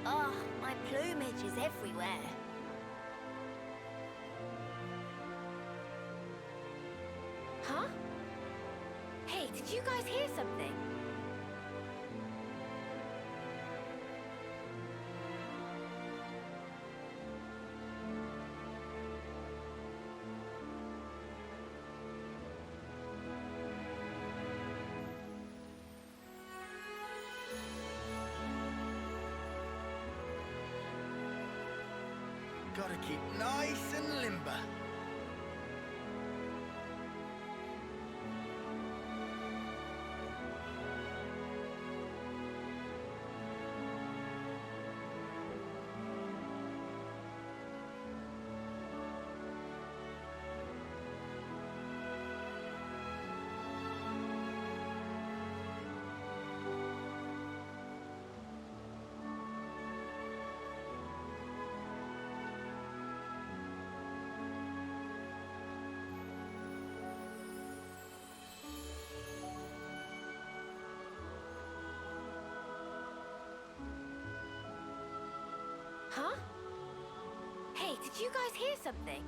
Oh, my plumage is everywhere. Huh? Hey, did you guys hear something? Gotta keep nice and limber. Huh? Hey, did you guys hear something?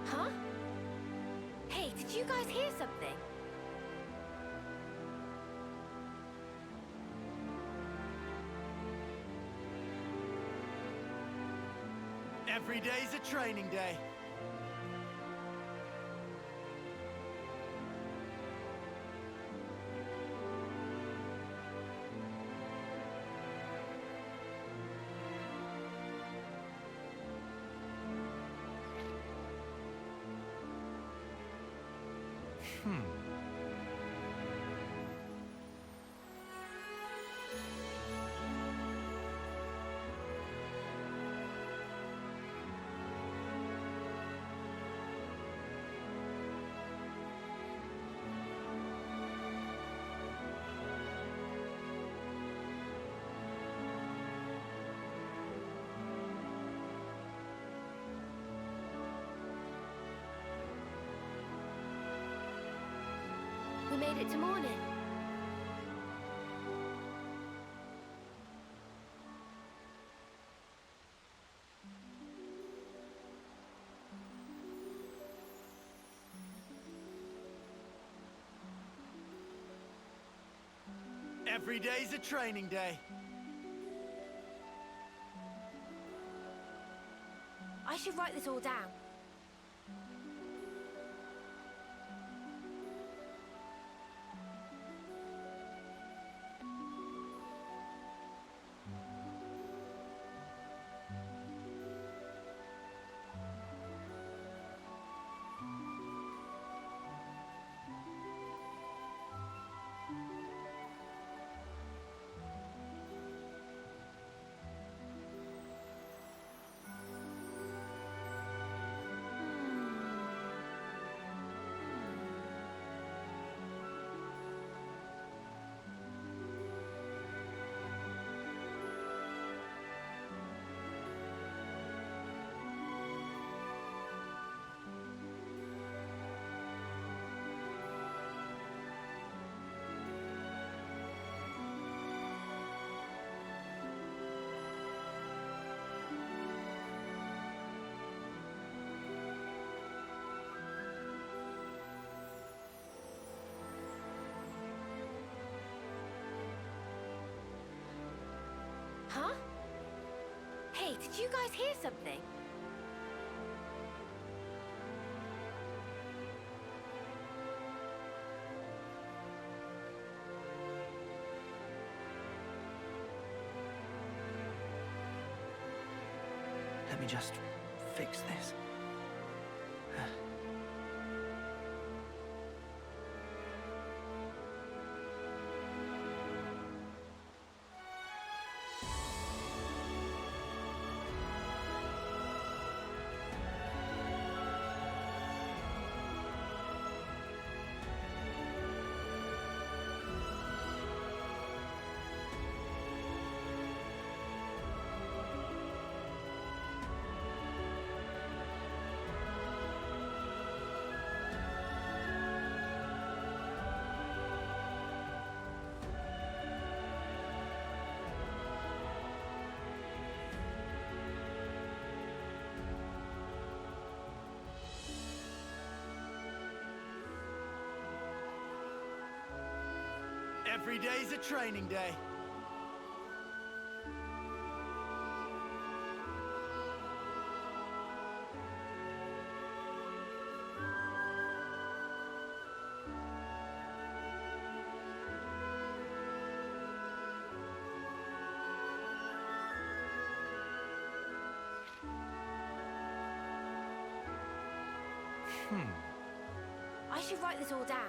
Huh? Hey, did you guys hear something? Every day's a training day. We made it to morning. Every day's a training day. I should write this all down. Did you guys hear something? Let me just fix this. Every day's a training day. I should write this all down.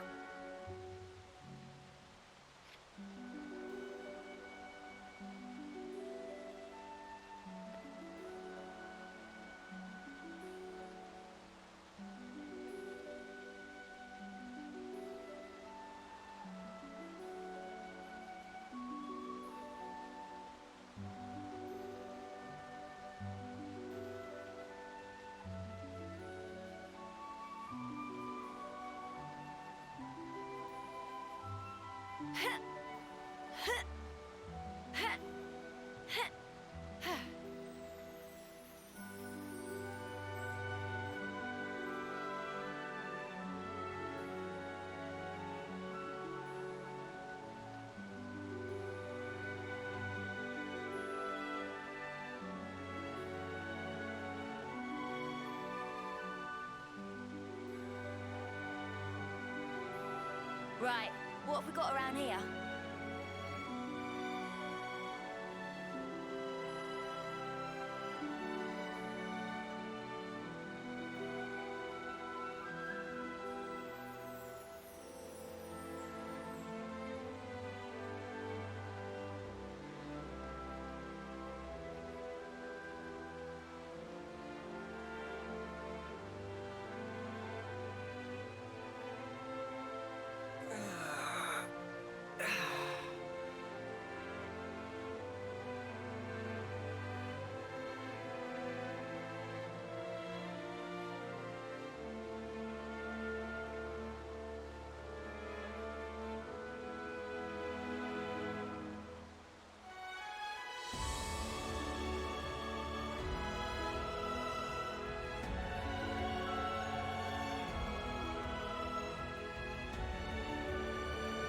Right, what have we got around here?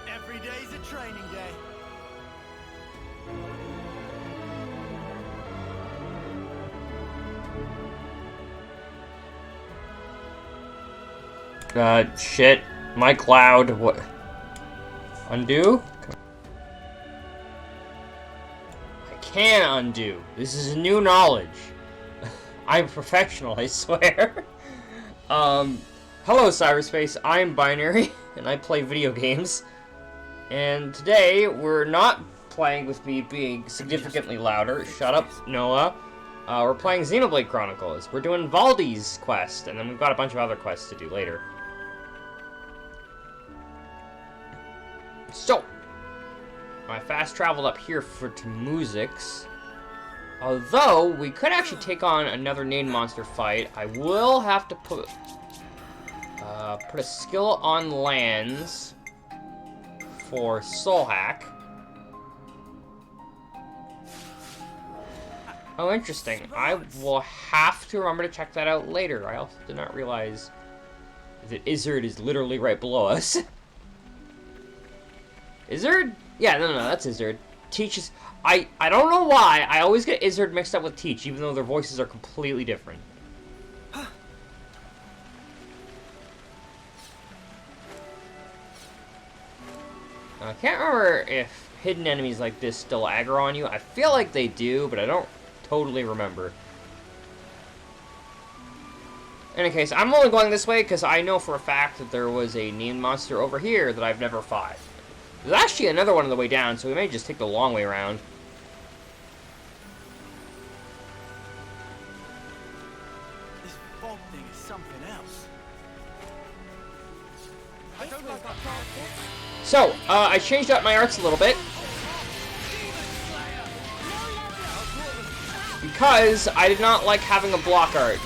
Every day's a training day. Shit. My cloud. What? Undo? I can undo. This is new knowledge. I'm a professional, I swear. Hello, cyberspace. I'm Binary, and I play video games. And today, we're not playing with me being significantly louder. Shut up, Noah. We're playing Xenoblade Chronicles. We're doing Valdi's quest, and then we've got a bunch of other quests to do later. So, I fast traveled up here to Muzik's. Although, we could actually take on another Nade monster fight. I will have to put a skill on lands for Soul Hack. Oh, interesting. I will have to remember to check that out later. I also did not realize that Izzard is literally right below us. Izzard? Yeah, no, that's Izzard. Teach is... I don't know why, I always get Izzard mixed up with Teach, even though their voices are completely different. I can't remember if hidden enemies like this still aggro on you. I feel like they do, but I don't totally remember. In any case, I'm only going this way because I know for a fact that there was a named monster over here that I've never fought. There's actually another one on the way down, so we may just take the long way around. This fog thing is something else. I don't like that. So, I changed up my arts a little bit. Because I did not like having a block art.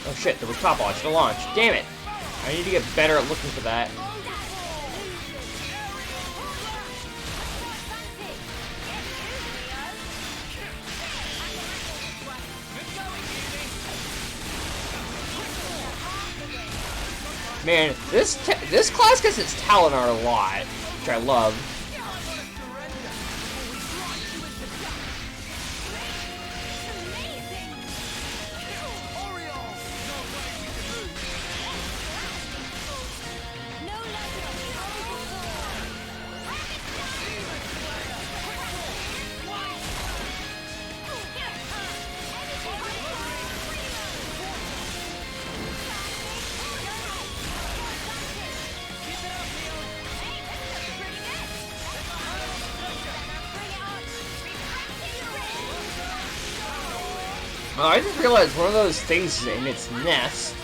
Oh shit, there was top launch to launch. Damn it. I need to get better at looking for that. Man, this class gets its talent art a lot, which I love. Oh, I just realized one of those things is in its nest.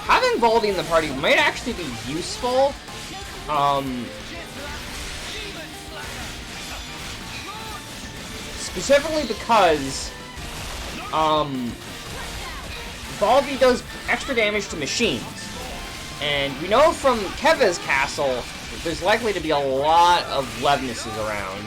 Having Baldi in the party might actually be useful. Specifically because, Baldi does extra damage to machines. And we know from Keva's castle that there's likely to be a lot of Levnesses around.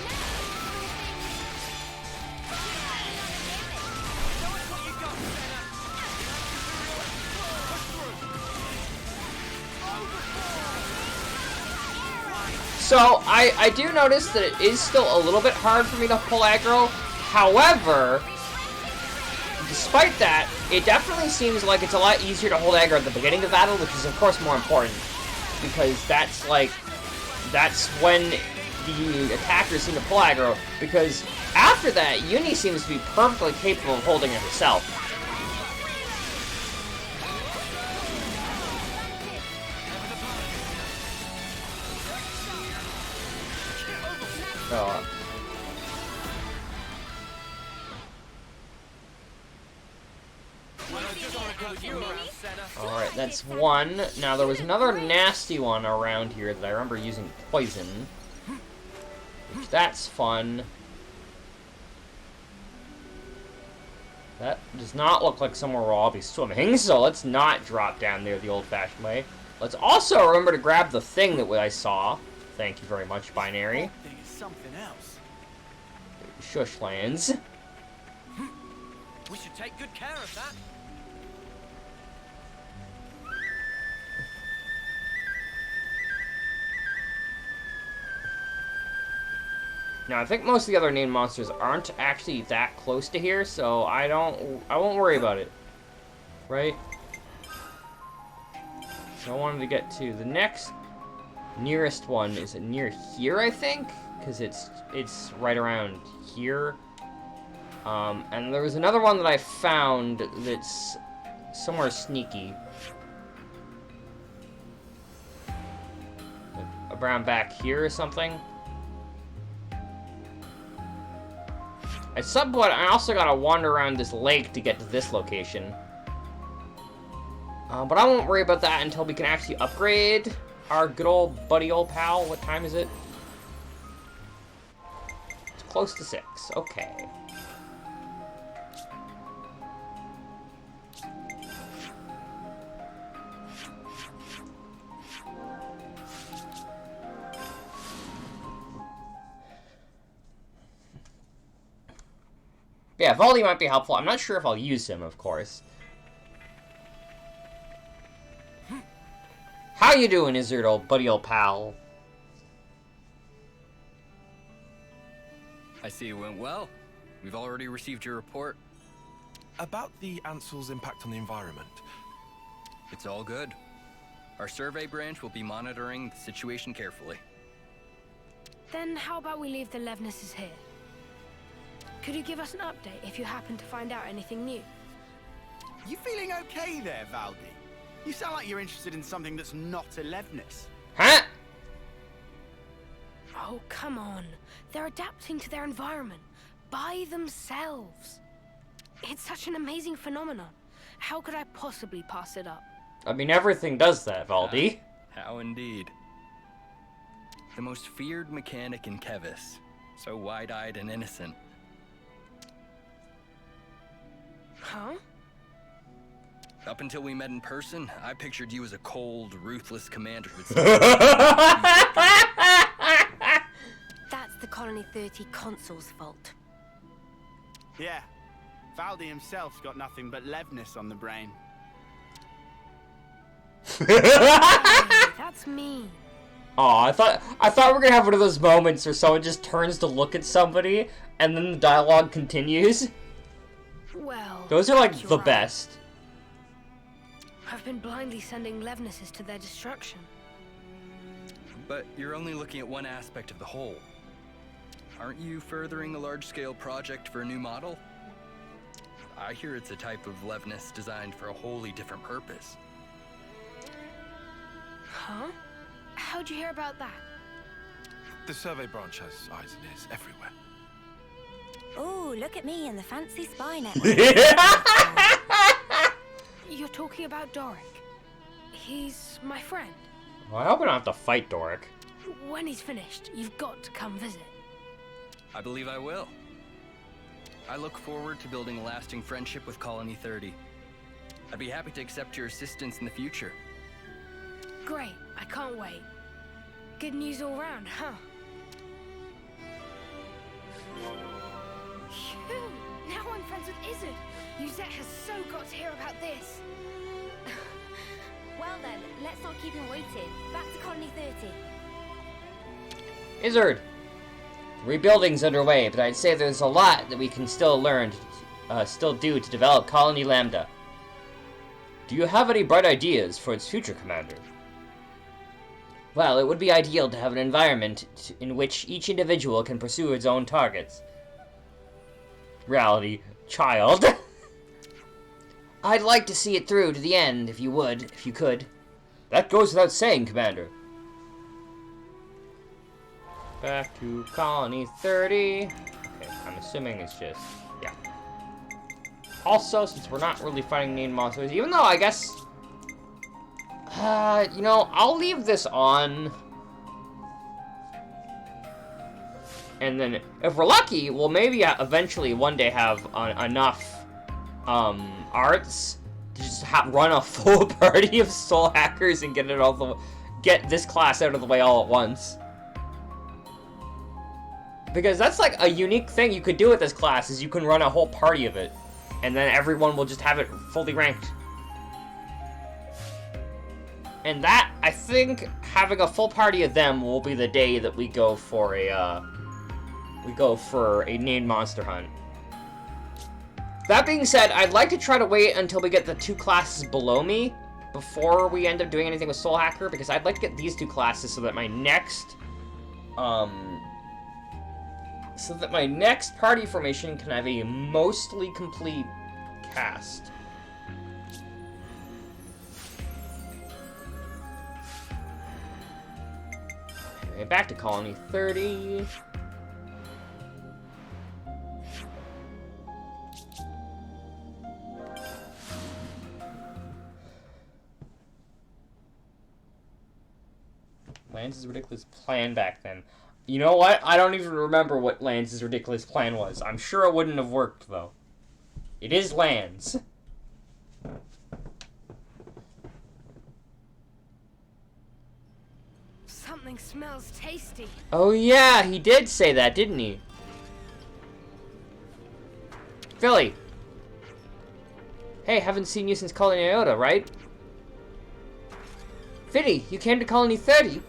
So, I do notice that it is still a little bit hard for me to pull aggro. However, despite that, it definitely seems like it's a lot easier to hold aggro at the beginning of battle, which is of course more important. Because that's when the attackers seem to pull aggro. Because after that, Uni seems to be perfectly capable of holding it herself. Alright, that's one. Now, there was another nasty one around here that I remember using poison. Which, that's fun. That does not look like somewhere where I'll be swimming, so let's not drop down there the old-fashioned way. Let's also remember to grab the thing that I saw. Thank you very much, Binary. That thing is something else. Shush lands. We should take good care of that. Now, I think most of the other named monsters aren't actually that close to here, so I won't worry about it. Right? So I wanted to get to the next nearest one. Is it near here, I think? Because it's right around here. And there was another one that I found that's somewhere sneaky. Around back here or something. At some point, I also gotta wander around this lake to get to this location. But I won't worry about that until we can actually upgrade our good old buddy old pal. What time is it? It's close to 6. Okay. Yeah, Valdi might be helpful. I'm not sure if I'll use him, of course. How you doing, Izzard, old buddy, old pal? I see it went well. We've already received your report. About the Ansel's impact on the environment. It's all good. Our survey branch will be monitoring the situation carefully. Then how about we leave the Levnesses here? Could you give us an update if you happen to find out anything new? You feeling okay there, Valdi? You sound like you're interested in something that's not a Levnis. Huh? Oh, come on. They're adapting to their environment by themselves. It's such an amazing phenomenon. How could I possibly pass it up? I mean, everything does that, Valdi. How indeed. The most feared mechanic in Kevis. So wide-eyed and innocent. Huh? Up until we met in person, I pictured you as a cold, ruthless commander. That's the Colony 30 Consul's fault. Yeah, Valdi himself's got nothing but Levnis on the brain. That's mean. Aw, I thought we were gonna have one of those moments where someone just turns to look at somebody, and then the dialogue continues. Well, Those are like you're the right. best. I've been blindly sending Levnesses to their destruction. But you're only looking at one aspect of the whole. Aren't you furthering a large-scale project for a new model? I hear it's a type of Levnis designed for a wholly different purpose. Huh? How'd you hear about that? The survey branch has eyes and ears everywhere. Oh, look at me and the fancy spy network. You're talking about Doric. He's my friend. Well, I hope we don't have to fight Doric. When he's finished, you've got to come visit. I believe I will. I look forward to building a lasting friendship with Colony 30. I'd be happy to accept your assistance in the future. Great, I can't wait. Good news all round, huh? Phew, now I'm friends with Izzard. Yuzette has so got to hear about this. Well then, let's not keep him waiting. Back to Colony 30. Izzard! Rebuilding's underway, but I'd say there's a lot that we can still learn, still do to develop Colony Lambda. Do you have any bright ideas for its future, Commander? Well, it would be ideal to have an environment in which each individual can pursue its own targets. Reality, child. I'd like to see it through to the end, if you could. That goes without saying, Commander. Back to Colony 30. Okay, I'm assuming it's just, yeah. Also, since we're not really fighting named monsters, even though I guess, you know, I'll leave this on. And then, if we're lucky, we'll maybe eventually one day have enough arts to just run a full party of soul hackers and get this class out of the way all at once. Because that's like a unique thing you could do with this class, is you can run a whole party of it, and then everyone will just have it fully ranked. And that, I think, having a full party of them will be the day that we go for a named monster hunt. That being said, I'd like to try to wait until we get the 2 classes below me before we end up doing anything with Soul Hacker, because I'd like to get these 2 classes so that my next, party formation can have a mostly complete cast. Okay, back to Colony 30. Lance's ridiculous plan back then. You know what? I don't even remember what Lance's ridiculous plan was. I'm sure it wouldn't have worked, though. It is Lance. Something smells tasty. Oh yeah, he did say that, didn't he? Philly. Hey, haven't seen you since Colony Iota, right? Fiddy, you came to Colony 30?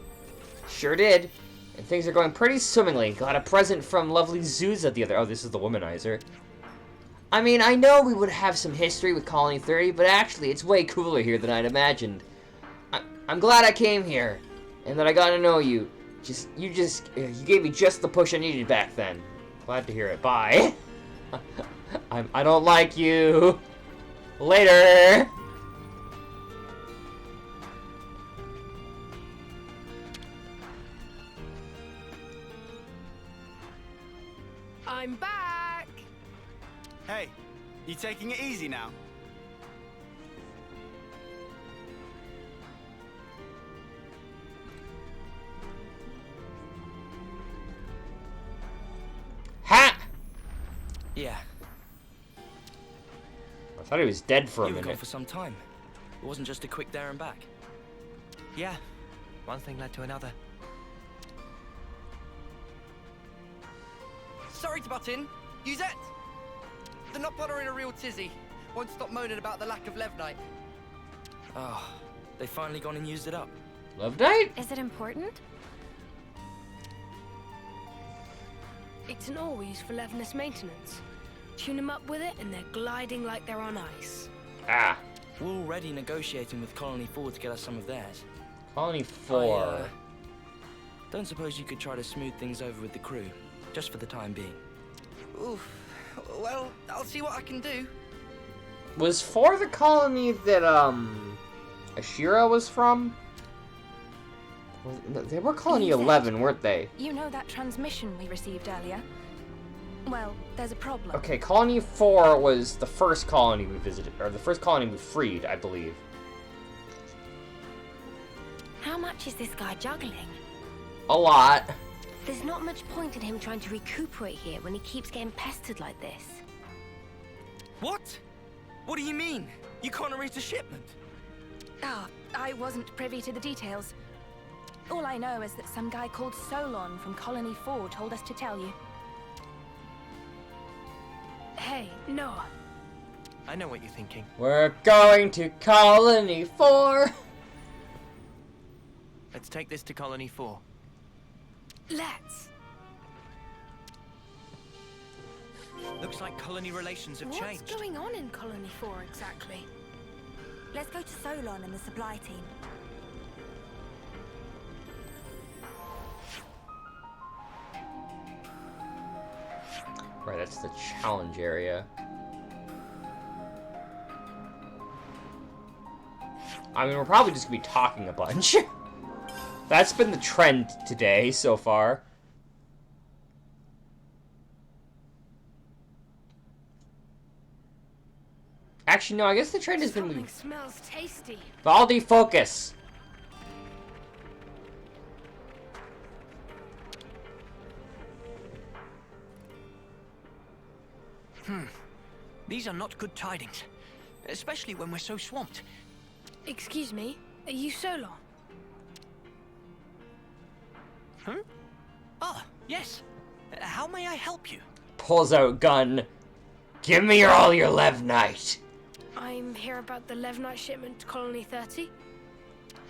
Sure did. And things are going pretty swimmingly. Got a present from lovely Zuza the other... Oh, this is the womanizer. I mean, I know we would have some history with Colony 30, but actually, it's way cooler here than I'd imagined. I'm glad I came here, and that I got to know you. You gave me just the push I needed back then. Glad to hear it. Bye. I don't like you. Later. I'm back. Hey, you taking it easy now? Ha! Yeah, I thought he was dead for a you were gone minute. for some time. It wasn't just a quick there and back. Yeah, one thing led to another. Sorry to butt in. Use it! They're not bothering a real tizzy. Won't stop moaning about the lack of Levnite. Oh, they finally gone and used it up. Love Night? Is it important? It's an ore we use for Levness maintenance. Tune them up with it and they're gliding like they're on ice. Ah. We're already negotiating with Colony 4 to get us some of theirs. Colony 4. Don't suppose you could try to smooth things over with the crew, just for the time being. Oof. Well, I'll see what I can do. Was 4 the colony that, Ashira was from? They were Colony Is it? 11, weren't they? You know that transmission we received earlier? Well, there's a problem. Okay, Colony 4 was the first colony we visited, or the first colony we freed, I believe. How much is this guy juggling? A lot. There's not much point in him trying to recuperate here when he keeps getting pestered like this. What? What do you mean? You can't arrange a shipment? Ah, I wasn't privy to the details. All I know is that some guy called Solon from Colony 4 told us to tell you. Hey, Noah. I know what you're thinking. We're going to Colony 4. Let's take this to Colony 4. Let's. Looks like colony relations have changed. What's going on in Colony 4 exactly? Let's go to Solon and the supply team. Right, that's the challenge area. I mean, we're probably just gonna be talking a bunch. That's been the trend today so far. Actually, no, I guess the trend has Something been... smells tasty. Baldi, focus! These are not good tidings, especially when we're so swamped. Excuse me, are you Solon? Huh? Ah, yes. How may I help you? Pulls out gun. Give me all your Levnite. I'm here about the Levnite shipment to Colony 30.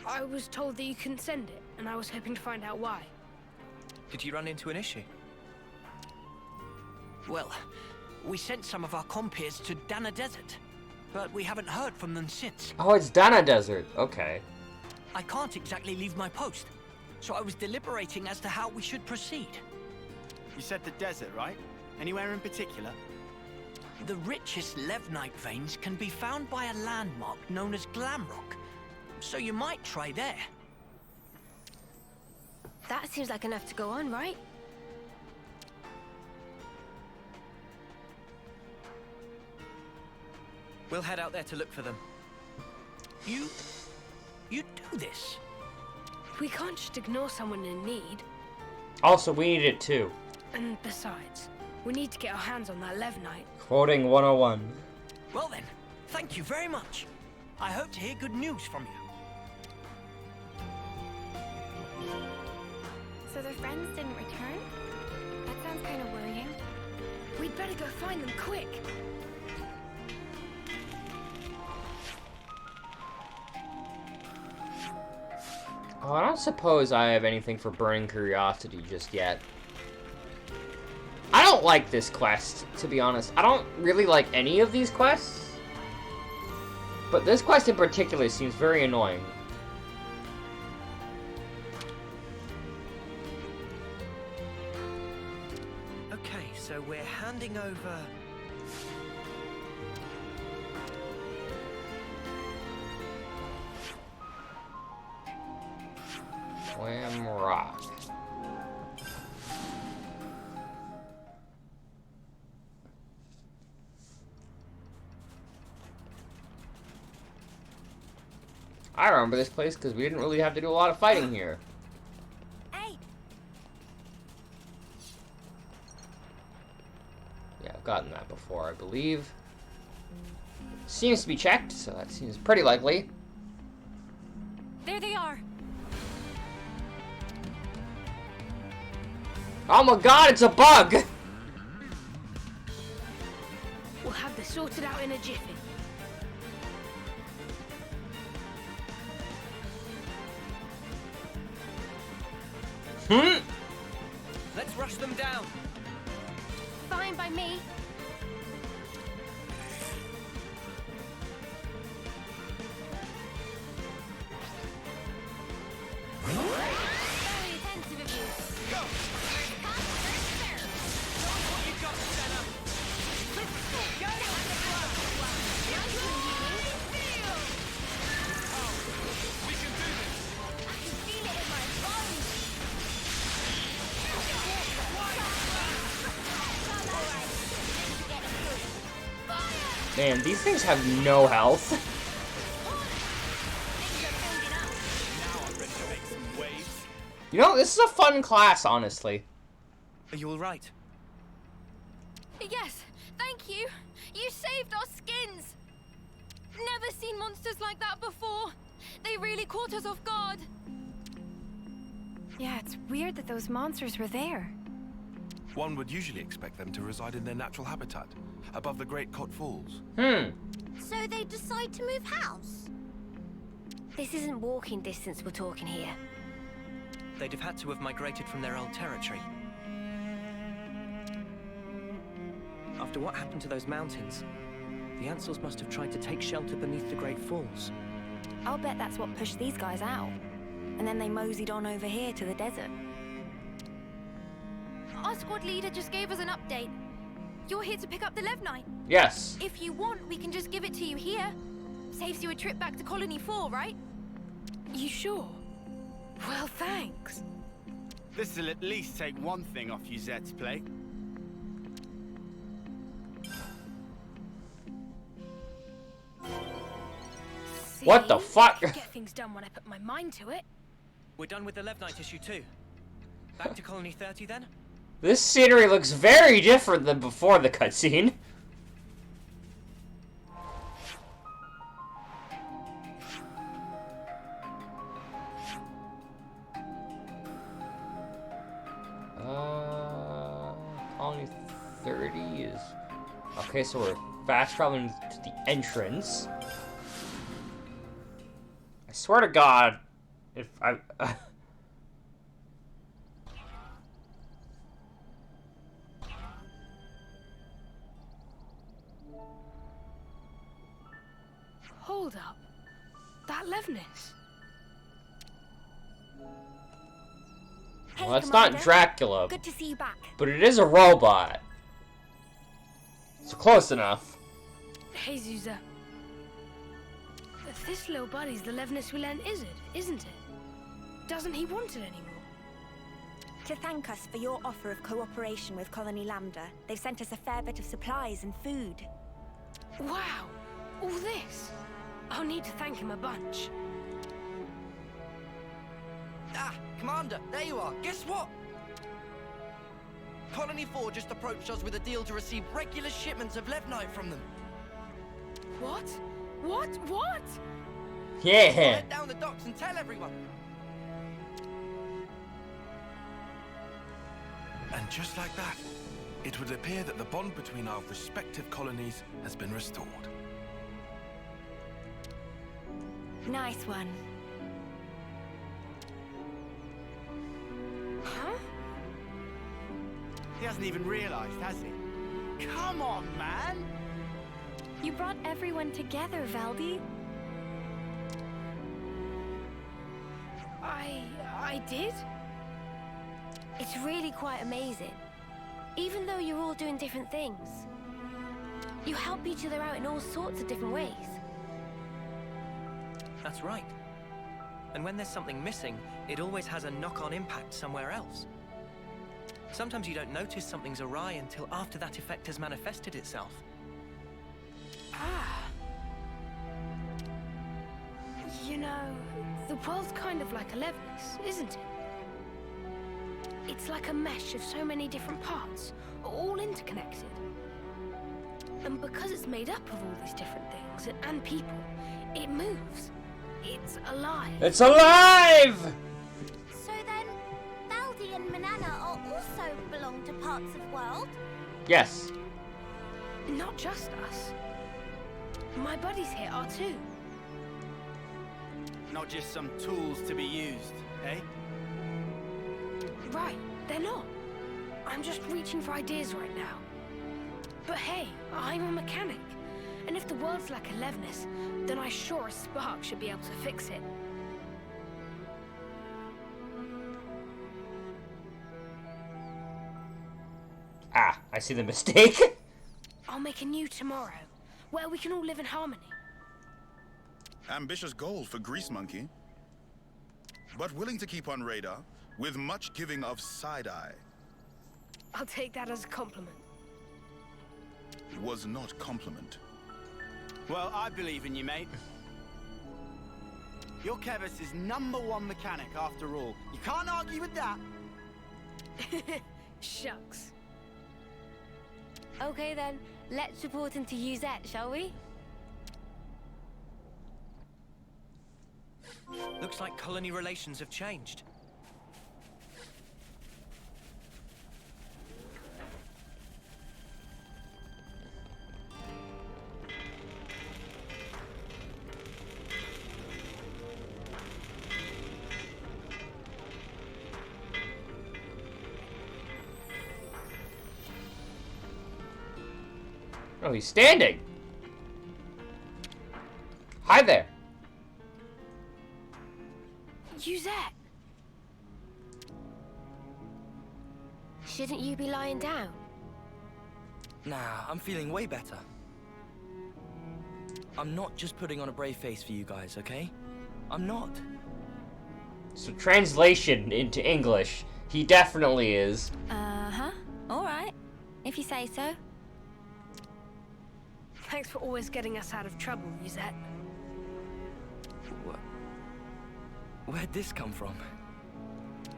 I was told that you couldn't send it, and I was hoping to find out why. Did you run into an issue? Well, we sent some of our compeers to Dana Desert, but we haven't heard from them since. Oh, it's Dana Desert. Okay. I can't exactly leave my post, so I was deliberating as to how we should proceed. You said the desert, right? Anywhere in particular? The richest Levnite veins can be found by a landmark known as Glamrock, so you might try there. That seems like enough to go on, right? We'll head out there to look for them. You do this? We can't just ignore someone in need. Also, we need it too. And besides, we need to get our hands on that Levnite. Quoting 101. Well then, thank you very much. I hope to hear good news from you. So their friends didn't return? That sounds kind of worrying. We'd better go find them quick. Oh, I don't suppose I have anything for burning curiosity just yet. I don't like this quest, to be honest. I don't really like any of these quests. But this quest in particular seems very annoying. Okay, so we're handing over... Wham rock. I remember this place because we didn't really have to do a lot of fighting here. Hey! Yeah, I've gotten that before, I believe. Seems to be checked, so that seems pretty likely. There they are! Oh my god, it's a bug! We'll have this sorted out in a jiffy. Let's rush them down. Fine by me. Very attentive of you. Go! What you got, Senna? Go! We can do this! I can feel it in my bones. Man, these things have no health. Now I'm ready to make some waves. You know, this is a fun class, honestly. Are you alright? Yes, thank you. You saved our skins. Never seen monsters like that before. They really caught us off guard. Yeah, it's weird that those monsters were there. One would usually expect them to reside in their natural habitat, above the Great Cot Falls. So they decide to move house? This isn't walking distance we're talking here. They'd have had to have migrated from their old territory. After what happened to those mountains, the Ansels must have tried to take shelter beneath the Great Falls. I'll bet that's what pushed these guys out. And then they moseyed on over here to the desert. Our squad leader just gave us an update. You're here to pick up the Levnite. Yes. If you want, we can just give it to you here. Saves you a trip back to Colony 4, right? You sure? Well, thanks. This'll at least take one thing off Yuzette's plate. What the See? fuck? I can get things done when I put my mind to it. We're done with the Levnite issue too. Back to Colony 30 then? This scenery looks very different than before the cutscene. Colony 30 is... Okay, so we're fast traveling to the entrance. I swear to God, if I... Hold up. That Levnis. Hey, Well, that's Commander. not Dracula, Good to see you back. but it is a robot. So close enough. Hey, Zuza. This little buddy's the Levnis we lent Izzard, isn't it? Doesn't he want it anymore? To thank us for your offer of cooperation with Colony Lambda, they've sent us a fair bit of supplies and food. Wow. All this. I'll need to thank him a bunch. Commander, there you are. Guess what? Colony 4 just approached us with a deal to receive regular shipments of Levnite from them. What? What? Yeah. Head down the docks and tell everyone. And just like that, it would appear that the bond between our respective colonies has been restored. Nice one. Huh? He hasn't even realized, has he? Come on, man! You brought everyone together, Valdi. I did? It's really quite amazing. Even though you're all doing different things, you help each other out in all sorts of different ways. That's right. And when there's something missing, it always has a knock-on impact somewhere else. Sometimes you don't notice something's awry until after that effect has manifested itself. Ah. You know, the world's kind of like a Levis, isn't it? It's like a mesh of so many different parts, all interconnected. And because it's made up of all these different things and people, it moves. It's alive. It's alive! So then, Valdi and Manana are also belong to parts of world? Yes. Not just us. My buddies here are too. Not just some tools to be used, eh? Right, they're not. I'm just reaching for ideas right now. But hey, I'm a mechanic. And if the world's like a Levnis, then I sure as Spark should be able to fix it. Ah, I see the mistake. I'll make a new tomorrow, where we can all live in harmony. Ambitious goal for Grease Monkey. But willing to keep on radar, with much giving of side-eye. I'll take that as a compliment. Was not compliment. Well, I believe in you, mate. You're Kevis' #1 mechanic, after all. You can't argue with that. Shucks. Okay then, let's report into Uzette, shall we? Looks like colony relations have changed. Oh, he's standing. Hi there. Uzette! Shouldn't you be lying down? Nah, I'm feeling way better. I'm not just putting on a brave face for you guys, okay? I'm not. So translation into English, he definitely is. Uh-huh. Alright. If you say so. Thanks for always getting us out of trouble, Uzette. Where'd this come from?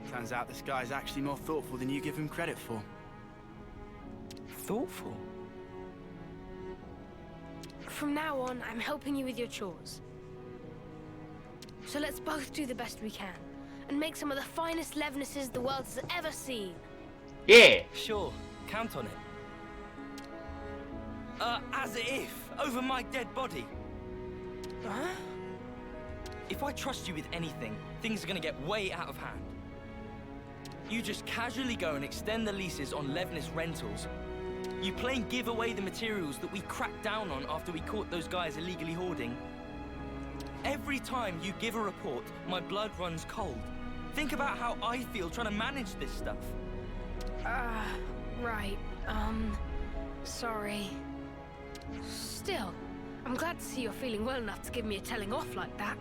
Turns out this guy's actually more thoughtful than you give him credit for. Thoughtful? From now on, I'm helping you with your chores. So let's both do the best we can, and make some of the finest Levnesses the world has ever seen. Yeah. Sure, count on it. As if, over my dead body. Huh? If I trust you with anything, things are gonna get way out of hand. You just casually go and extend the leases on Levnis rentals. You plain give away the materials that we cracked down on after we caught those guys illegally hoarding. Every time you give a report, my blood runs cold. Think about how I feel trying to manage this stuff. Right. Sorry. Still, I'm glad to see you're feeling well enough to give me a telling off like that.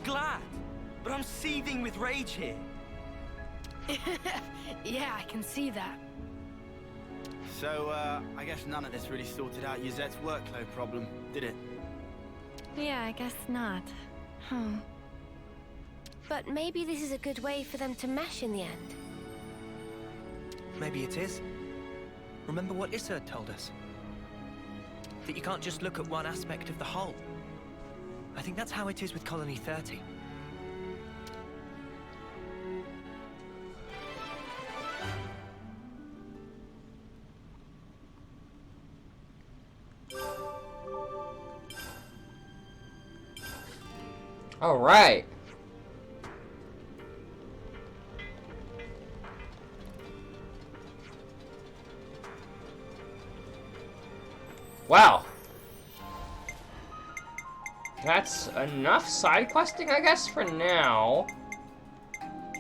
Glad, but I'm seething with rage here. Yeah, I can see that. So, I guess none of this really sorted out Uzette's workload problem, did it? Yeah, I guess not. But maybe this is a good way for them to mesh in the end. Maybe it is. Remember what Issa told us? That you can't just look at one aspect of the whole. I think that's how it is with Colony 30. All right. Wow. That's enough side questing, I guess, for now.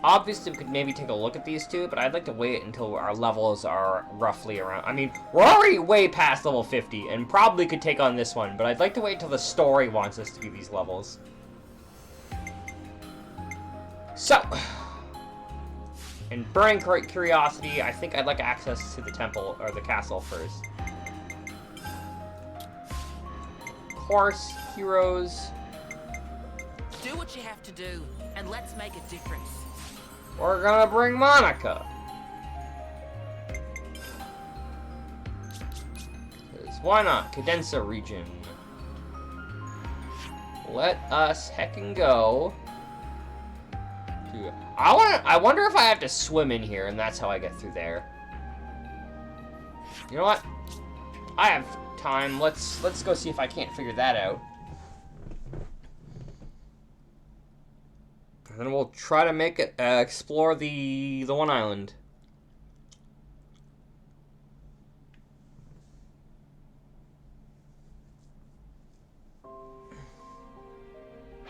Obviously, we could maybe take a look at these two, but I'd like to wait until our levels are roughly around... I mean, we're already way past level 50, and probably could take on this one, but I'd like to wait until the story wants us to be these levels. So... in burning curiosity, I think I'd like access to the temple, or the castle first. Of course, heroes. Do what you have to do, and let's make a difference. We're gonna bring Monica. 'Cause why not? Cadenza region. Let us heckin' go. I wonder if I have to swim in here, and that's how I get through there. You know what? I have time. Let's go see if I can't figure that out. And then we'll try to make it explore the one island.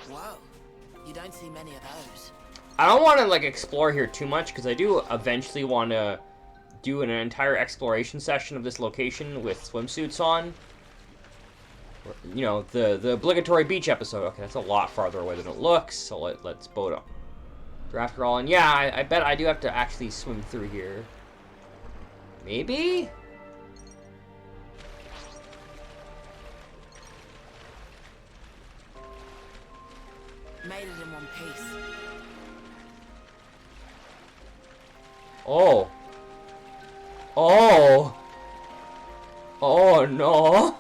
Whoa, you don't see many of those. I don't want to like explore here too much because I do eventually want to do an entire exploration session of this location with swimsuits on. You know, the obligatory beach episode. Okay, that's a lot farther away than it looks, so let's boat up. After all, and yeah, I bet I do have to actually swim through here. Maybe? Made it in one piece. Oh. Oh. Oh, no.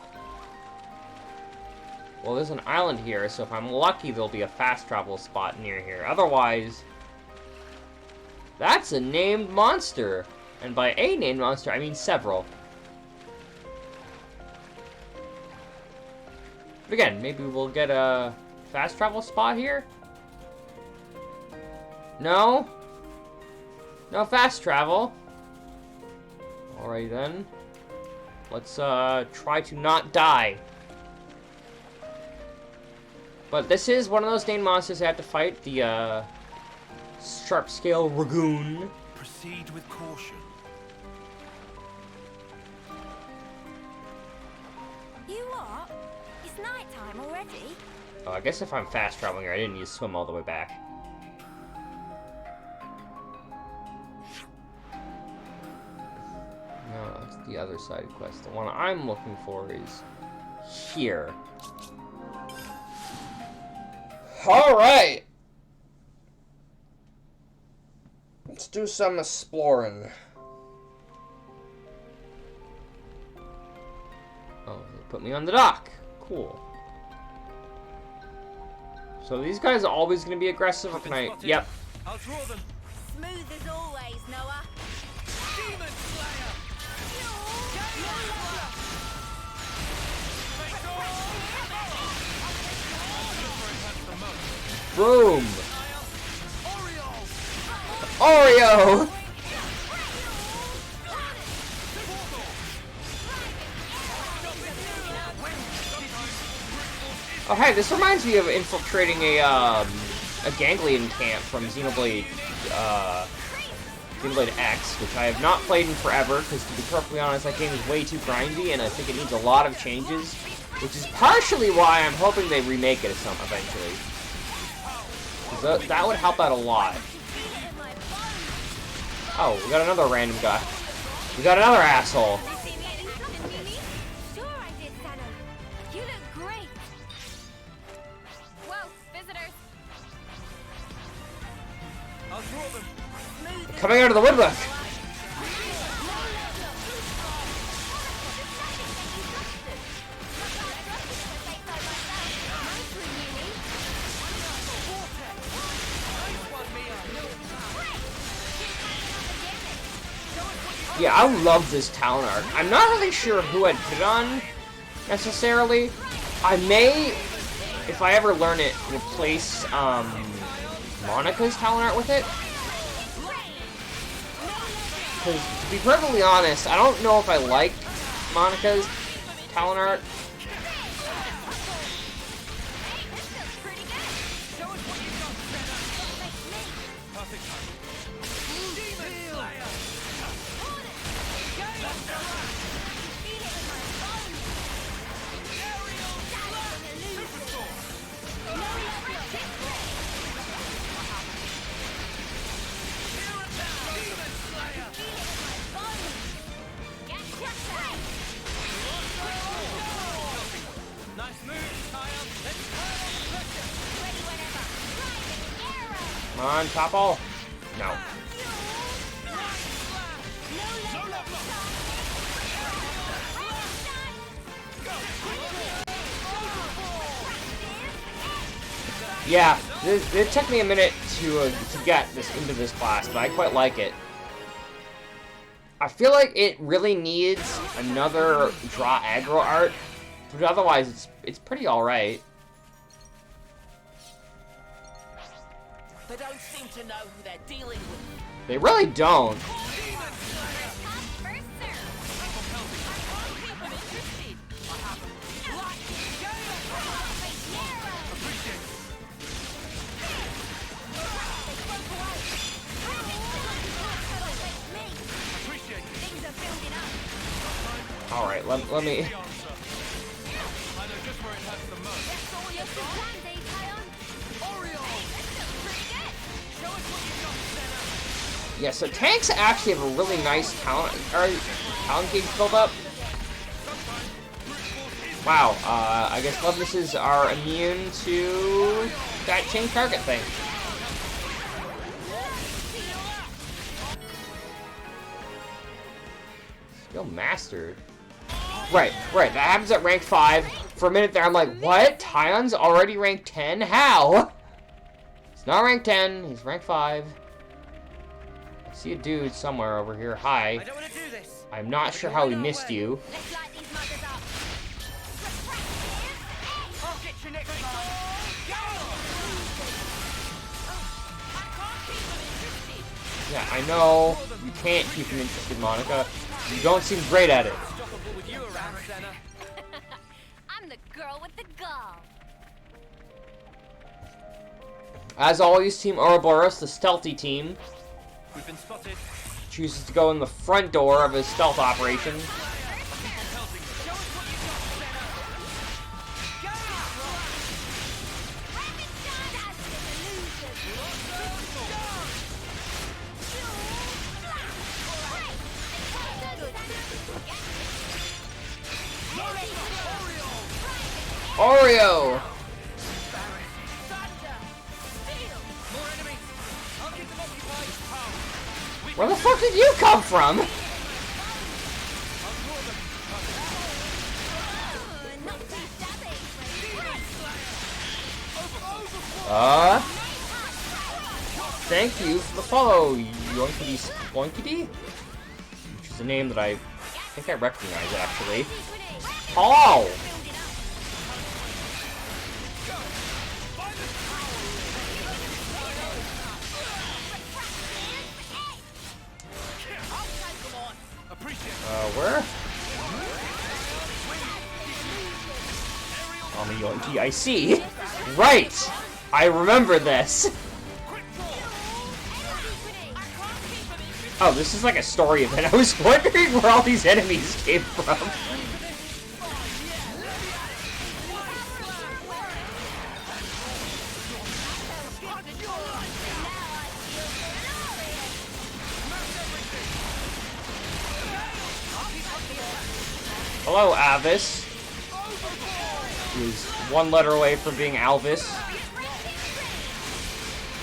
Well, there's an island here, so if I'm lucky, there'll be a fast travel spot near here. Otherwise, that's a named monster. And by a named monster, I mean several. But again, maybe we'll get a fast travel spot here? No? No fast travel. Alright then. Let's try to not die. But this is one of those named monsters I have to fight, the sharp scale Ragoon. Proceed with caution. You what? It's nighttime already? Oh, I guess if I'm fast traveling here, I didn't need to swim all the way back. No, that's the other side quest. The one I'm looking for is here. Alright! Let's do some exploring. Oh, they put me on the dock. Cool. So these guys are always going to be aggressive, or can I... Yep. I'll draw them. Smooth as always, Noah. Demon Slayer! Boom! Oreo! Oh hey, this reminds me of infiltrating a ganglion camp from Xenoblade, Xenoblade X, which I have not played in forever, because to be perfectly honest, that game is way too grindy, and I think it needs a lot of changes, which is partially why I'm hoping they remake it eventually. Because that would help out a lot. Oh, we got another random guy. We got another asshole. Sure I did, Santa. You look great. Whoa, visitors. Coming out of the woodwork. Yeah, I love this town art. I'm not really sure who I'd put it on, necessarily. I may, if I ever learn it, replace, Monica's talent art with it. Because, to be perfectly honest, I don't know if I like Monica's talent art. Come on, Topple. No. Yeah, it took me a minute to get this into this class, but I quite like it. I feel like it really needs another draw aggro art, but otherwise it's pretty alright. They don't seem to know who they're dealing with. They really don't. Alright, let me... Yeah, so tanks actually have a really nice talent gauge build up. Wow, I guess Lovelaces are immune to that change target thing. Skill mastered. Right, that happens at rank 5. For a minute there, I'm like, what? Tyon's already rank 10? How? He's not rank 10, he's rank 5. I see a dude somewhere over here. Hi. I don't want to do this. I'm not sure how we missed you. Let's light these muggers up. I'll get you next time. Yeah, I know. You can't keep him interested, Monica. You don't seem great at it. I'm the girl with the gall. As always, Team Ouroboros, the stealthy team, We've been spotted. chooses to go in the front door of his stealth operation. Oreo! Where the fuck did you come from? Thank you for the follow, Yoinkity Spoinkity? Which is a name that I think I recognize, actually. Paul! Where? On the Yoinky, I see. Right! I remember this. Oh, this is like a story event. I was wondering where all these enemies came from. Hello, Avis. Who's one letter away from being Alvis.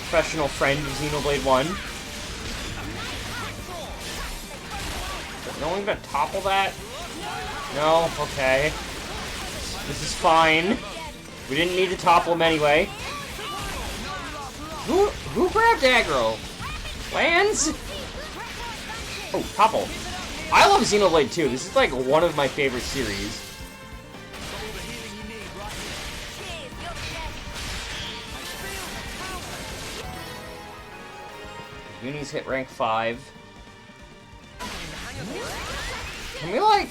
professional friend of Xenoblade 1. No one gonna topple that? No? Okay. This is fine. We didn't need to topple him anyway. Who grabbed aggro? Lands? Oh, topple. I love Xenoblade 2. This is like one of my favorite series. Unis hit rank 5. Can we, like...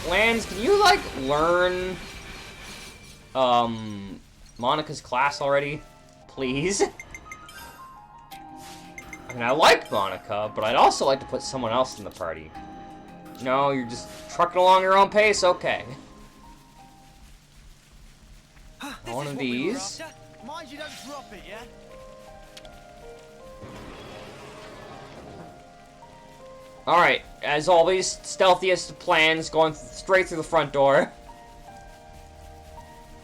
Lands, can you, like, learn... Monica's class already? Please? I mean, I like Monica, but I'd also like to put someone else in the party. No, you're just trucking along your own pace? Okay. One of these. Mind you don't drop it, yeah? Alright, as always, stealthiest of plans, going straight through the front door.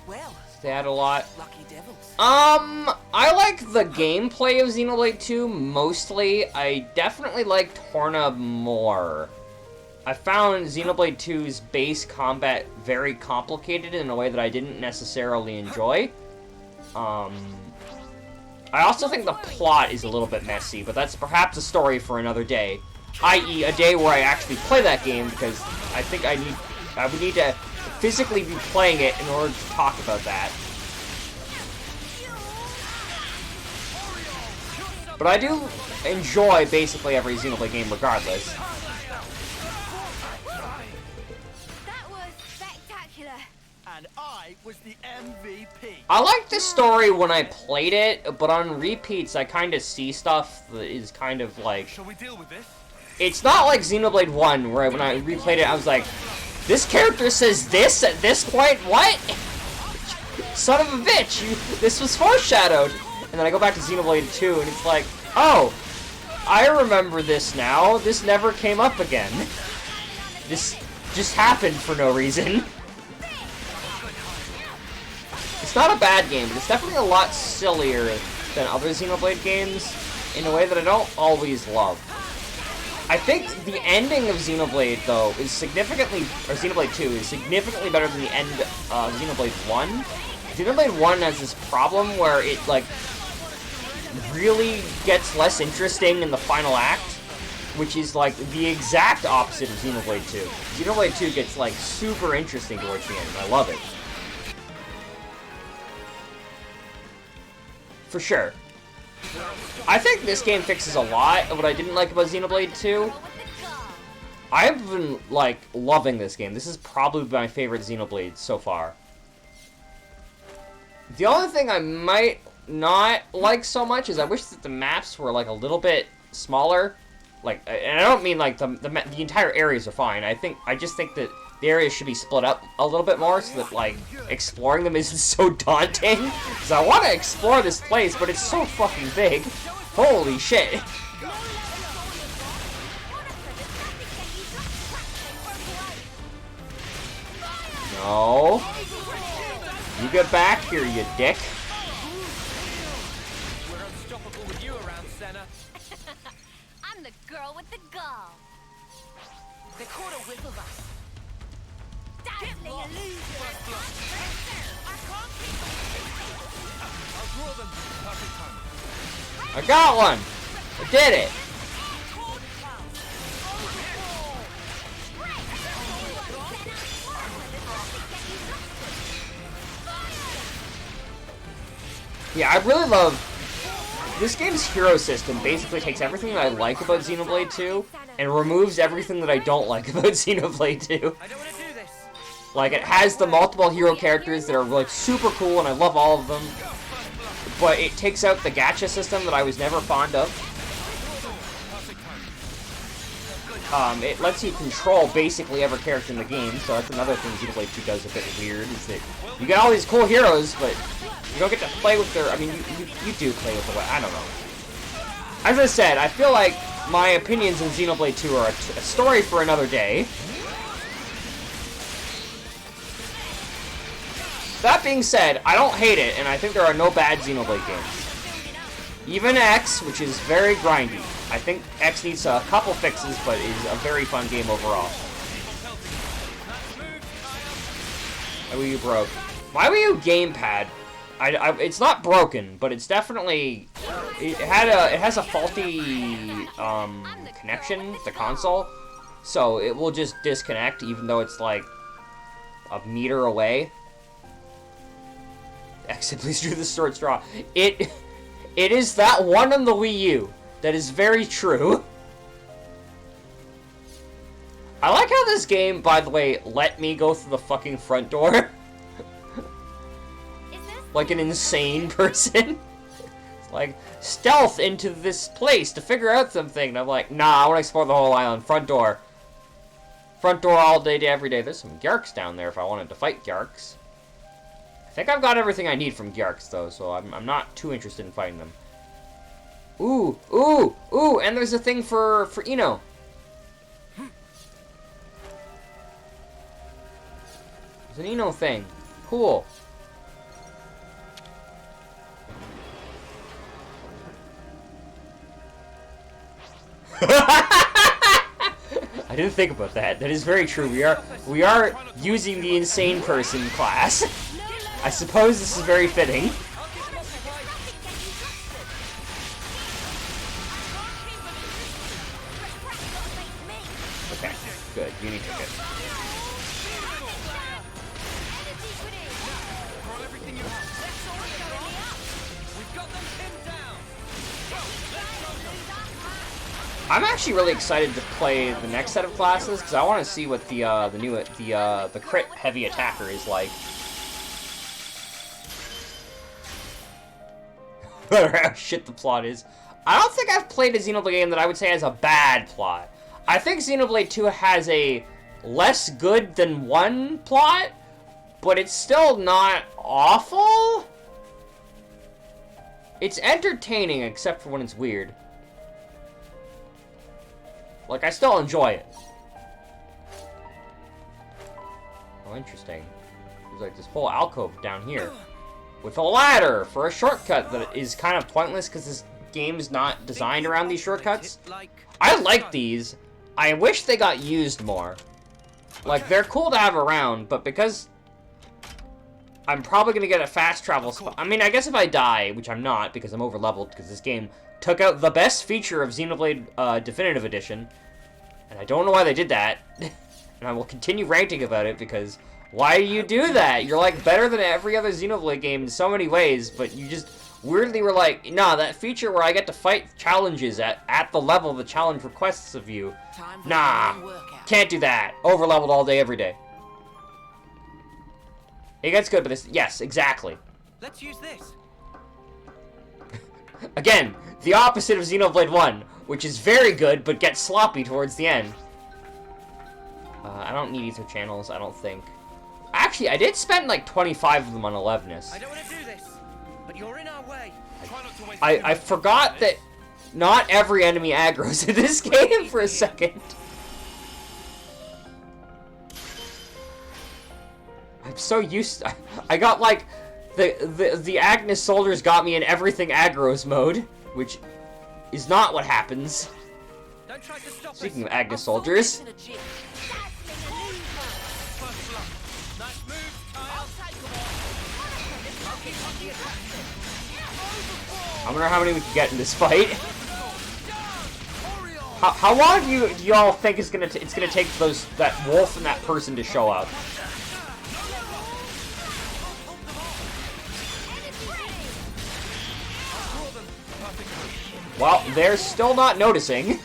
Well, They add a lot. lucky devils. I like the gameplay of Xenoblade 2 mostly. I definitely liked Torna more. I found Xenoblade 2's base combat very complicated in a way that I didn't necessarily enjoy. I also think the plot is a little bit messy, but that's perhaps a story for another day. I.e., a day where I actually play that game, because I think I would need to physically be playing it in order to talk about that. But I do enjoy basically every Xenoblade game regardless. That was spectacular. And I was the MVP. I liked the story when I played it, but on repeats I kind of see stuff that is kind of like... Shall we deal with this? It's not like Xenoblade 1, where when I replayed it I was like, this character says this at this point? What? Son of a bitch! This was foreshadowed! And then I go back to Xenoblade 2 and it's like, oh, I remember this now. This never came up again. This just happened for no reason. It's not a bad game, but it's definitely a lot sillier than other Xenoblade games in a way that I don't always love. I think the ending of Xenoblade, though, is significantly, or Xenoblade 2, is significantly better than the end of Xenoblade 1. Xenoblade 1 has this problem where it, like, really gets less interesting in the final act, which is, like, the exact opposite of Xenoblade 2. Xenoblade 2 gets, like, super interesting towards the end, and I love it. For sure. I think this game fixes a lot of what I didn't like about Xenoblade 2. I've been, like, loving this game. This is probably my favorite Xenoblade so far. The only thing I might not like so much is I wish that the maps were, like, a little bit smaller. Like, and I don't mean, like, the entire areas are fine. I just think that the areas should be split up a little bit more so that, like, exploring them isn't so daunting. Because I want to explore this place, but it's so fucking big. Holy shit. No. You get back here, you dick. We're unstoppable with you around, Senna. I'm the girl with the gall. They caught a whiff of us. Dazzling illusion. I'll draw them. Perfect time. I got one. I did it. Yeah, I really love... This game's hero system basically takes everything that I like about Xenoblade 2 and removes everything that I don't like about Xenoblade 2. Like, it has the multiple hero characters that are, like, super cool, and I love all of them. But it takes out the gacha system that I was never fond of. It lets you control basically every character in the game, so that's another thing Xenoblade 2 does a bit weird, is that you get all these cool heroes, but you don't get to play with their... I mean, you do play with the... I don't know. As I said, I feel like my opinions on Xenoblade 2 are a story for another day. That being said, I don't hate it, and I think there are no bad Xenoblade games. Even X, which is very grindy. I think X needs a couple fixes, but is a very fun game overall. Why were you broke? My Wii U gamepad, it's not broken, but it's definitely it has a faulty connection, the console, so it will just disconnect even though it's like a meter away. Exit, please drew the sword straw. It is that one on the Wii U. That is very true. I like how this game, by the way, let me go through the fucking front door. Like an insane person. It's like, stealth into this place to figure out something. And I'm like, nah, I want to explore the whole island. Front door. Front door all day, every day. There's some Gyarks down there if I wanted to fight Gyarks. I think I've got everything I need from Gyarks, though, so I'm not too interested in fighting them. Ooh, ooh, ooh, and there's a thing for Eno. There's an Eno thing. Cool. I didn't think about that. That is very true. We are using the insane person class. I suppose this is very fitting. Okay, good. You need to get. I'm actually really excited to play the next set of classes because I want to see what the crit heavy attacker is like. How shit the plot is. I don't think I've played a Xenoblade game that I would say has a bad plot. I think Xenoblade 2 has a less good than 1 plot, but it's still not awful. It's entertaining except for when it's weird. Like, I still enjoy it. Oh, interesting. There's like this whole alcove down here. With a ladder for a shortcut that is kind of pointless because this game is not designed around these shortcuts. I like these. I wish they got used more. Like, they're cool to have around, but because I'm probably going to get a fast travel spot. I mean, I guess if I die, which I'm not because I'm over-leveled because this game took out the best feature of Xenoblade Definitive Edition. And I don't know why they did that. And I will continue ranting about it because why do you do that? You're like better than every other Xenoblade game in so many ways, but you just weirdly were like, nah, that feature where I get to fight challenges at the level the challenge requests of you. Nah, can't do that. Over-leveled all day, every day. It gets good, but this, yes, exactly. Let's use this. Again, the opposite of Xenoblade 1, which is very good, but gets sloppy towards the end. I don't need ether channels, I don't think. Actually, I did spend like 25 of them on Eleveness. I don't want to do this, but you're in our way. I forgot that not every enemy aggroes in this game for a second. I'm so used to, I got like the Agnes soldiers got me in everything aggros mode, which is not what happens. Speaking of Agnes soldiers. I wonder how many we can get in this fight. How long do y'all think it's gonna take that wolf and that person to show up? Well, they're still not noticing.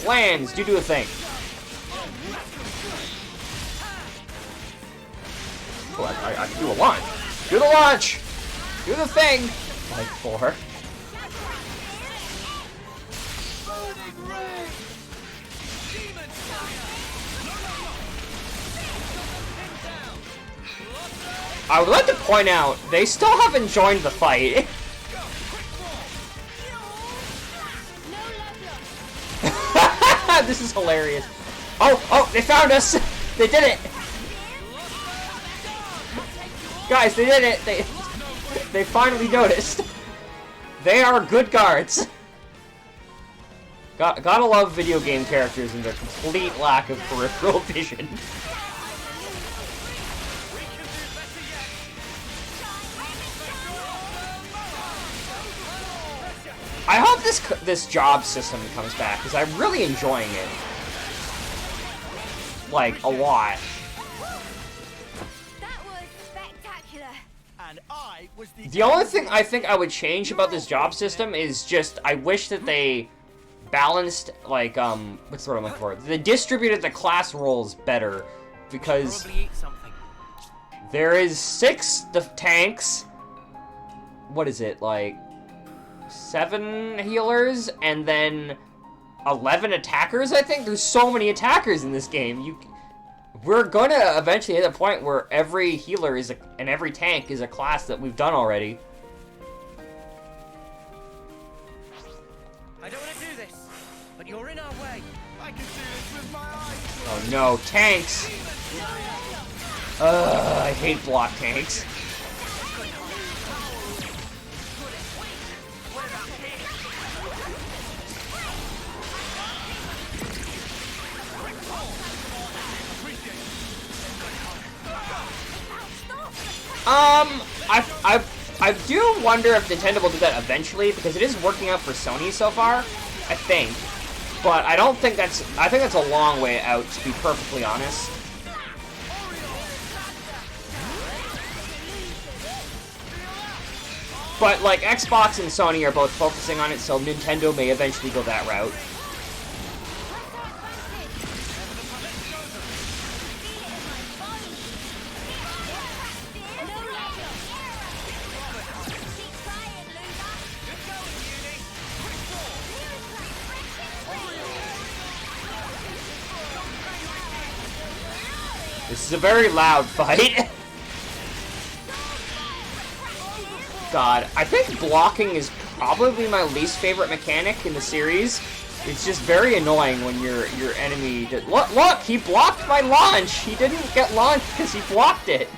Lands, do a thing. Oh, I can do a launch. Do the launch! Do the thing! Like 4. I would like to point out, they still haven't joined the fight. This is hilarious. Oh, they found us! They did it! Guys, they did it! They finally noticed. They are good guards. Gotta love video game characters and their complete lack of peripheral vision. I hope this job system comes back, because I'm really enjoying it. Like, a lot. That was spectacular. And I was The only thing I think I would change about this job system is just, I wish that they balanced, like, what's the word I'm looking for? They distributed the class roles better, because there is 6 tanks, what is it, like, 7 healers, and then 11 attackers, I think? There's so many attackers in this game. We're gonna eventually hit a point where every healer is and every tank is a class that we've done already. I don't want to do this, but you're in our way. I can do this with my eyes. Oh no, tanks! I hate block tanks. I do wonder if Nintendo will do that eventually, because it is working out for Sony so far, I think. But I don't think that's, I think that's a long way out, to be perfectly honest. But, like, Xbox and Sony are both focusing on it, so Nintendo may eventually go that route. This is a very loud fight. God, I think blocking is probably my least favorite mechanic in the series. It's just very annoying when your enemy did. Look, he blocked my launch. He didn't get launched because he blocked it.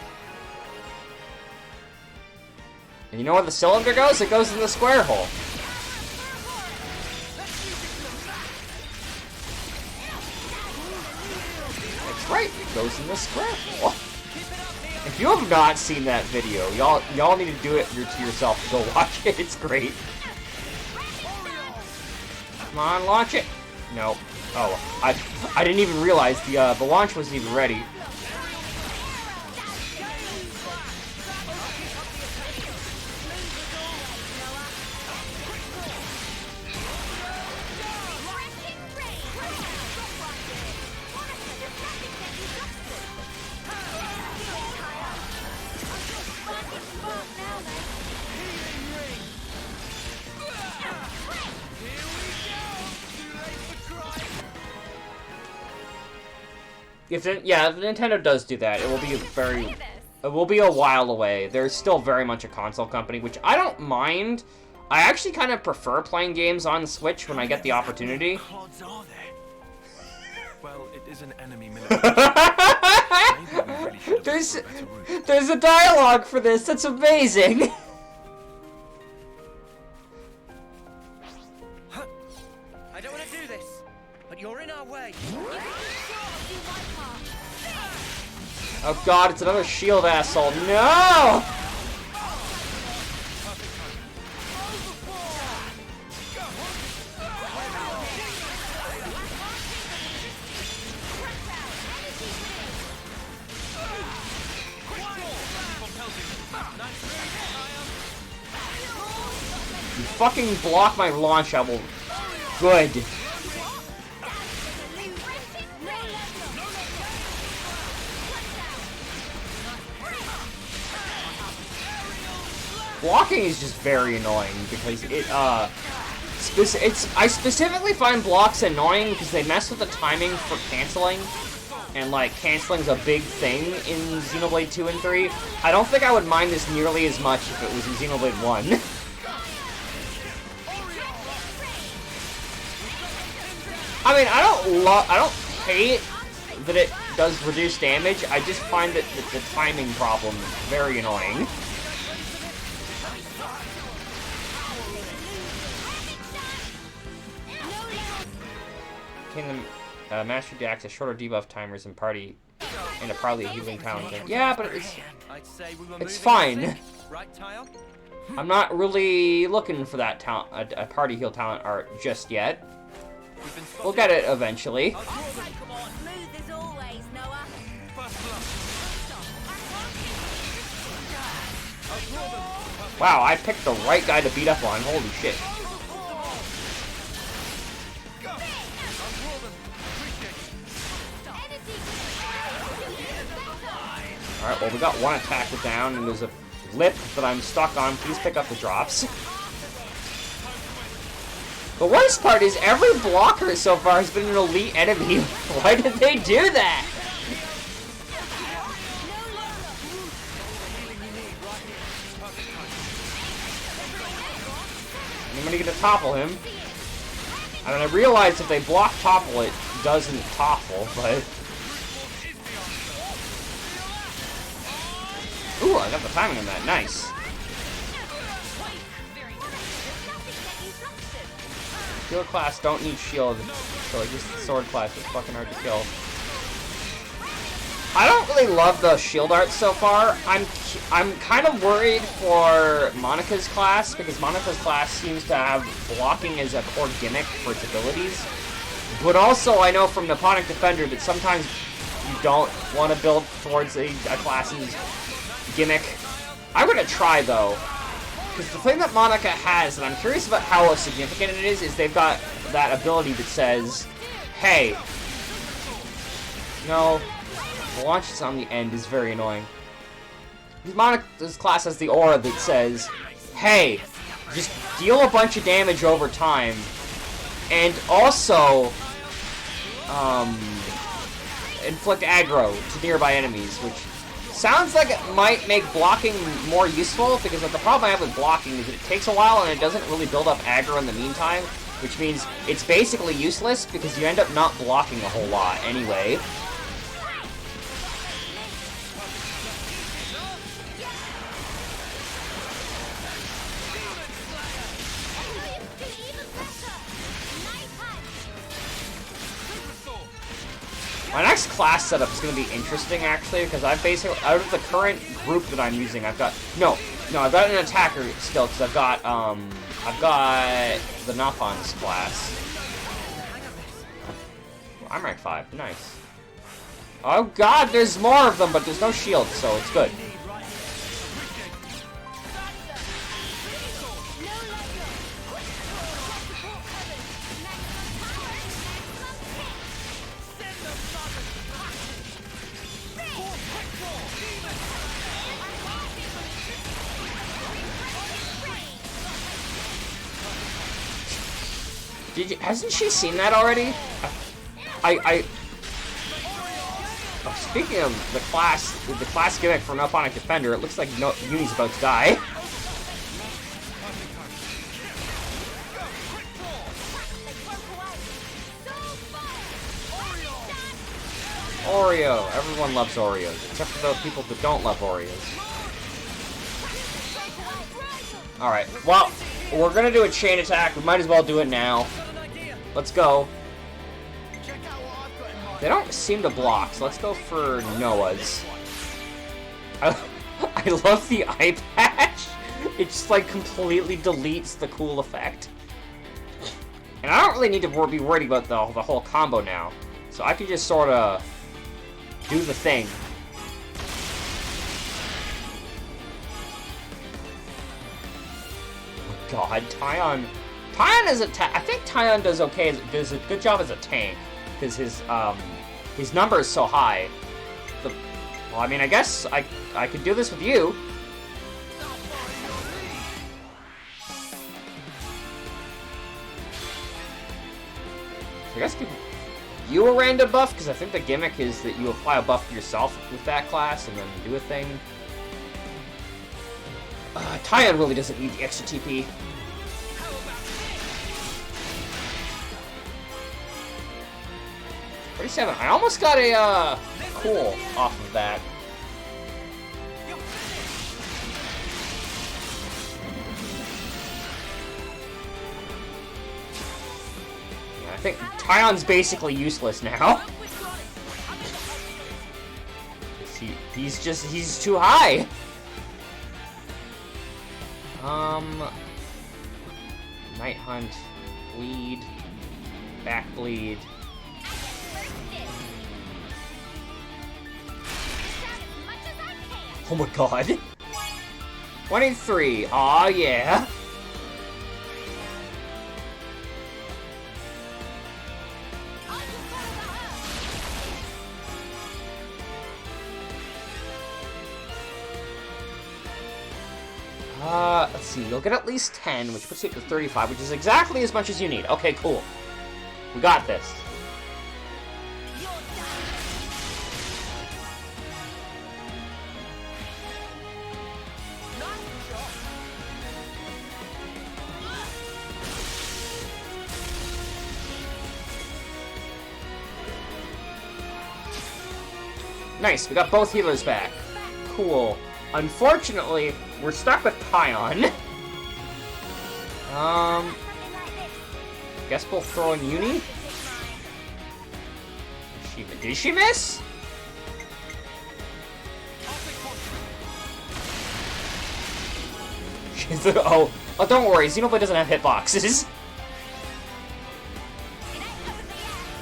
And you know where the cylinder goes? It goes in the square hole. That's right, it goes in the square hole. If you have not seen that video, y'all need to do it to yourself. Go watch it. It's great. Come on, launch it. No. Oh, I didn't even realize the launch wasn't even ready. If Nintendo does do that, it will be a while away. They're still very much a console company, which I don't mind. I actually kind of prefer playing games on the Switch when I get the opportunity. Well, it is an enemy military. There's a dialogue for this. That's amazing. I don't want to do this, but you're in our way. Oh god, it's another shield asshole. No! You fucking block my launch, I will... Good. Blocking is just very annoying because I specifically find blocks annoying because they mess with the timing for canceling, and like canceling's a big thing in Xenoblade 2 and 3. I don't think I would mind this nearly as much if it was in Xenoblade 1. I mean, I don't hate that it does reduced damage. I just find that the timing problem very annoying. Can the Master D access shorter debuff timers and party in a partly healing talent thing? Yeah, but it's fine. I'm not really looking for that talent, a party heal talent art just yet. We'll get it eventually. Wow, I picked the right guy to beat up on. Holy shit. Alright, well, we got one attacker down, and there's a lip that I'm stuck on. Please pick up the drops. The worst part is every blocker so far has been an elite enemy. Why did they do that? I'm gonna topple him. And I realized if they block topple, it doesn't topple, but... Ooh, I got the timing on that. Nice. Healer class don't need shield, so like this sword class is fucking hard to kill. I don't really love the shield art so far. I'm kind of worried for Monica's class, because Monica's class seems to have blocking as a core gimmick for its abilities. But also, I know from Nipponic Defender that sometimes you don't want to build towards a class's gimmick. I'm gonna try though, because the thing that Monica has, and I'm curious about how significant it is they've got that ability that says, hey, no, the launch is on the end is very annoying. Monica's class has the aura that says, hey, just deal a bunch of damage over time, and also, inflict aggro to nearby enemies, which sounds like it might make blocking more useful, because the problem I have with blocking is that it takes a while and it doesn't really build up aggro in the meantime, which means it's basically useless because you end up not blocking a whole lot anyway. My next class setup is going to be interesting, actually, because I've basically, out of the current group that I'm using, I've got, no, I've got an attacker still, because I've got the Napon's class. I'm rank 5, nice. Oh god, there's more of them, but there's no shield, so it's good. Hasn't she seen that already? Oh, speaking of the class gimmick for Nipponic Defender, it looks like Uni's about to die. Oreo. Everyone loves Oreos, except for those people that don't love Oreos. Alright, well, we're gonna do a chain attack. We might as well do it now. Let's go. They don't seem to block, so let's go for Noah's. I love the eye patch. It just, like, completely deletes the cool effect. And I don't really need to be worried about the whole combo now. So I can just sort of do the thing. God, Tyon is a I think Tyon does okay. Does a good job as a tank because his number is so high. Well, I mean, I guess I could do this with you. I guess give you a random buff because I think the gimmick is that you apply a buff to yourself with that class and then do a thing. Tyon really doesn't need the extra TP. Pretty 27. I almost got a cool off of that. Yeah, I think Tyon's basically useless now. He's too high. Night Hunt, bleed, back bleed. Oh my god. 23. Aw, yeah. Let's see, you'll get at least 10, which puts you up to 35, which is exactly as much as you need. Okay, cool. We got this. Nice, we got both healers back. Cool. Unfortunately, we're stuck with Tyon. Guess we'll throw in Uni? Did she miss? Oh, don't worry, Xenoblade doesn't have hitboxes.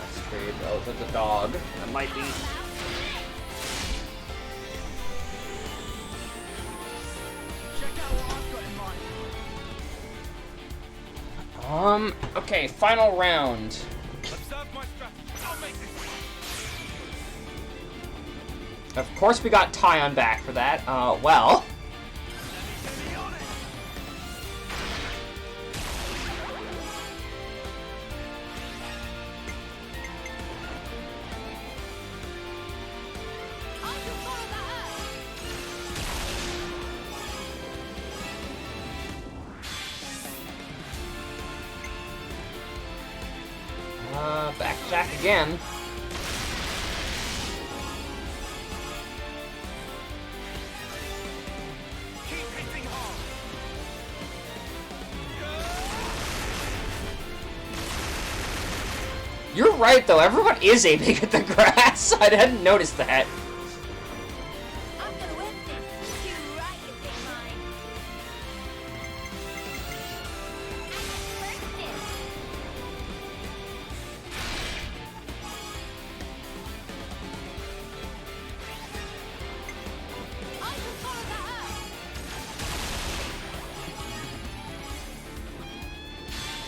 Let's trade those with the dog. That might be... Okay, final round. Of course we got Tyon back for that. Well... back attack again. You're right, though. Everyone is aiming at the grass. I hadn't noticed that.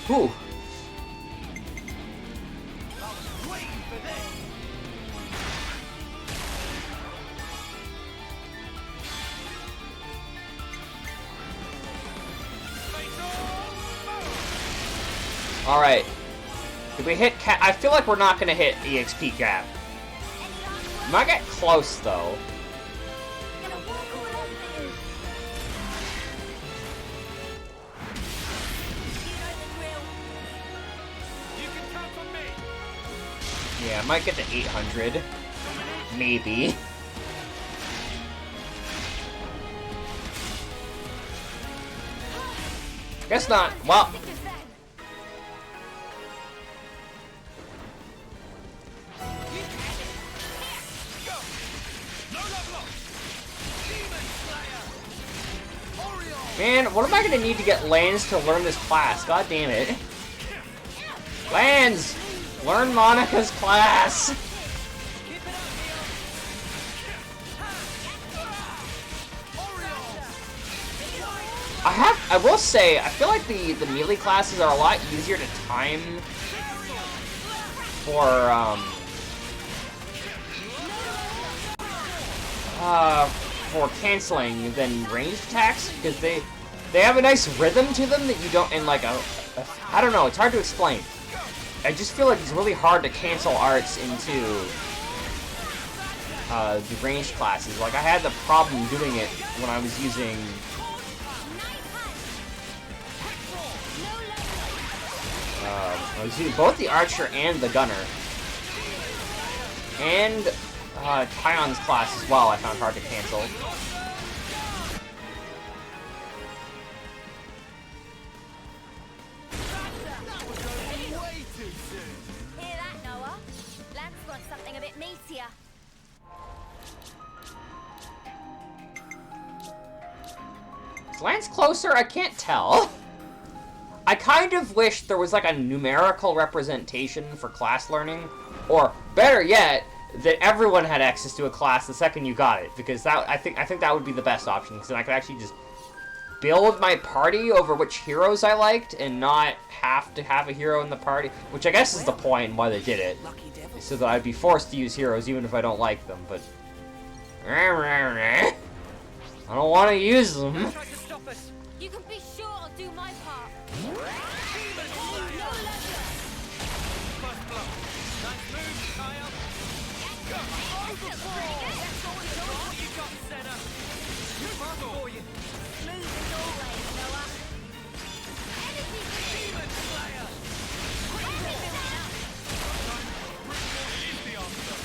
Whew. Alright. Did we hit I feel like we're not gonna hit EXP cap. Might get close, though. Yeah, I might get to 800. Maybe. Guess not. Well. Man, what am I gonna need to get Lands to learn this class? God damn it. Lands! Learn Monica's class! I will say, I feel like the melee classes are a lot easier to time for canceling than ranged attacks, because they have a nice rhythm to them that you don't, in like I don't know, it's hard to explain. I just feel like it's really hard to cancel arts into the ranged classes. Like, I had the problem doing it when I was using both the archer and the gunner. And Tion's class as well, I found hard to cancel. Hear that, Noah? Lance wants something a bit meatier. Is Lance closer? I can't tell. I kind of wish there was like a numerical representation for class learning, or better yet, that everyone had access to a class the second you got it, because that I think that would be the best option, because then I could actually just build my party over which heroes I liked and not have to have a hero in the party, which I guess is the point and why they did it, so that I'd be forced to use heroes even if I don't like them, but I don't want to use them. You can be sure I'll do my part.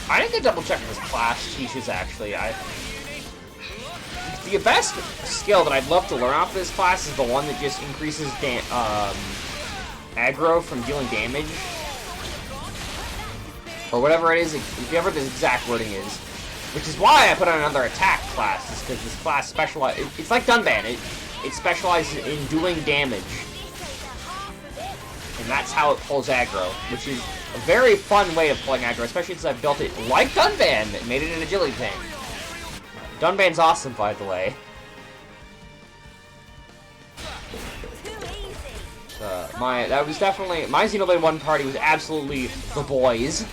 I didn't get double check this class teaches actually. The best skill that I'd love to learn off this class is the one that just increases aggro from dealing damage. Or whatever it is, whatever the exact wording is. Which is why I put on another attack class, is because this class specializes... It's like Dunban, it specializes in doing damage. And that's how it pulls aggro, which is a very fun way of pulling aggro, especially since I've built it like Dunban, that made it an agility tank. Dunban's awesome, by the way. That was definitely... My Xenoblade 1 party was absolutely the boys.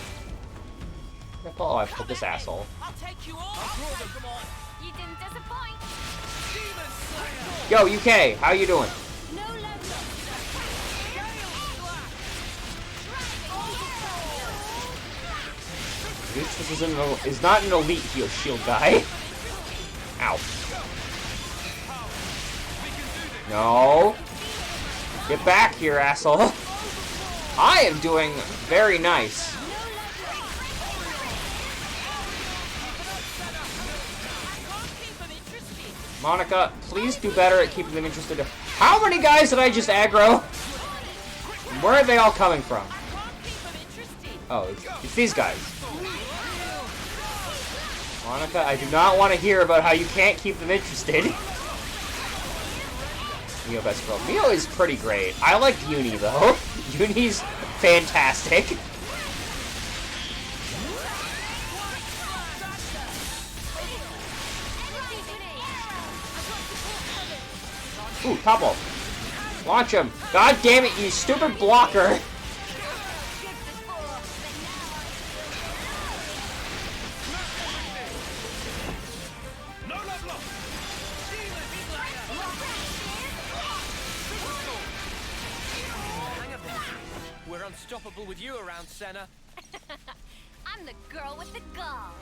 Oh, I put this asshole. You didn't disappoint. Yo, UK, how you doing? This is not an elite heal shield guy. Ow. No. Get back here, asshole. I am doing very nice. Monica, please do better at keeping them interested. How many guys did I just aggro? Where are they all coming from? Oh, it's these guys. Monica, I do not want to hear about how you can't keep them interested. Mio best girl. Mio is pretty great. I like Uni though. Uni's fantastic. Ooh, Topple. Launch him. God damn it, you stupid blocker. We're unstoppable with you around, Senna. I'm the girl with the gall.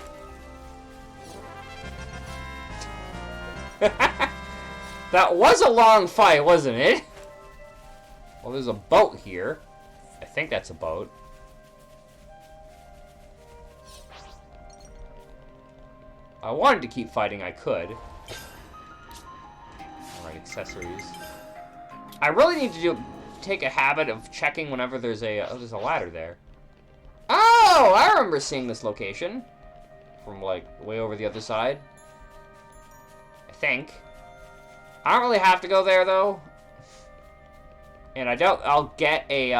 That was a long fight, wasn't it? Well, there's a boat here. I think that's a boat. I wanted to keep fighting, I could. Alright, accessories. I really need to take a habit of checking whenever there's a ladder there. Oh, I remember seeing this location. From, like, way over the other side. I think. I don't really have to go there, though. And I doubt I'll get a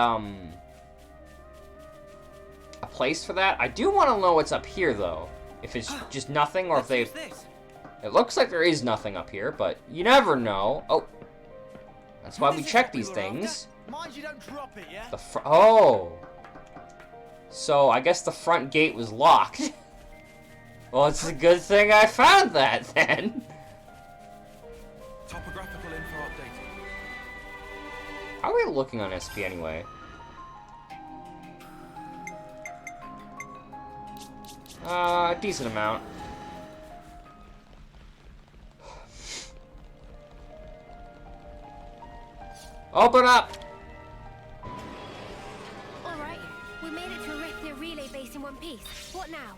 place for that. I do want to know what's up here, though. If it's just nothing, or if they... It looks like there is nothing up here, but you never know. Oh. That's why we check these things. Mind you don't drop it, yeah? Oh. So, I guess the front gate was locked. Well, it's a good thing I found that, then. Topographical info updated. How are we looking on SP anyway? A decent amount. Open up! All right, we made it to Arithia relay base in one piece. Please, what now?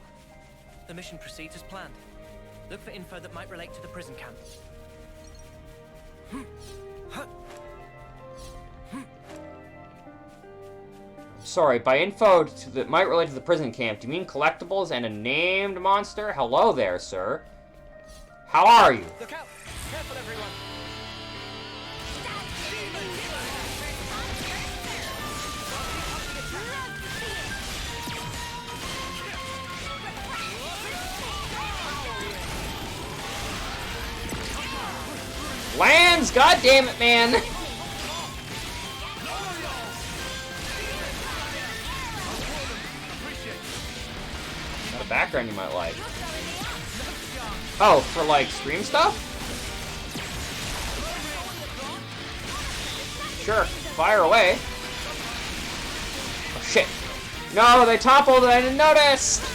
The mission proceeds as planned. Look for info that might relate to the prison camp. Sorry, by info that might relate to the prison camp, do you mean collectibles and a named monster? Hello there, sir. How are you? Look out! Careful, everyone! Lands! God damn it, man! Got a background you might like. Oh, for like stream stuff? Sure, fire away. Oh shit. No, they toppled and I didn't notice!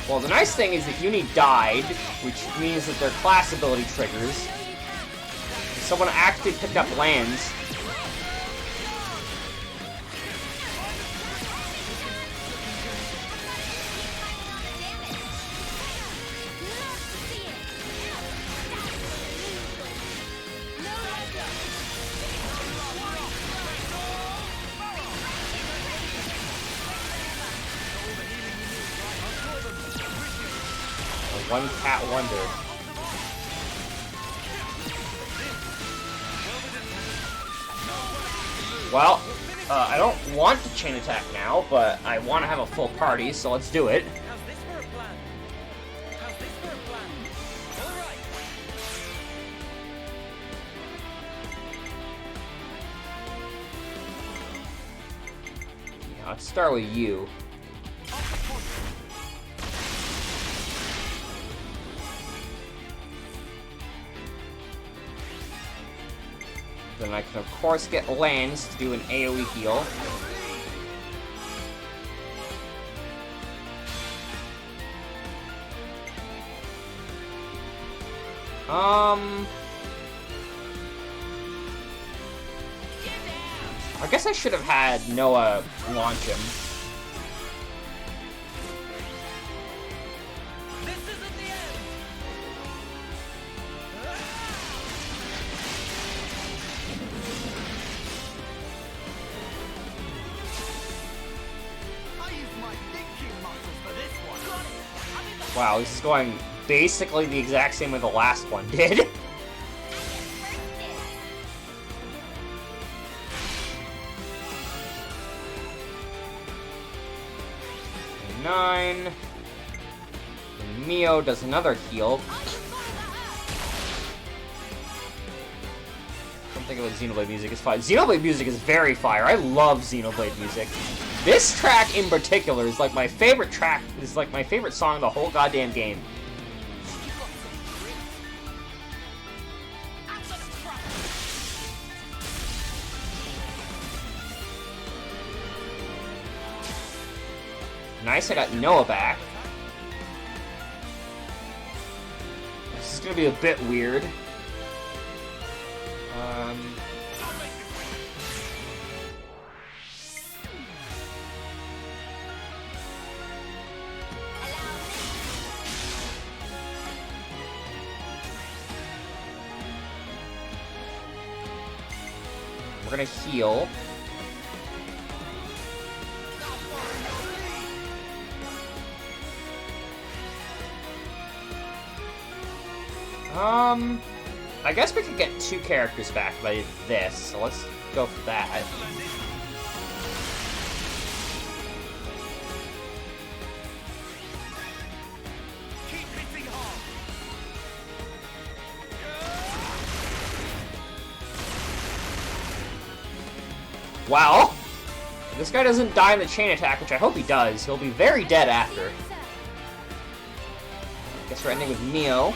Well, the nice thing is that Uni died, which means that their class ability triggers. Someone actually picked up lands. One cat wonder. Well, I don't want to chain attack now, but I want to have a full party, so let's do it. How's this for a plan? How's this for a plan? All right. Yeah, let's start with you. Then I can, of course, get lands to do an AoE heal. I guess I should have had Noah launch him. Wow, this is going basically the exact same way the last one did. Nine. And Mio does another heal. Don't think about Xenoblade music. It's fire. Xenoblade music is very fire. I love Xenoblade music. This track in particular is like my favorite track. Is like my favorite song of the whole goddamn game. Nice, I got Noah back. This is gonna be a bit weird. We're gonna heal. I guess we could get 2 characters back if I did this, so let's go for that. Wow! If this guy doesn't die in the chain attack, which I hope he does, he'll be very dead after. Guess we're ending with Neo.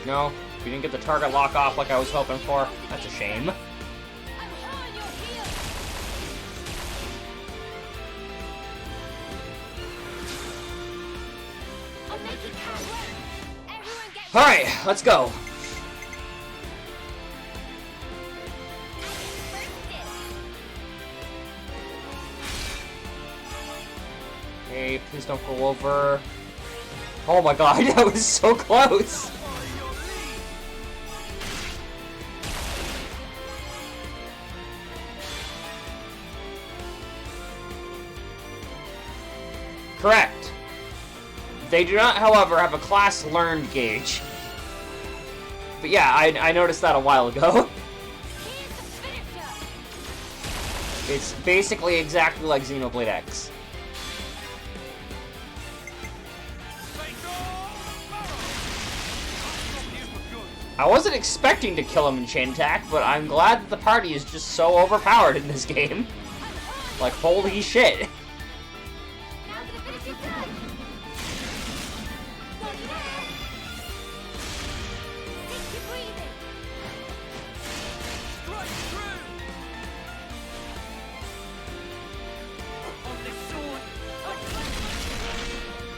No, we didn't get the target lock off like I was hoping for. That's a shame. Alright, let's go. Hey, please don't go over. Oh my god, that was so close! Correct. They do not, however, have a class learned gauge. But yeah, I noticed that a while ago. It's basically exactly like Xenoblade X. I wasn't expecting to kill him in chain attack, but I'm glad that the party is just so overpowered in this game. Like, holy shit.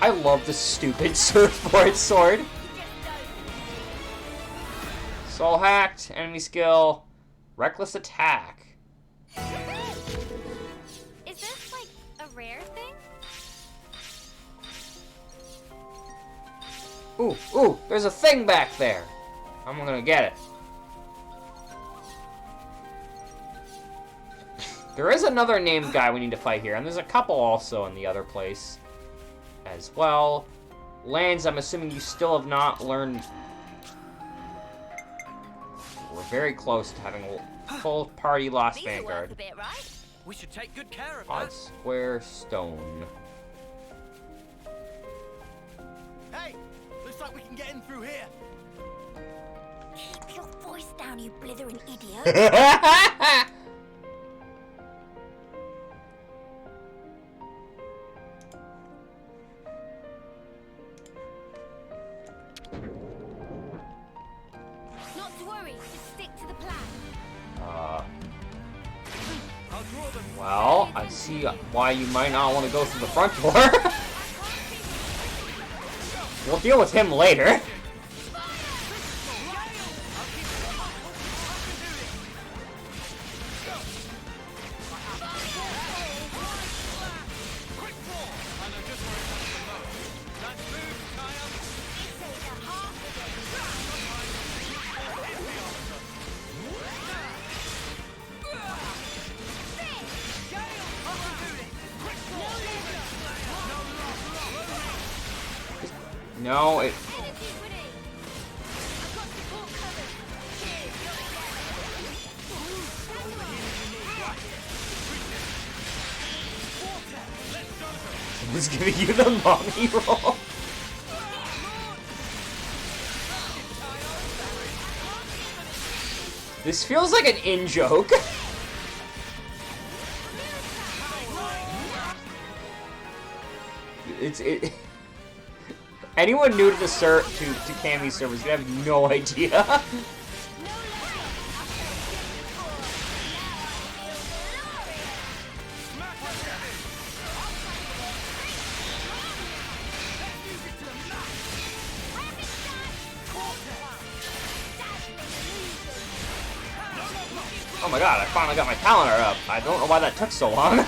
I love the stupid surfboard sword. Soul hacked, enemy skill, reckless attack. Is this like a rare thing? Ooh, there's a thing back there. I'm gonna get it. There is another named guy we need to fight here, and there's a couple also in the other place as well. Lands, I'm assuming you still have not learned. We're very close to having a full party lost Vanguard. A bit, right? We should take good care of Odd square stone. Hey, looks like we can get in through here. Keep your voice down, you blithering idiot. Not to worry, just stick to the plan. Well, I see why you might not want to go through the front door. We'll deal with him later. No, it... Who's giving you the mommy roll? This feels like an in-joke. It anyone new to the to Cammy's servers gonna have no idea. Oh my god, I finally got my calendar up. I don't know why that took so long.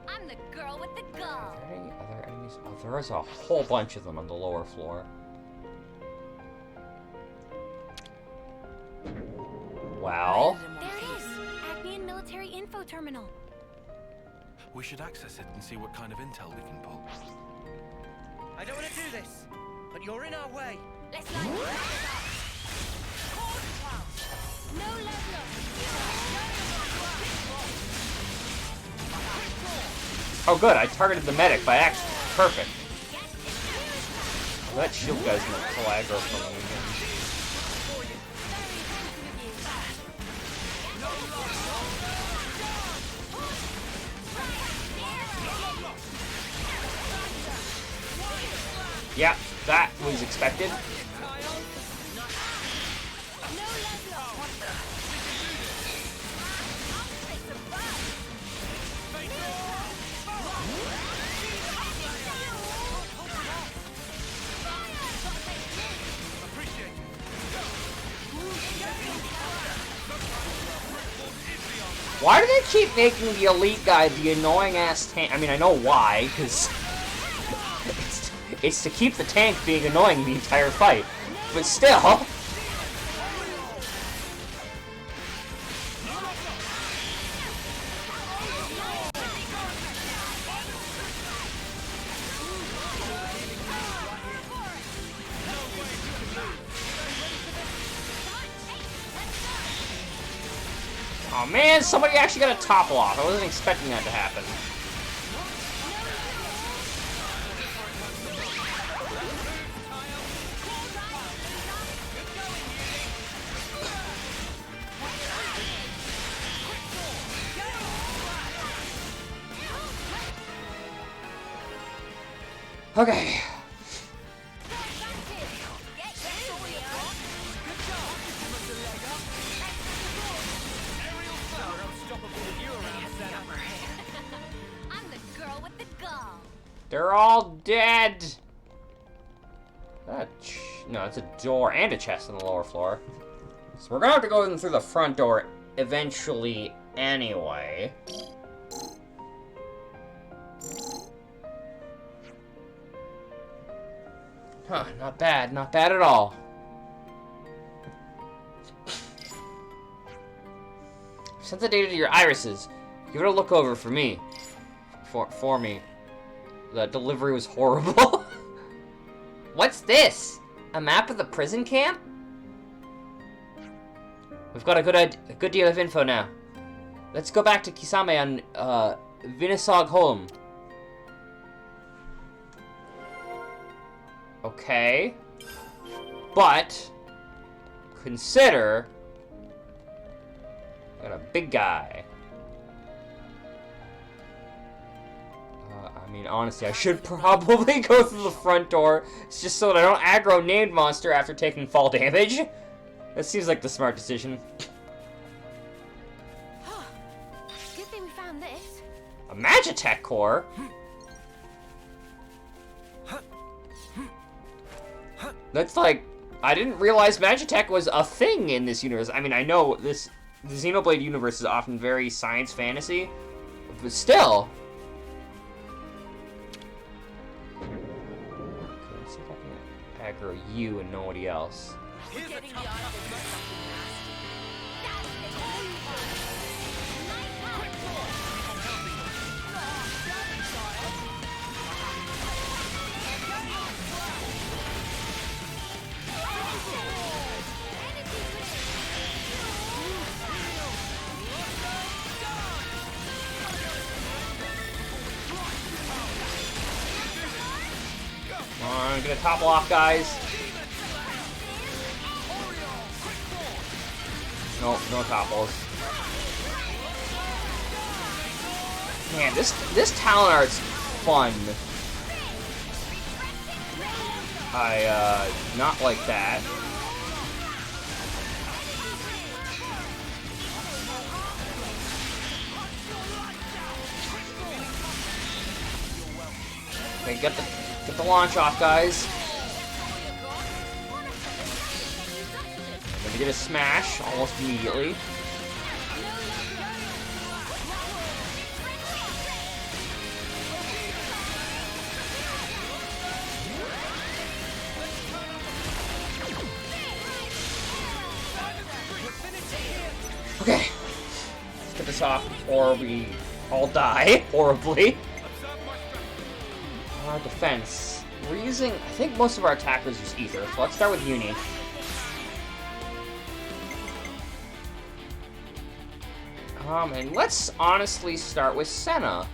I'm the girl with the gun. Are there any other enemies? Oh, there is a whole bunch of them on the lower floor. Well, There it is. Acmean Military Info Terminal. We should access it and see what kind of intel we can pull. I don't want to do this, but you're in our way. Let's line it up. No level up. Oh good, I targeted the medic by accident. Perfect. Well, that shield guy's gonna pull aggro from him again. Yeah, that was expected. Why do they keep making the elite guy the annoying ass tank? I mean, I know why, because it's to keep the tank being annoying the entire fight. But still. Oh man, somebody actually got a topple off. I wasn't expecting that to happen. Okay. They're all dead! No, it's a door and a chest on the lower floor. So we're gonna have to go in through the front door eventually anyway. Huh, not bad. Not bad at all. Sent the data to your irises. Give it a look over for me. For me. The delivery was horrible. What's this? A map of the prison camp? We've got a good deal of info now. Let's go back to Kisame on Vinisog Holm. Okay. But consider got a big guy. I mean, honestly, I should probably go through the front door. It's just so that I don't aggro named monster after taking fall damage. That seems like the smart decision. Good thing we found this. A Magitech core? That's like... I didn't realize Magitech was a thing in this universe. I mean, I know the Xenoblade universe is often very science fantasy, but still... aggro you and nobody else. Come on, get a topple off, guys. No, no topples. Man, this talent art's fun. Not like that. Okay, get the launch off, guys. Gonna get a smash almost immediately. Okay, let's get this off before we all die horribly. Our defense. We're using, I think most of our attackers use ether, so let's start with Uni. And let's honestly start with Senna.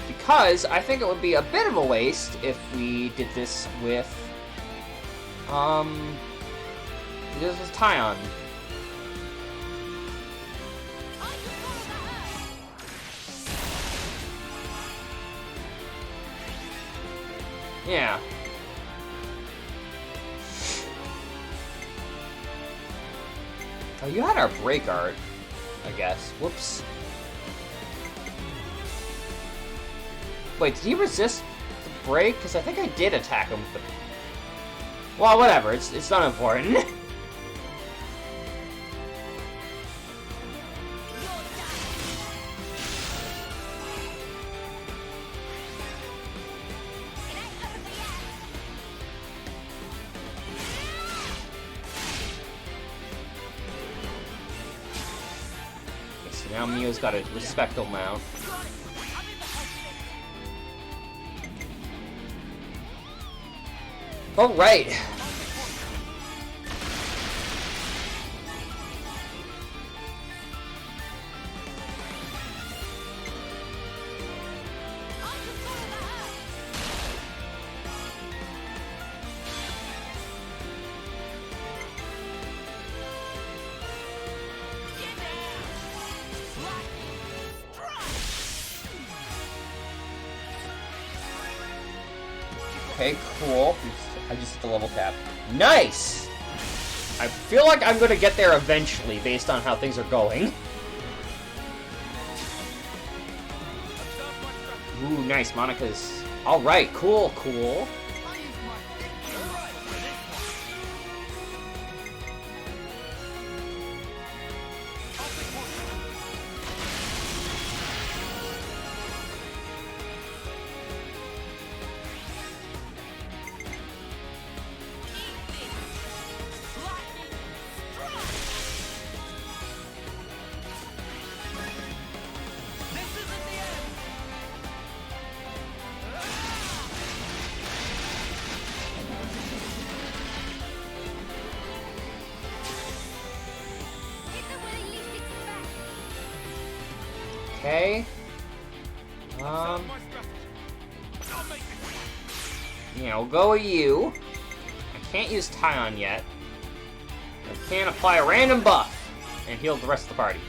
Because I think it would be a bit of a waste if we did this with, this is Tyon. Yeah. Oh, you had our break art, I guess. Whoops. Wait, did he resist the break? Because I think I did attack him, but... Well, whatever. It's not important. So now Mio's got a respectable mount. All right. Okay, cool. I just hit the level cap. Nice! I feel like I'm gonna get there eventually, based on how things are going. Ooh, nice. Monica's... Alright, cool, cool. Okay. Yeah, we'll go with you. I can't use Tyon yet. I can apply a random buff and heal the rest of the party.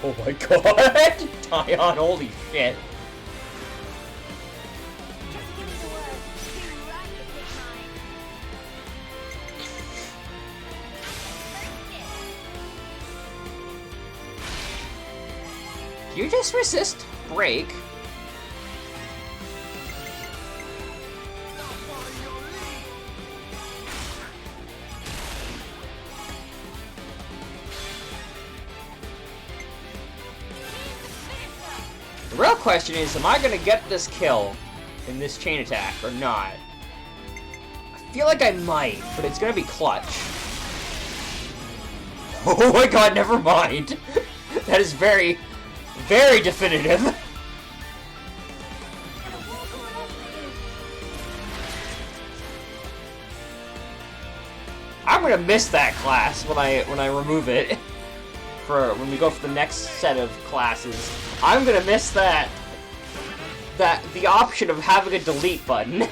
Oh my god! Tyon, holy shit. You just resist break. The real question is, am I gonna get this kill in this chain attack or not? I feel like I might, but it's gonna be clutch. Oh my god, never mind. That is very, very definitive. I'm gonna miss that class when I remove it. For when we go for the next set of classes. I'm gonna miss that the option of having a delete button.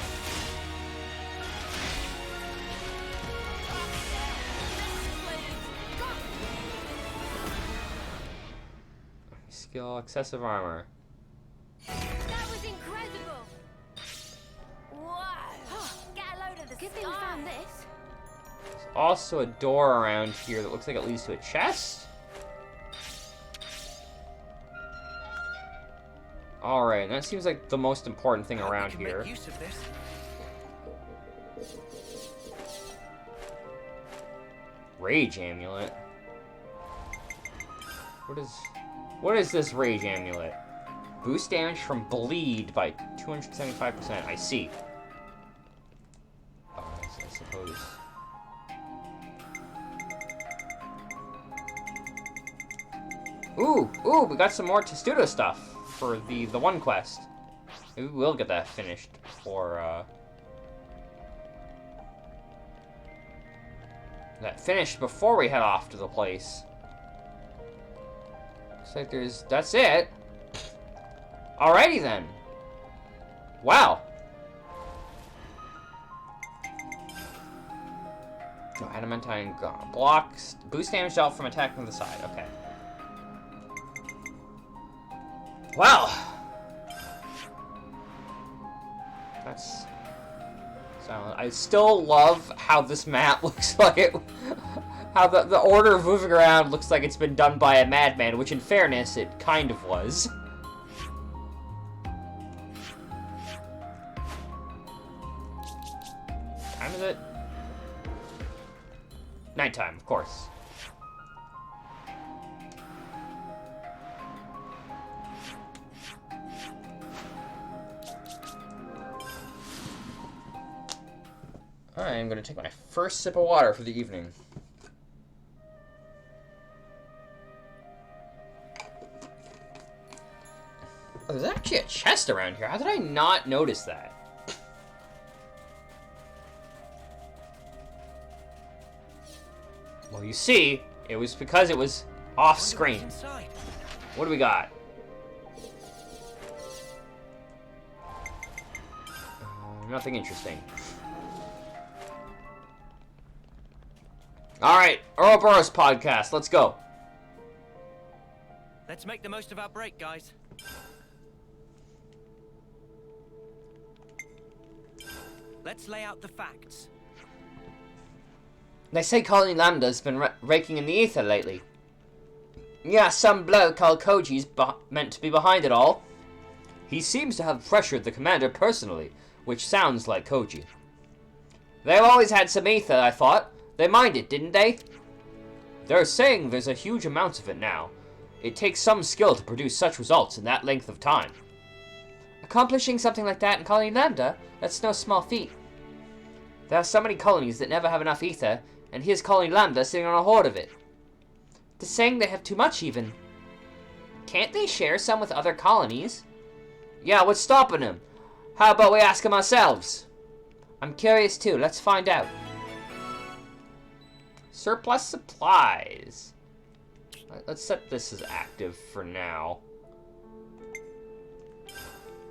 Skill excessive armor. That was incredible! Wow! Get a load of the Good thing we found this. also a door around here that looks like it leads to a chest. Alright, that seems like the most important thing around here. Make use of this. Rage amulet. What is this rage amulet? Boost damage from bleed by 275%. I see. Oh, I suppose. Ooh, we got some more Testudo stuff for the one quest. Maybe we'll get that finished before, before we head off to the place. Looks like that's it. Alrighty then. Wow. No, adamantine blocks. Boost damage dealt from attack from the side. Okay. Wow. That's... So, I still love how this map looks like it... How the order of moving around looks like it's been done by a madman, which in fairness, it kind of was. What time is it? Nighttime, of course. Alright, I'm going to take my first sip of water for the evening. Oh, there's actually a chest around here. How did I not notice that? Well, you see, it was because it was off screen. What do we got? Nothing interesting. Alright, Ouroboros podcast, let's go. Let's make the most of our break, guys. Let's lay out the facts. They say Colony Lambda's been raking in the ether lately. Yeah, some bloke called Koji's meant to be behind it all. He seems to have pressured the commander personally, which sounds like Koji. They've always had some ether, I thought. They mined it, didn't they? They're saying there's a huge amount of it now. It takes some skill to produce such results in that length of time. Accomplishing something like that in Colony Lambda? That's no small feat. There are so many colonies that never have enough ether, and here's Colony Lambda sitting on a hoard of it. They're saying they have too much, even. Can't they share some with other colonies? Yeah, what's stopping them? How about we ask them ourselves? I'm curious too, let's find out. Surplus supplies. Let's set this as active for now.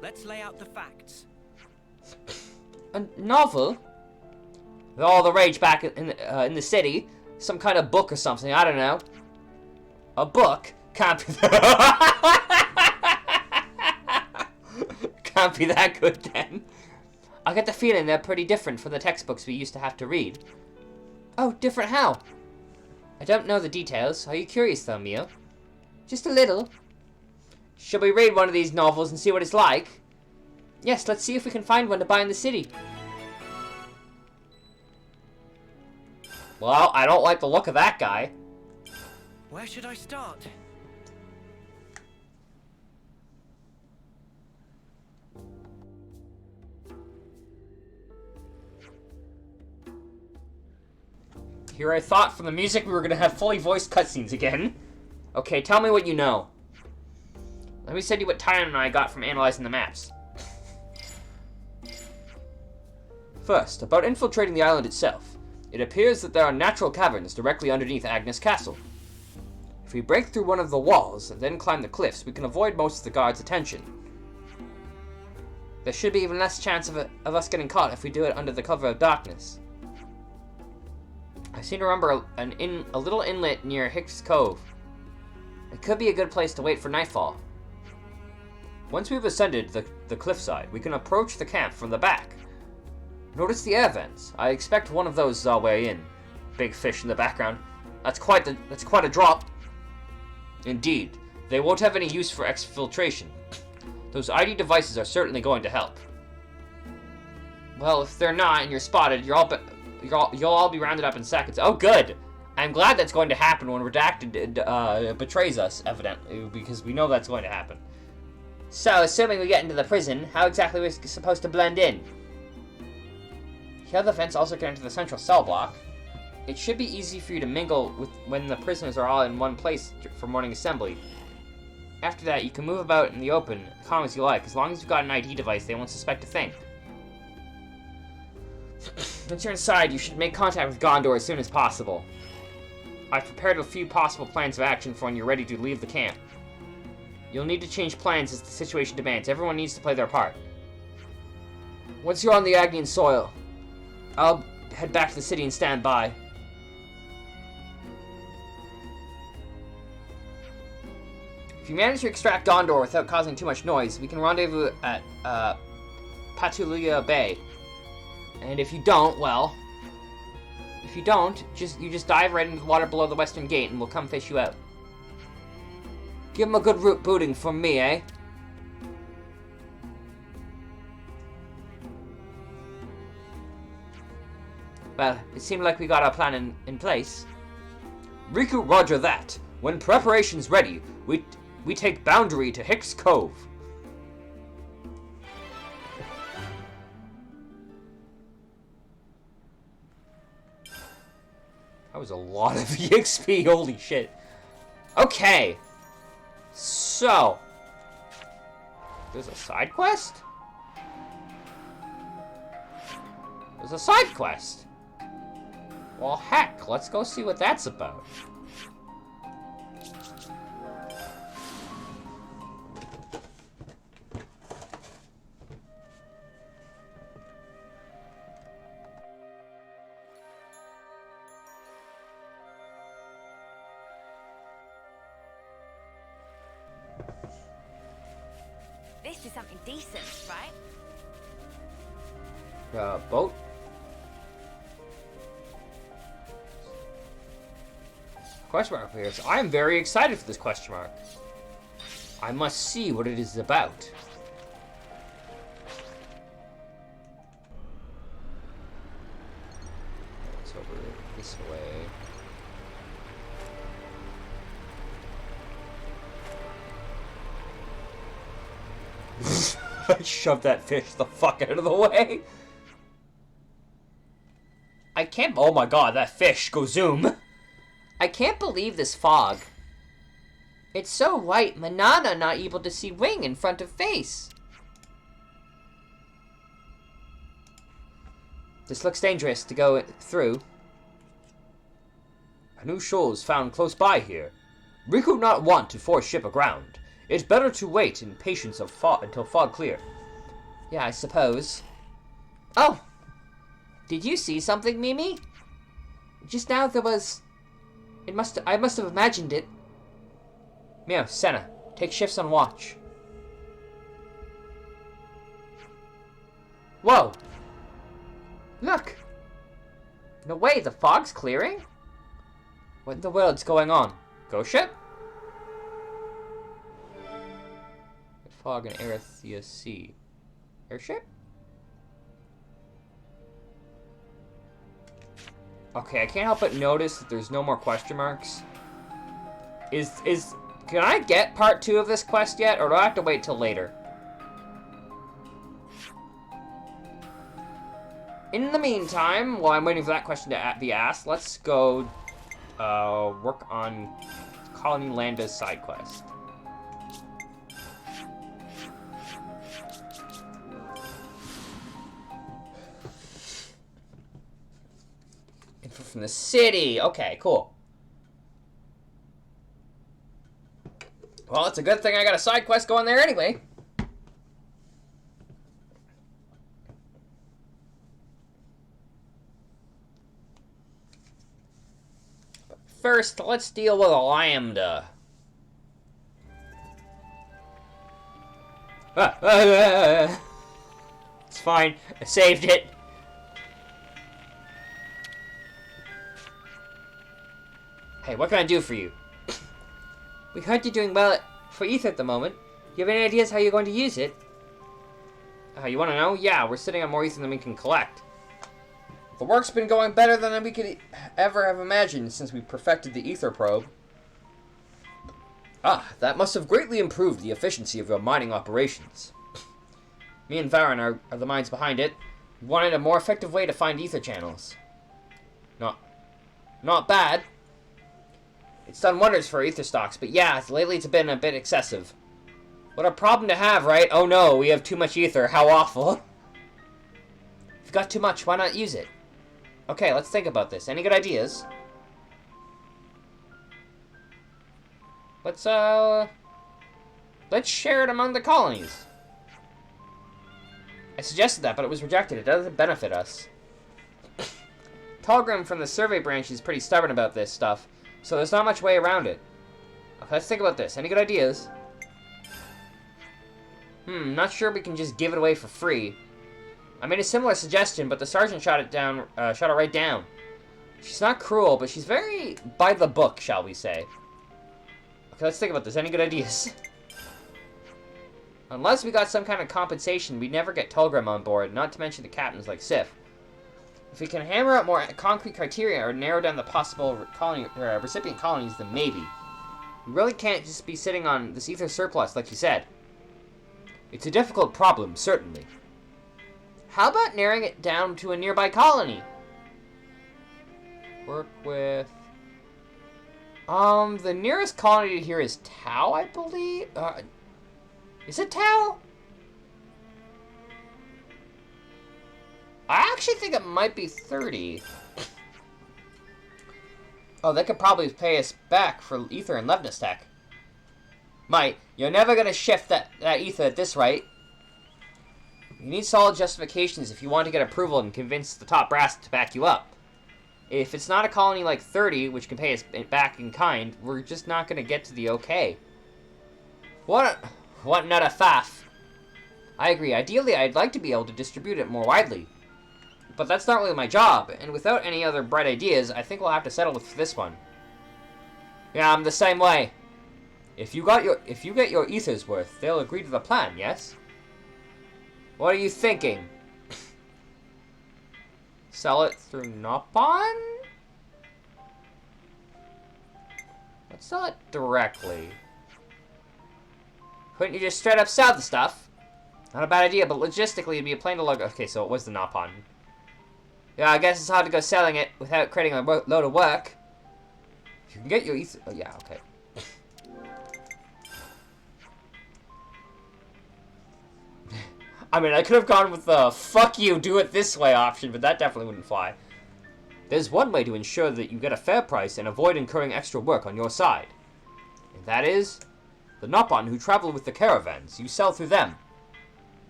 Let's lay out the facts. A novel? All the rage back in the city. Some kind of book or something, I don't know. A book? Can't be Can't be that good then. I get the feeling they're pretty different from the textbooks we used to have to read. Oh, different how? I don't know the details. Are you curious though, Mio? Just a little. Shall we read one of these novels and see what it's like? Yes, let's see if we can find one to buy in the city. Well, I don't like the look of that guy. Where should I start? Here I thought from the music we were going to have fully voiced cutscenes again. Okay, tell me what you know. Let me send you what Tyron and I got from analyzing the maps. First, about infiltrating the island itself. It appears that there are natural caverns directly underneath Agnes Castle. If we break through one of the walls and then climb the cliffs, we can avoid most of the guards' attention. There should be even less chance of us getting caught if we do it under the cover of darkness. I seem to remember a little inlet near Hicks Cove. It could be a good place to wait for nightfall. Once we've ascended the cliffside, we can approach the camp from the back. Notice the air vents. I expect one of those is our way in. big fish in the background. That's quite a drop. Indeed, they won't have any use for exfiltration. Those ID devices are certainly going to help. Well, if they're not and you're spotted, you'll all be rounded up in seconds. Oh, good. I'm glad that's going to happen when Redacted betrays us, evidently, because we know that's going to happen. So, assuming we get into the prison, how exactly are we supposed to blend in? Here the vents also connect to the central cell block. It should be easy for you to mingle with when the prisoners are all in one place for morning assembly. After that, you can move about in the open, calm as you like. As long as you've got an ID device, they won't suspect a thing. Once you're inside, you should make contact with Gondor as soon as possible. I've prepared a few possible plans of action for when you're ready to leave the camp. You'll need to change plans as the situation demands. Everyone needs to play their part. Once you're on the Agnian soil, I'll head back to the city and stand by. If you manage to extract Gondor without causing too much noise, we can rendezvous at Patulia Bay. And if you don't, well... If you don't, you just dive right into the water below the western gate and we'll come fish you out. Give him a good root booting from me, eh? Well, it seemed like we got our plan in place. Riku, roger that. When preparation's ready, we take Boundary to Hicks Cove. That was a lot of EXP, holy shit. Okay. So. There's a side quest? There's a side quest. Well, heck, let's go see what that's about. This is something decent, right? Boat? Question mark appears. I am very excited for this question mark. I must see what it is about. It's over this way. I shoved that fish the fuck out of the way. I can't. Oh my god, that fish. Go zoom. I can't believe this fog. It's so white, Manana not able to see wing in front of face. This looks dangerous to go through. A new shoal is found close by here. Riku not want to force ship aground. It's better to wait in patience of until fog clear. Yeah, I suppose. Oh! Did you see something, Mimi? Just now there was... I must have imagined it. Meow, Senna, take shifts on watch. Whoa! Look! No way, the fog's clearing? What in the world's going on? Ghost ship? Fog and Erithia Sea. Airship? Okay, I can't help but notice that there's no more question marks. Can I get part 2 of this quest yet, or do I have to wait till later? In the meantime, while I'm waiting for that question to be asked, let's go work on Colony Landa's side quest. Info from the city. Okay, cool. Well, it's a good thing I got a side quest going there anyway. But first, let's deal with a lambda. It's fine. I saved it. Hey, what can I do for you? We heard you're doing well for ether at the moment. Do you have any ideas how you're going to use it? You want to know? Yeah, we're sitting on more ether than we can collect. The work's been going better than we could ever have imagined since we perfected the ether probe. Ah, that must have greatly improved the efficiency of your mining operations. Me and Varen are the minds behind it. We wanted a more effective way to find ether channels. Not bad. It's done wonders for ether stocks, but yeah, lately it's been a bit excessive. What a problem to have, right? Oh no, we have too much ether. How awful. If you've got too much, why not use it? Okay, let's think about this. Any good ideas? Let's share it among the colonies. I suggested that, but it was rejected. It doesn't benefit us. Talgrim from the survey branch is pretty stubborn about this stuff, so there's not much way around it. Okay, let's think about this. Any good ideas? Not sure we can just give it away for free. I made a similar suggestion, but the sergeant shot it right down. She's not cruel, but she's very by the book, shall we say. Okay, let's think about this. Any good ideas? Unless we got some kind of compensation, we'd never get Tulgrim on board, not to mention the captains like Sif. If we can hammer out more concrete criteria or narrow down the possible recipient colonies, then maybe. We really can't just be sitting on this ether surplus, like you said. It's a difficult problem, certainly. How about narrowing it down to a nearby colony? Work with... the nearest colony here is Tau, I believe? Is it Tau? I actually think it might be 30. Oh, they could probably pay us back for ether and Levnis tech. Mate, you're never gonna shift that ether at this rate. You need solid justifications if you want to get approval and convince the top brass to back you up. If it's not a colony like 30, which can pay us back in kind, we're just not gonna get to the okay. What not a faff. I agree. Ideally, I'd like to be able to distribute it more widely. But that's not really my job, and without any other bright ideas, I think we'll have to settle with this one. Yeah, I'm the same way. If you get your ether's worth, they'll agree to the plan, yes? What are you thinking? Sell it through Nopon? Let's sell it directly. Couldn't you just straight up sell the stuff? Not a bad idea, but logistically it'd be a plain to lug. Okay, so it was the Nopon. Yeah, I guess it's hard to go selling it without creating a load of work. If you can get your ether... Oh, yeah, okay. I mean, I could have gone with the fuck you, do it this way option, but that definitely wouldn't fly. There's one way to ensure that you get a fair price and avoid incurring extra work on your side. And that is... the Nopon who travel with the caravans. You sell through them.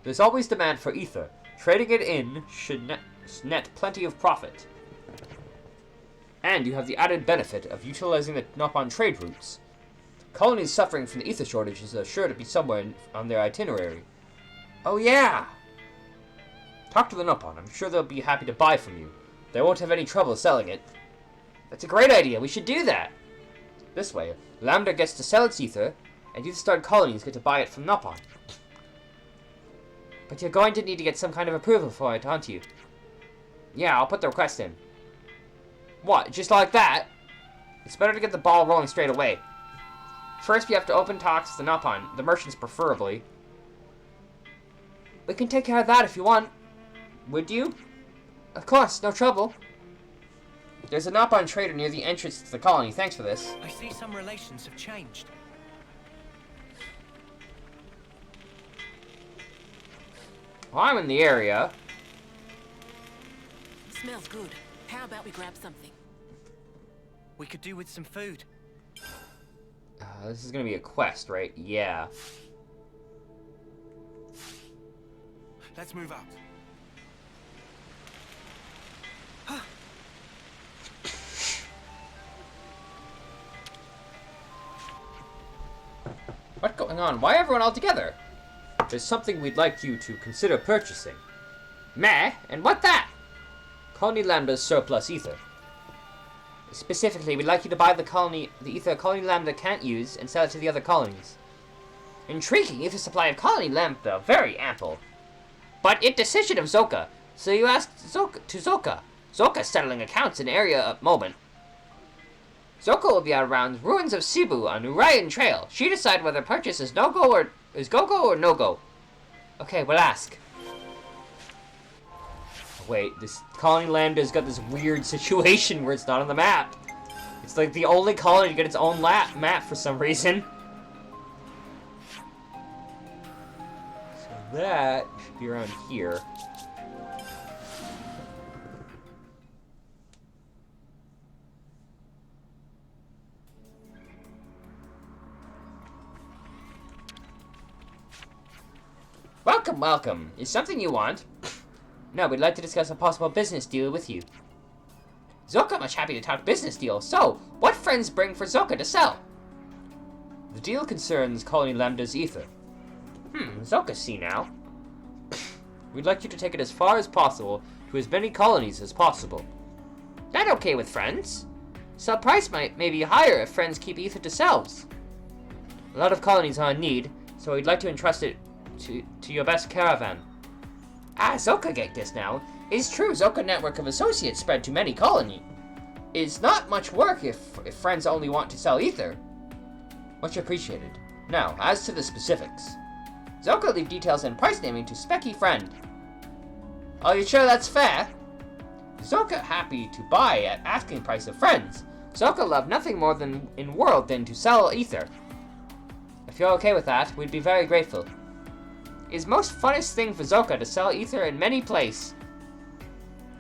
There's always demand for ether. Trading it in should net plenty of profit. And you have the added benefit of utilizing the Nopon trade routes. Colonies suffering from the ether shortages are sure to be somewhere on their itinerary. Oh yeah! Talk to the Nopon. I'm sure they'll be happy to buy from you. They won't have any trouble selling it. That's a great idea. We should do that. This way, Lambda gets to sell its ether, and ether-starred colonies get to buy it from Nopon. But you're going to need to get some kind of approval for it, aren't you? Yeah, I'll put the request in. What, just like that? It's better to get the ball rolling straight away. First, we have to open talks with the Nopon, the merchants preferably. We can take care of that if you want. Would you? Of course, no trouble. There's a Nopon trader near the entrance to the colony. Thanks for this. I see some relations have changed. Well, I'm in the area. Smells good. How about we grab something? We could do with some food. This is gonna be a quest, right? Yeah. Let's move out. What's going on? Why everyone all together? There's something we'd like you to consider purchasing. Meh? And what that? Colony Lambda's surplus ether. Specifically, we'd like you to buy the ether Colony Lambda can't use and sell it to the other colonies. Intriguing ether supply of Colony Lambda, very ample. But it decision of Zoka, so you asked Zoka. Zoka's settling accounts in area at moment. Zoka will be out around ruins of Cebu on Urayan Trail. She decide whether purchase is no-go or is go-go or no-go. Okay, we'll ask. Wait, this Colony Lambda's got this weird situation where it's not on the map. It's like the only colony to get its own map for some reason. So that should be around here. Welcome, welcome. Is something you want? No, we'd like to discuss a possible business deal with you. Zoka much happy to talk business deal. So, what friends bring for Zoka to sell? The deal concerns Colony Lambda's ether. Zoka see now. We'd like you to take it as far as possible to as many colonies as possible. That okay with friends? Sell price may be higher if friends keep ether to selves. A lot of colonies are in need, so we'd like to entrust it to your best caravan. Zoka get this now. It's true Zoka network of associates spread to many colonies. It's not much work if friends only want to sell ether. Much appreciated. Now, as to the specifics. Zoka leave details and price naming to Specky friend. Are you sure that's fair? Zoka happy to buy at asking price of friends. Zoka love nothing more than in world than to sell ether. If you're okay with that, we'd be very grateful. It's most funnest thing for Zoka to sell ether in many place.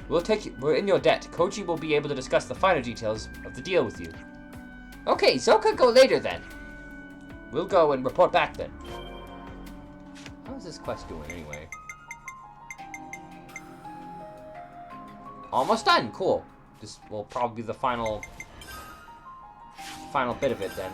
We're in your debt. Koji will be able to discuss the finer details of the deal with you. Okay, Zoka go later then. We'll go and report back then. How's this quest doing anyway? Almost done, cool. This will probably be the final bit of it then.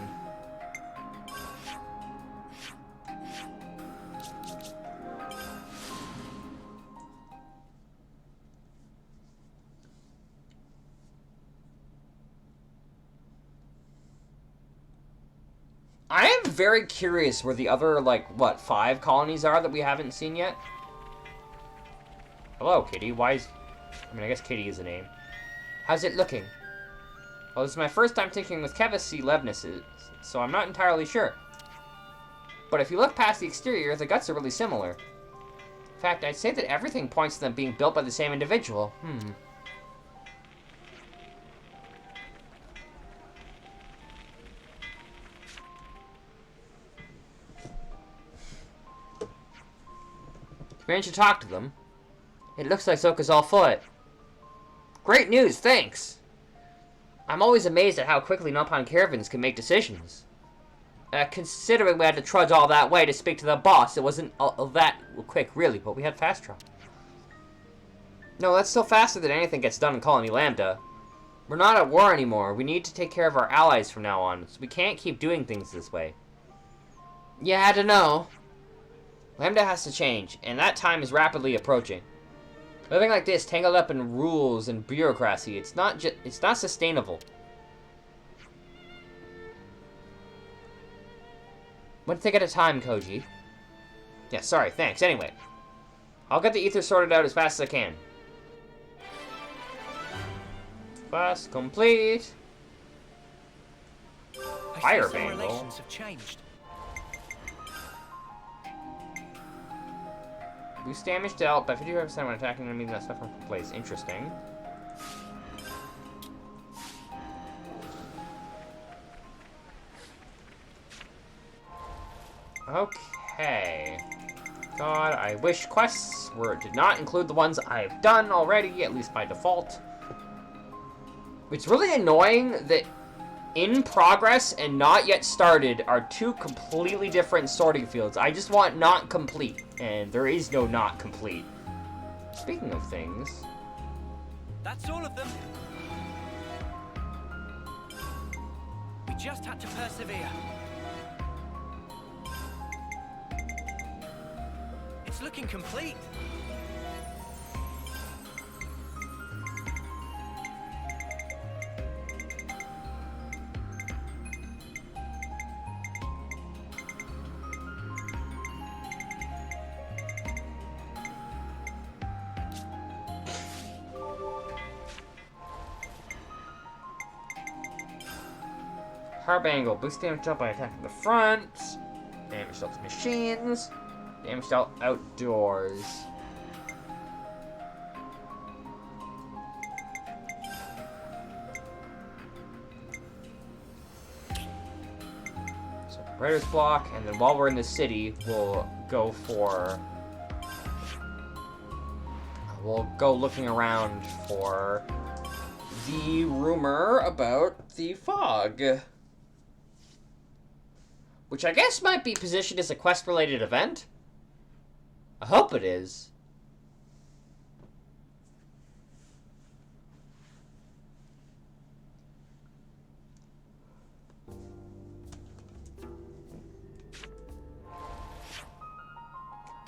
I am very curious where the other, like, what, 5 colonies are that we haven't seen yet? Hello, Kitty. Why is... I mean, I guess Kitty is a name. How's it looking? Well, this is my first time tinkering with Kevasi Levnesses, so I'm not entirely sure. But if you look past the exterior, the guts are really similar. In fact, I'd say that everything points to them being built by the same individual. Managed to talk to them. It looks like Zoka's all for it. Great news, thanks! I'm always amazed at how quickly Noppan caravans can make decisions. Considering we had to trudge all that way to speak to the boss, it wasn't that quick, really, but we had fast travel. No, that's still faster than anything gets done in Colony Lambda. We're not at war anymore. We need to take care of our allies from now on, so we can't keep doing things this way. You had to know. Lambda has to change, and that time is rapidly approaching. Living like this, tangled up in rules and bureaucracy, it's not sustainable. One thing at a time, Koji. Yeah, sorry, thanks. Anyway, I'll get the ether sorted out as fast as I can. Quest complete. Fire bangle. Relations have changed. Boost damage dealt by 55% when attacking an enemy that's suffering from place. Interesting. Okay. God, I wish quests did not include the ones I've done already, at least by default. It's really annoying that in progress and not yet started are 2 completely different sorting fields. I just want not complete, and there is no not complete. Speaking of things... That's all of them. We just had to persevere. It's looking complete. Power angle. Boost damage dealt by attacking the front. Damage dealt to machines. Damage dealt outdoors. So Raiders block, and then while we're in the city, we'll go for... We'll go looking around for the rumor about the fog. Which I guess might be positioned as a quest-related event. I hope it is.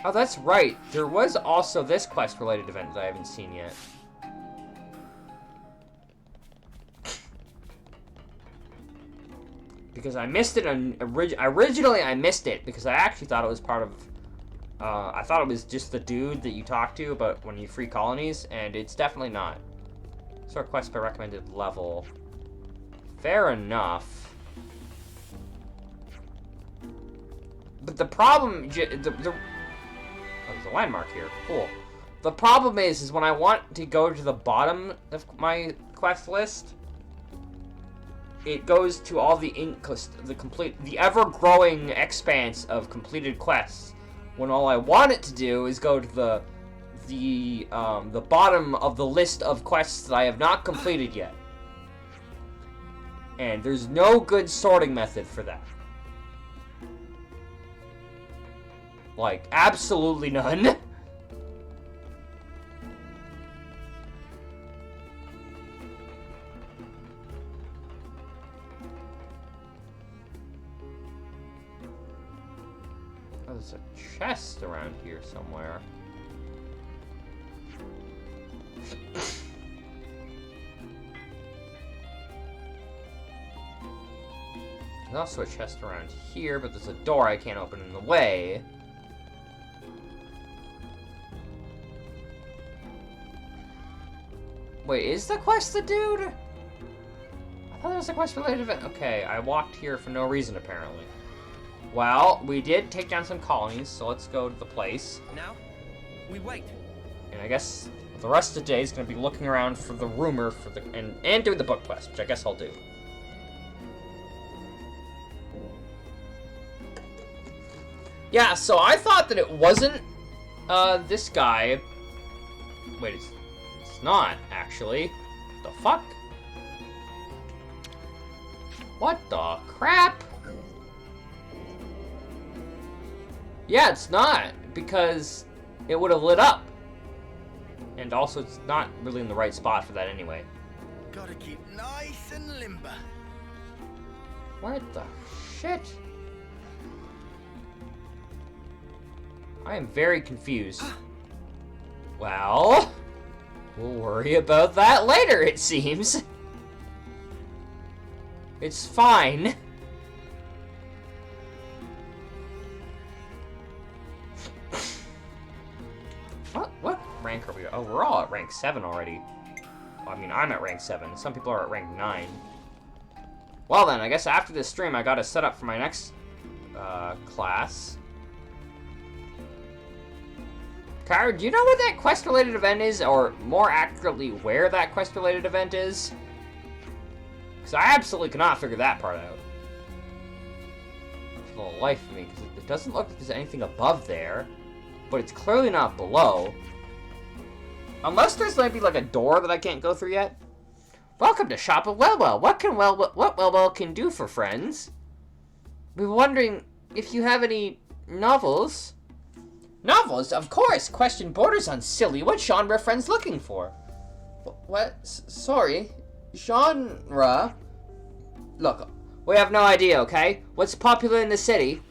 Oh, that's right. There was also this quest-related event that I haven't seen yet. Because I missed it originally I missed it because I actually thought it was part of I thought it was just the dude that you talk to about when you free colonies, and it's definitely not. Sort of quest by recommended level. Fair enough. But the problem oh, there's a landmark here. Cool. The problem is when I want to go to the bottom of my quest list, it goes to all the ever-growing expanse of completed quests, when all I want it to do is go to the bottom of the list of quests that I have not completed yet. And there's no good sorting method for that. Like, absolutely none. Oh, there's a chest around here somewhere. There's also a chest around here, but there's a door I can't open in the way. Wait, is the quest the dude? I thought there was a quest-related event. Okay, I walked here for no reason, apparently. Well, we did take down some colonies, so let's go to the place. Now, we wait. And I guess the rest of the day is going to be looking around for the rumor for the and doing the book quest, which I guess I'll do. Yeah, so I thought that it wasn't this guy. Wait, it's not actually. The fuck? What the crap? Yeah, it's not, because it would have lit up. And also, it's not really in the right spot for that anyway. Gotta keep nice and limber. What the shit? I am very confused. Well, we'll worry about that later, it seems. It's fine. What rank are we at? Oh, we're all at rank 7 already. Well, I mean, I'm at rank 7. Some people are at rank 9. Well then, I guess after this stream, I gotta set up for my next class. Kyra, do you know what that quest-related event is? Or, more accurately, where that quest-related event is? Because I absolutely cannot figure that part out. For the life of me, because it doesn't look like there's anything above there. But it's clearly not below. Unless there's maybe like a door that I can't go through yet. Welcome to Shop of Wellwell. What Wellwell can do for friends? We were wondering if you have any novels. Novels? Of course! Question borders on silly. What genre are friends looking for? What? Sorry. Genre? Look, we have no idea, okay? What's popular in the city?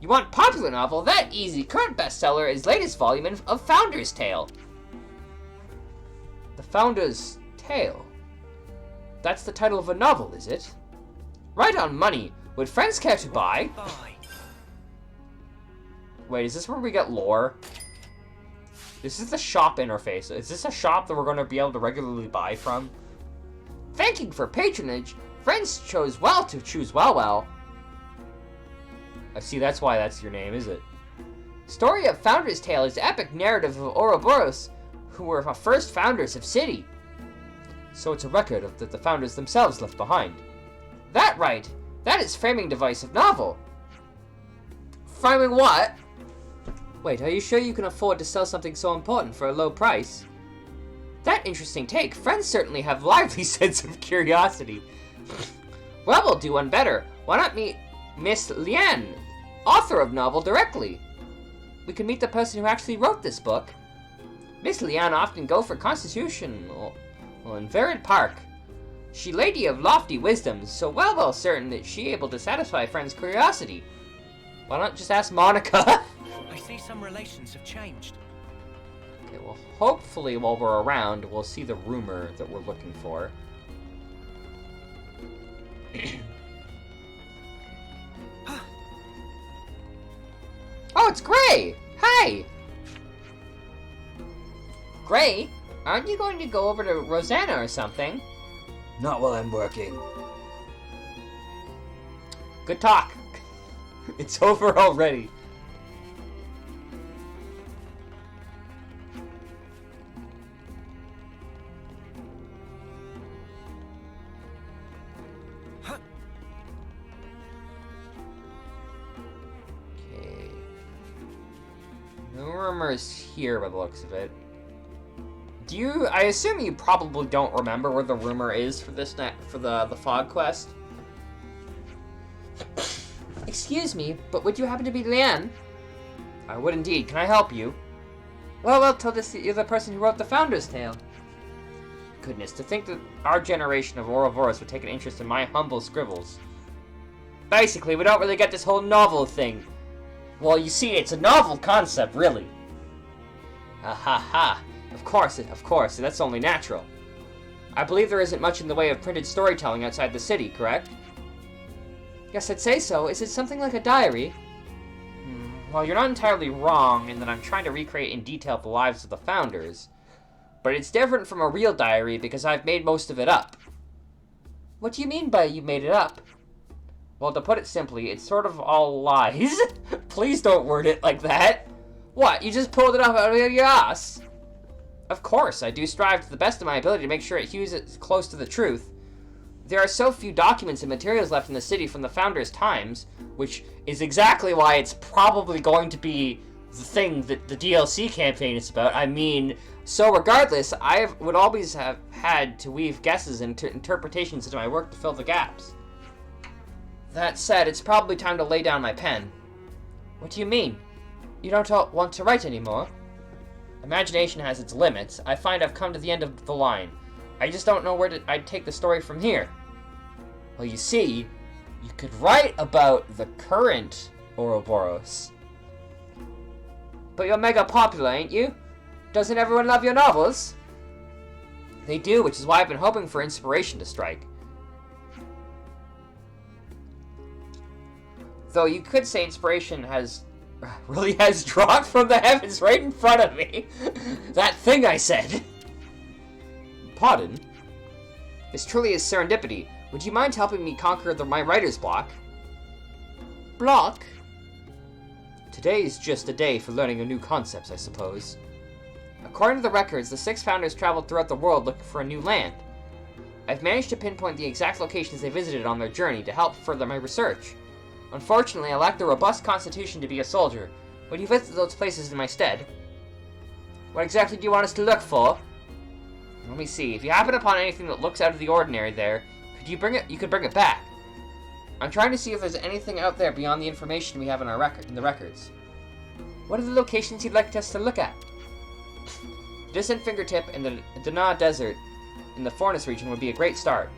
You want popular novel? That easy. Current bestseller is latest volume of Founder's Tale. The Founder's Tale? That's the title of a novel, is it? Right on money. Would friends care to buy? Wait, is this where we get lore? This is the shop interface. Is this a shop that we're going to be able to regularly buy from? Thank you for patronage. Friends chose well to choose well. I see, that's why that's your name, is it? Story of Founder's Tale is the epic narrative of Ouroboros, who were the first founders of City. So it's a record of that the founders themselves left behind. That right! That is framing device of novel. Framing what? Wait, are you sure you can afford to sell something so important for a low price? That interesting take. Friends certainly have lively sense of curiosity. Well, we'll do one better. Why not meet Miss Lian, author of novel, directly? We can meet the person who actually wrote this book. Miss Lian often go for Constitution, in Verid Park. She lady of lofty wisdom, so well certain that she able to satisfy friends' curiosity. Why not just ask Monica? I see some relations have changed. Okay, well, hopefully while we're around, we'll see the rumor that we're looking for. Oh, it's Gray! Hi! Gray, aren't you going to go over to Rosanna or something? Not while I'm working. Good talk. It's over already. Okay. No rumors here by the looks of it. I assume you probably don't remember where the rumor is for this for the fog quest? Excuse me, but would you happen to be Lian? I would indeed. Can I help you? Well, tell this you're the person who wrote the Founder's Tale. Goodness, to think that our generation of Ouroboros would take an interest in my humble scribbles. Basically, we don't really get this whole novel thing. Well, you see, it's a novel concept, really. Ha ha ha. Of course, that's only natural. I believe there isn't much in the way of printed storytelling outside the city, correct? Yes, I'd say so. Is it something like a diary? Well, you're not entirely wrong in that I'm trying to recreate in detail the lives of the founders. But it's different from a real diary because I've made most of it up. What do you mean by you made it up? Well, to put it simply, it's sort of all lies. Please don't word it like that. What, you just pulled it up out of your ass? Of course, I do strive to the best of my ability to make sure it hews it close to the truth. There are so few documents and materials left in the city from the Founders' times, which is exactly why it's probably going to be the thing that the DLC campaign is about. I mean, so regardless, I would always have had to weave guesses and interpretations into my work to fill the gaps. That said, it's probably time to lay down my pen. What do you mean? You don't want to write anymore? Imagination has its limits. I find I've come to the end of the line. I just don't know where I'd take the story from here. Well, you see, you could write about the current Ouroboros. But you're mega popular, ain't you? Doesn't everyone love your novels? They do, which is why I've been hoping for inspiration to strike. Though you could say inspiration really has dropped from the heavens right in front of me. That thing I said. Pardon? This truly is serendipity. Would you mind helping me conquer my writer's block? Block? Today is just a day for learning new concepts, I suppose. According to the records, the 6 founders traveled throughout the world looking for a new land. I've managed to pinpoint the exact locations they visited on their journey to help further my research. Unfortunately, I lack the robust constitution to be a soldier. Would you visit those places in my stead? What exactly do you want us to look for? Let me see. If you happen upon anything that looks out of the ordinary there, you could bring it back. I'm trying to see if there's anything out there beyond the information we have in the records. What are the locations you'd like us to look at? The distant fingertip in the Dana Desert in the Fornus region would be a great start.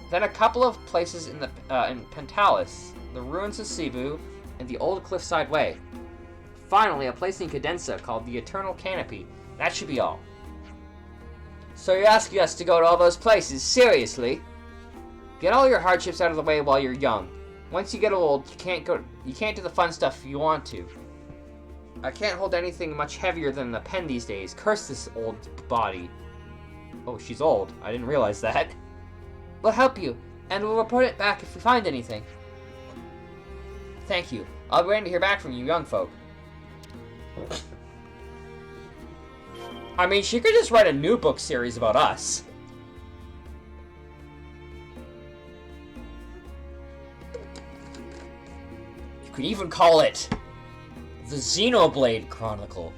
Then a couple of places in Pentalis, the ruins of Cebu, and the old Cliffside Way. Finally, a place in Cadenza called the Eternal Canopy. That should be all. So you're asking us to go to all those places? Seriously? Get all your hardships out of the way while you're young. Once you get old, you can't do the fun stuff if you want to. I can't hold anything much heavier than the pen these days. Curse this old body. Oh, she's old. I didn't realize that. We'll help you, and we'll report it back if we find anything. Thank you. I'll be waiting to hear back from you, young folk. I mean, she could just write a new book series about us. You could even call it the Xenoblade Chronicle.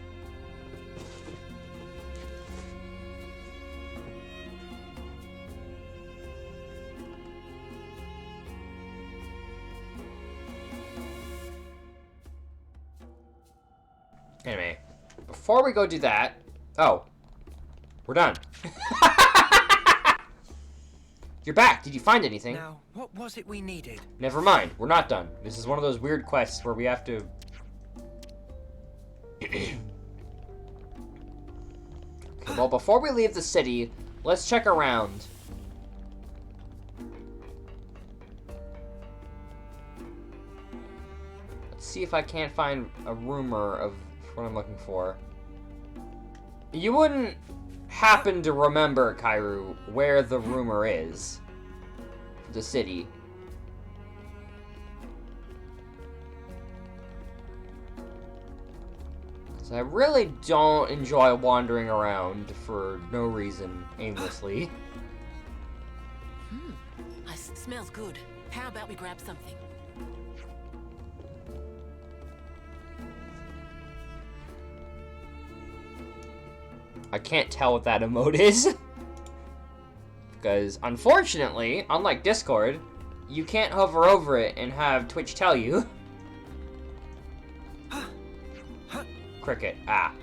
Anyway, before we go do that... Oh. We're done. You're back. Did you find anything? Now, what was it we needed? Never mind. We're not done. This is one of those weird quests where we have to... Okay, well, before we leave the city, let's check around. Let's see if I can't find a rumor of what I'm looking for. You wouldn't happen to remember, Kairu, where the rumor is. The city. Because I really don't enjoy wandering around for no reason, aimlessly. Smells good. How about we grab something? I can't tell what that emote is. Because, unfortunately, unlike Discord, you can't hover over it and have Twitch tell you. Cricket. Ah.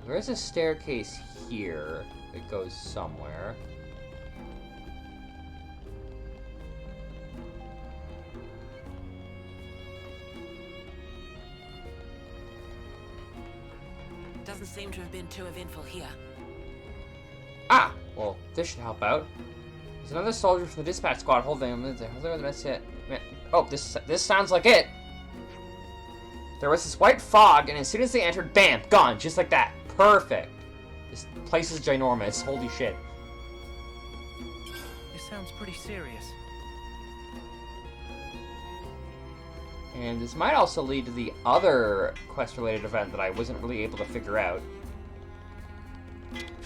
There is a staircase here that goes somewhere. Doesn't seem to have been too eventful here. Ah! Well, this should help out. There's another soldier from the dispatch squad holding him. That's it. Oh, this sounds like it. There was this white fog, and as soon as they entered, bam! Gone! Just like that. Perfect. This place is ginormous. Holy shit. This sounds pretty serious. And this might also lead to the other quest-related event that I wasn't really able to figure out.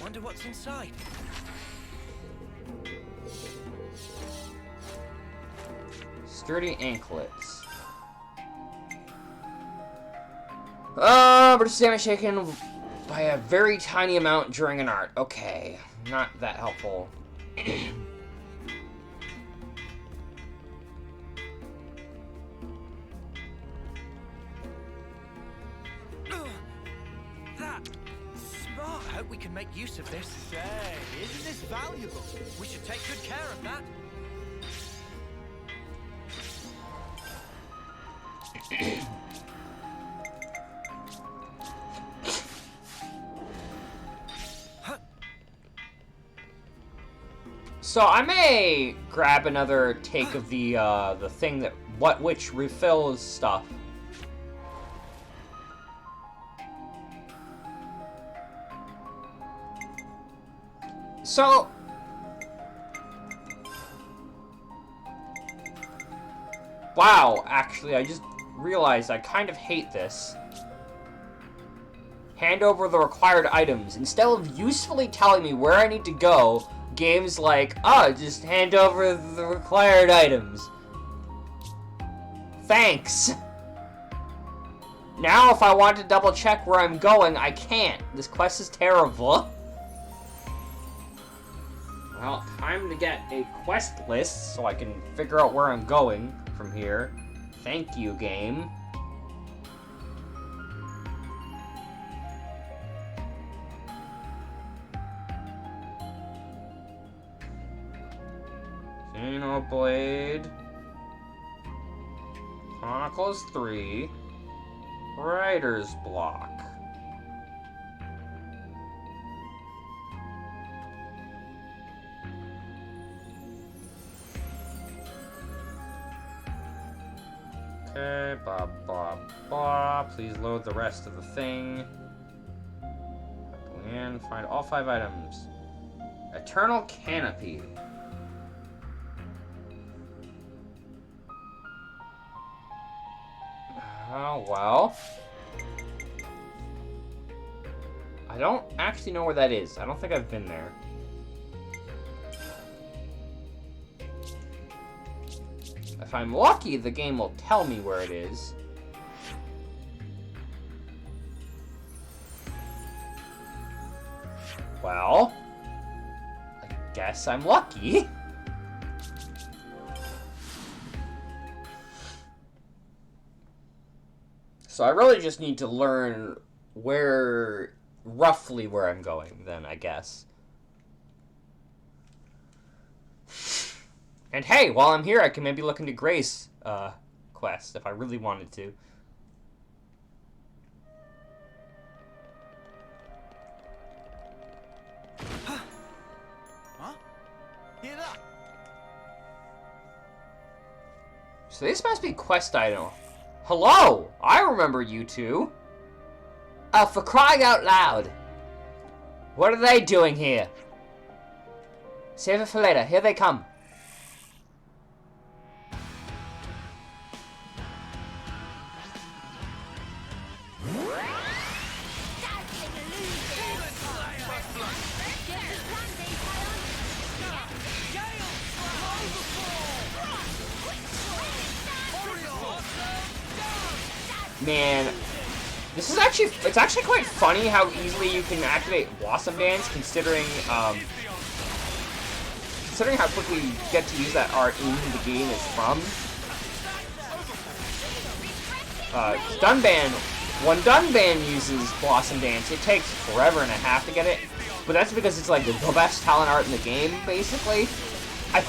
Wonder what's inside. Sturdy anklets. British damage taken by a very tiny amount during an art. Okay, not that helpful. I hope we can make use of this. Say, isn't this valuable? We should take good care of that. So I may grab another take of the thing that which refills stuff. So, wow, actually, I just realized I kind of hate this. Hand over the required items. Instead of usefully telling me where I need to go, games like, oh, just hand over the required items. Thanks. Now, if I want to double check where I'm going, I can't. This quest is terrible. Well, time to get a quest list so I can figure out where I'm going from here. Thank you, game. Xenoblade Chronicles 3 Writer's Block. Okay, blah, blah, blah. Please load the rest of the thing. And find all 5 items. Eternal Canopy. Oh, well. I don't actually know where that is. I don't think I've been there. If I'm lucky, the game will tell me where it is. Well, I guess I'm lucky. So I really just need to learn roughly where I'm going, then, I guess. And hey, while I'm here, I can maybe look into Grace quest if I really wanted to. Huh? Hear that? So this must be quest item. Hello! I remember you two. Oh, for crying out loud. What are they doing here? Save it for later. Here they come. Man, this is it's actually quite funny how easily you can activate Blossom Dance, considering how quickly you get to use that art in the game it's from. Dunban, when Dunban uses Blossom Dance, it takes forever and a half to get it, but that's because it's like the best talent art in the game, basically. I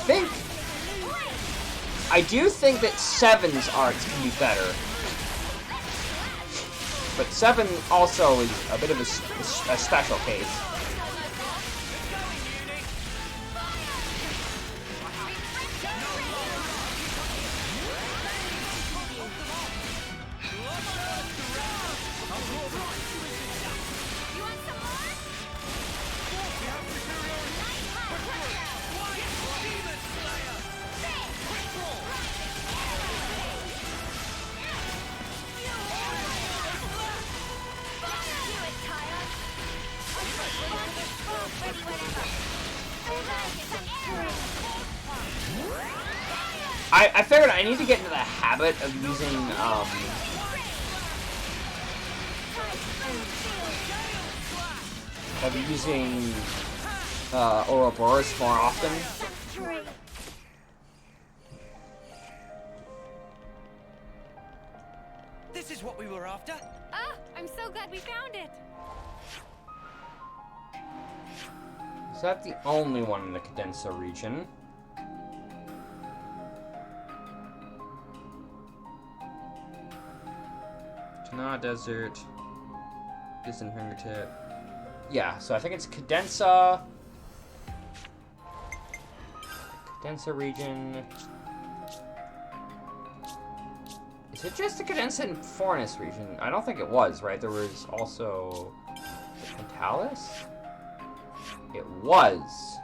do think that 7's arts can be better. But 7 also is a bit of a special case. I figured I need to get into the habit of using, Ouroboros more often. This is what we were after. Ah, I'm so glad we found it. Is that the only one in the Cadenza region? Tana Desert, Distant Fingertip. Yeah, so I think it's Cadenza region. Is it just the Cadenza and Fornis region? I don't think it was, right? There was also the Pentalis? It was.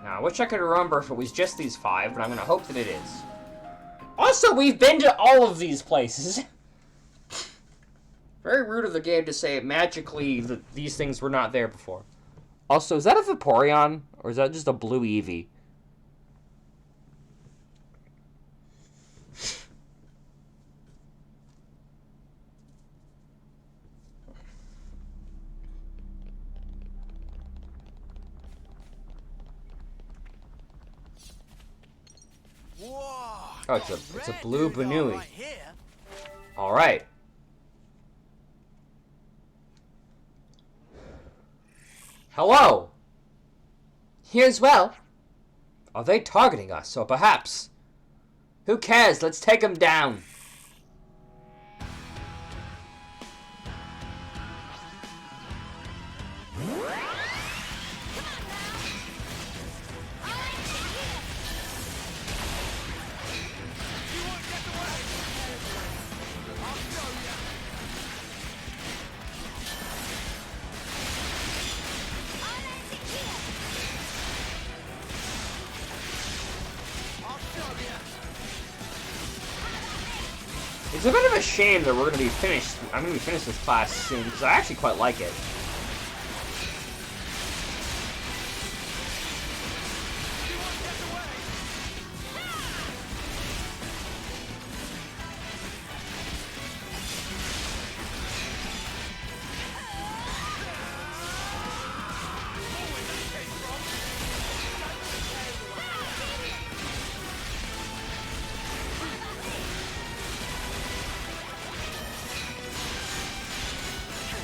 Now, I wish I could remember if it was just these 5, but I'm going to hope that it is. Also, we've been to all of these places. Very rude of the game to say magically that these things were not there before. Also, is that a Vaporeon? Or is that just a blue Eevee? Oh, it's a blue Banui. All right. Hello. Here as well. Are they targeting us, or perhaps? Who cares? Let's take them down. It's a bit of a shame that we're gonna be finished. I'm gonna be finished this class soon because I actually quite like it.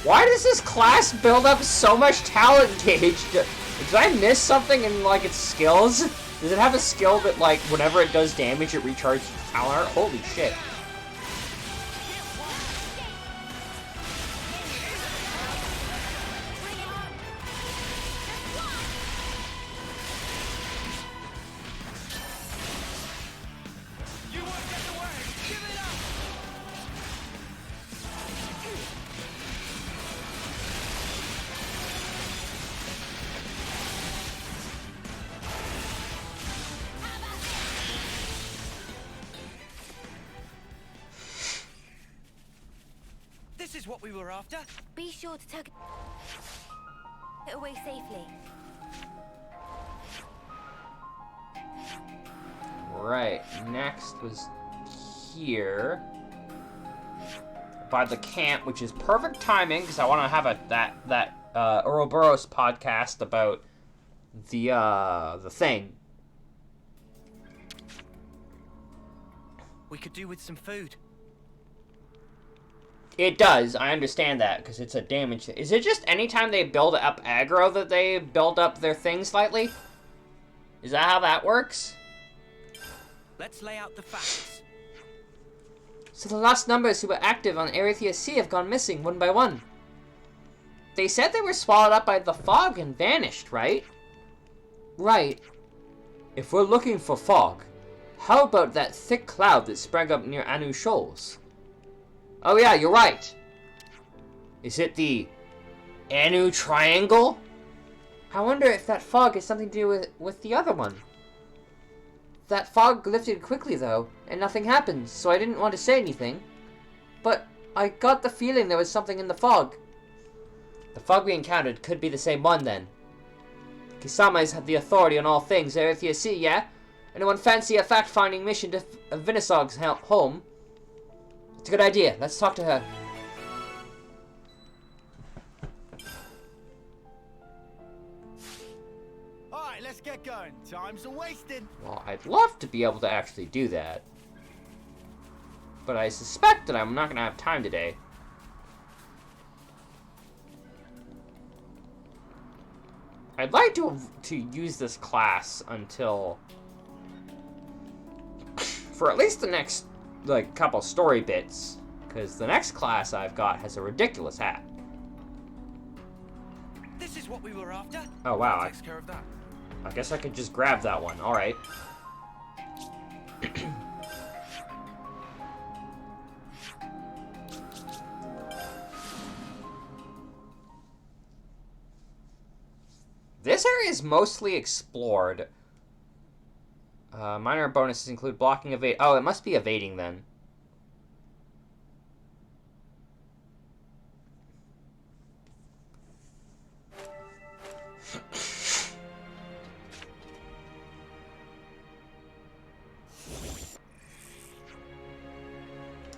Why does this class build up so much talent gauge? Did I miss something in, like, its skills? Does it have a skill that, like, whenever it does damage, it recharges talent art? Holy shit. This is what we were after. Be sure to tuck it away safely. Right, next was here. By the camp, which is perfect timing, because I want to have that Ouroboros podcast about the thing. We could do with some food. It does, I understand that, because it's a damage. Is it just anytime they build up aggro that they build up their thing slightly? Is that how that works? Let's lay out the facts. So the last numbers who were active on Erythea Sea have gone missing one by one. They said they were swallowed up by the fog and vanished, right? Right. If we're looking for fog, how about that thick cloud that sprang up near Anu Shoals? Oh yeah, you're right. Is it the Anu Triangle? I wonder if that fog has something to do with the other one. That fog lifted quickly though, and nothing happened, so I didn't want to say anything. But I got the feeling there was something in the fog. The fog we encountered could be the same one then. Kisama's had the authority on all things Erythea Sea, yeah? Anyone fancy a fact-finding mission to Vinisog's home? It's a good idea. Let's talk to her. Alright, let's get going. Time's a wasted. Well, I'd love to be able to actually do that. But I suspect that I'm not going to have time today. I'd like to use this class until... for at least the next, like, couple story bits. Because the next class I've got has a ridiculous hat. This is what we were after. Oh, wow. Takes care of that. I guess I could just grab that one. Alright. This area is mostly explored. Minor bonuses include blocking, evade. Oh, it must be evading then.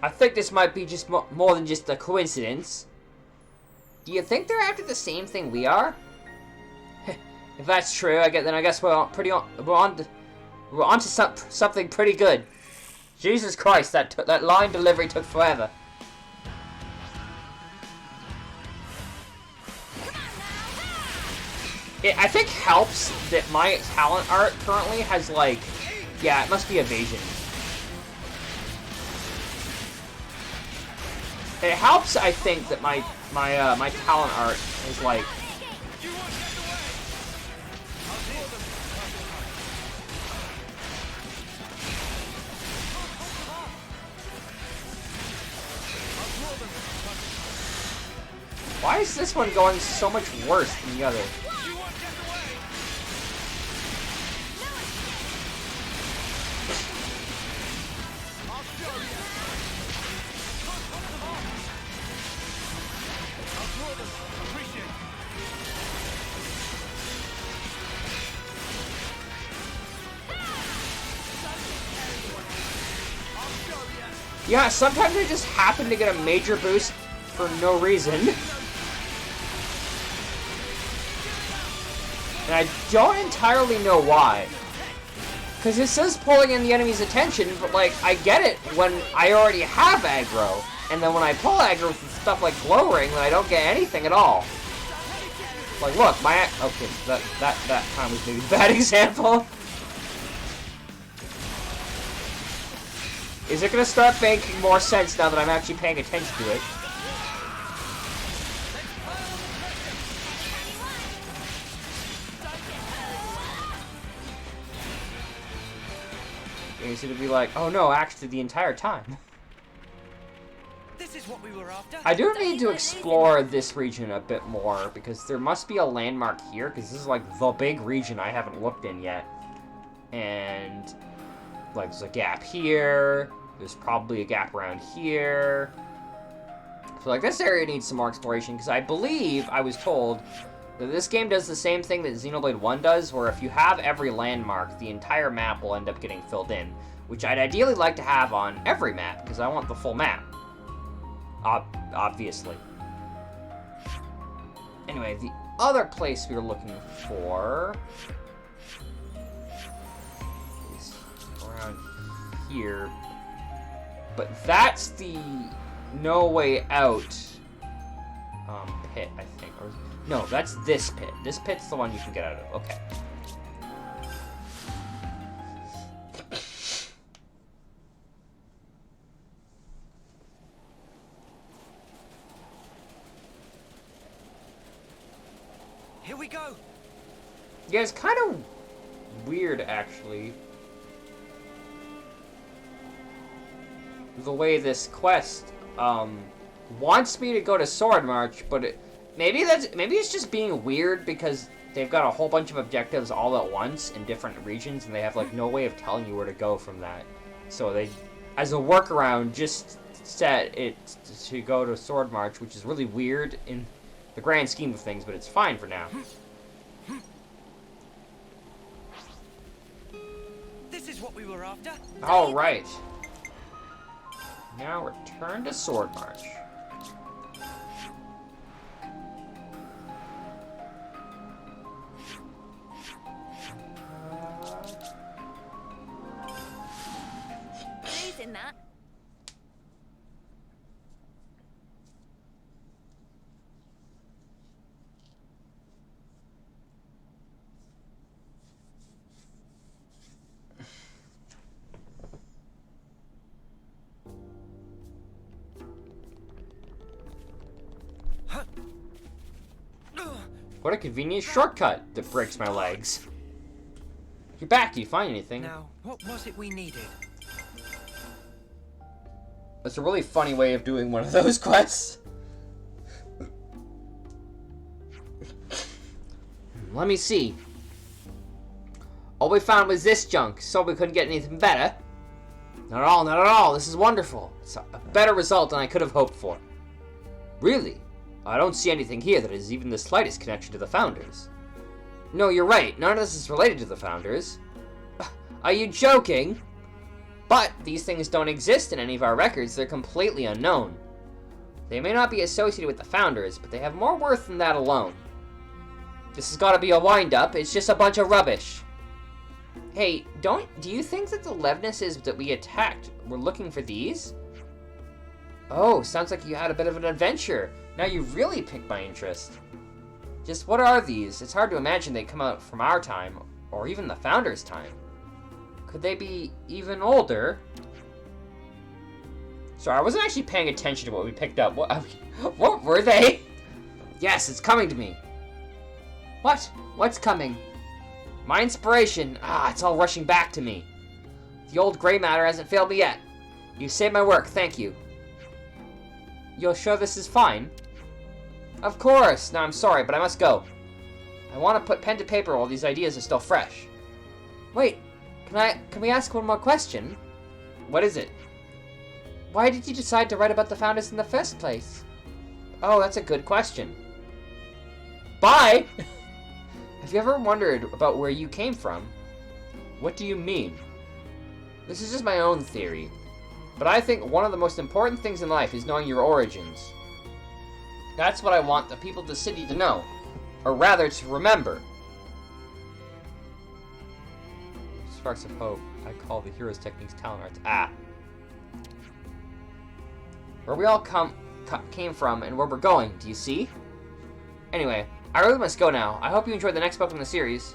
I think this might be just more than just a coincidence. Do you think they're after the same thing we are? If that's true, I guess we're on to something pretty good. Jesus Christ, that line delivery took forever. It, I think, helps that my talent art currently has, like, yeah, it must be evasion. It helps, I think, that my talent art is like. Why is this one going so much worse than the other? Yeah, sometimes I just happen to get a major boost for no reason. And I don't entirely know why. Because it says pulling in the enemy's attention, but, like, I get it when I already have aggro. And then when I pull aggro with stuff like Glow Ring, then I don't get anything at all. Like, look, my... Okay, that time was maybe a bad example. Is it going to start making more sense now that I'm actually paying attention to it? Is it to be like, oh no, actually the entire time. This is what we were after. I do need to explore this region a bit more, because there must be a landmark here, because this is like the big region I haven't looked in yet. And, like, there's a gap here, there's probably a gap around here. So, like, this area needs some more exploration, because I believe I was told that this game does the same thing that Xenoblade 1 does, where if you have every landmark, the entire map will end up getting filled in, which I'd ideally like to have on every map, because I want the full map. Obviously. Anyway, the other place we were looking for is around here. But that's the No Way Out pit, I think. Or, no, that's this pit. This pit's the one you can get out of. Okay. Here we go. Yeah, it's kind of weird, actually. The way this quest wants me to go to Sword March, but maybe it's just being weird because they've got a whole bunch of objectives all at once in different regions, and they have like no way of telling you where to go from that. So they, as a workaround, just set it to go to Sword March, which is really weird in the grand scheme of things, but it's fine for now. This is what we were after. All right. Now return to Sword March. Who's in that? What a convenient shortcut that breaks my legs. You're back. Do you find anything? Now, what was it we needed? That's a really funny way of doing one of those quests. Let me see. All we found was this junk, so we couldn't get anything better. Not at all, not at all. This is wonderful. It's a better result than I could have hoped for. Really? I don't see anything here that has even the slightest connection to the Founders. No, you're right. None of this is related to the Founders. Are you joking? But these things don't exist in any of our records. They're completely unknown. They may not be associated with the Founders, but they have more worth than that alone. This has got to be a wind-up. It's just a bunch of rubbish. Hey, do you think that the Levnesses that we attacked were looking for these? Oh, sounds like you had a bit of an adventure. Now you really piqued my interest. Just what are these? It's hard to imagine they come out from our time, or even the Founders' time. Could they be even older? Sorry, I wasn't actually paying attention to what we picked up. What were they? Yes, it's coming to me. What? What's coming? My inspiration. It's all rushing back to me. The old gray matter hasn't failed me yet. You saved my work, thank you. You're sure this is fine? Of course! Now I'm sorry, but I must go. I want to put pen to paper while these ideas are still fresh. Wait, can we ask one more question? What is it? Why did you decide to write about the Founders in the first place? Oh, that's a good question. Bye! Have you ever wondered about where you came from? What do you mean? This is just my own theory. But I think one of the most important things in life is knowing your origins. That's what I want the people of the city to know. Or rather, to remember. Sparks of hope. I call the hero's techniques talent arts. Ah. Where we all came from and where we're going, do you see? Anyway, I really must go now. I hope you enjoyed the next book in the series.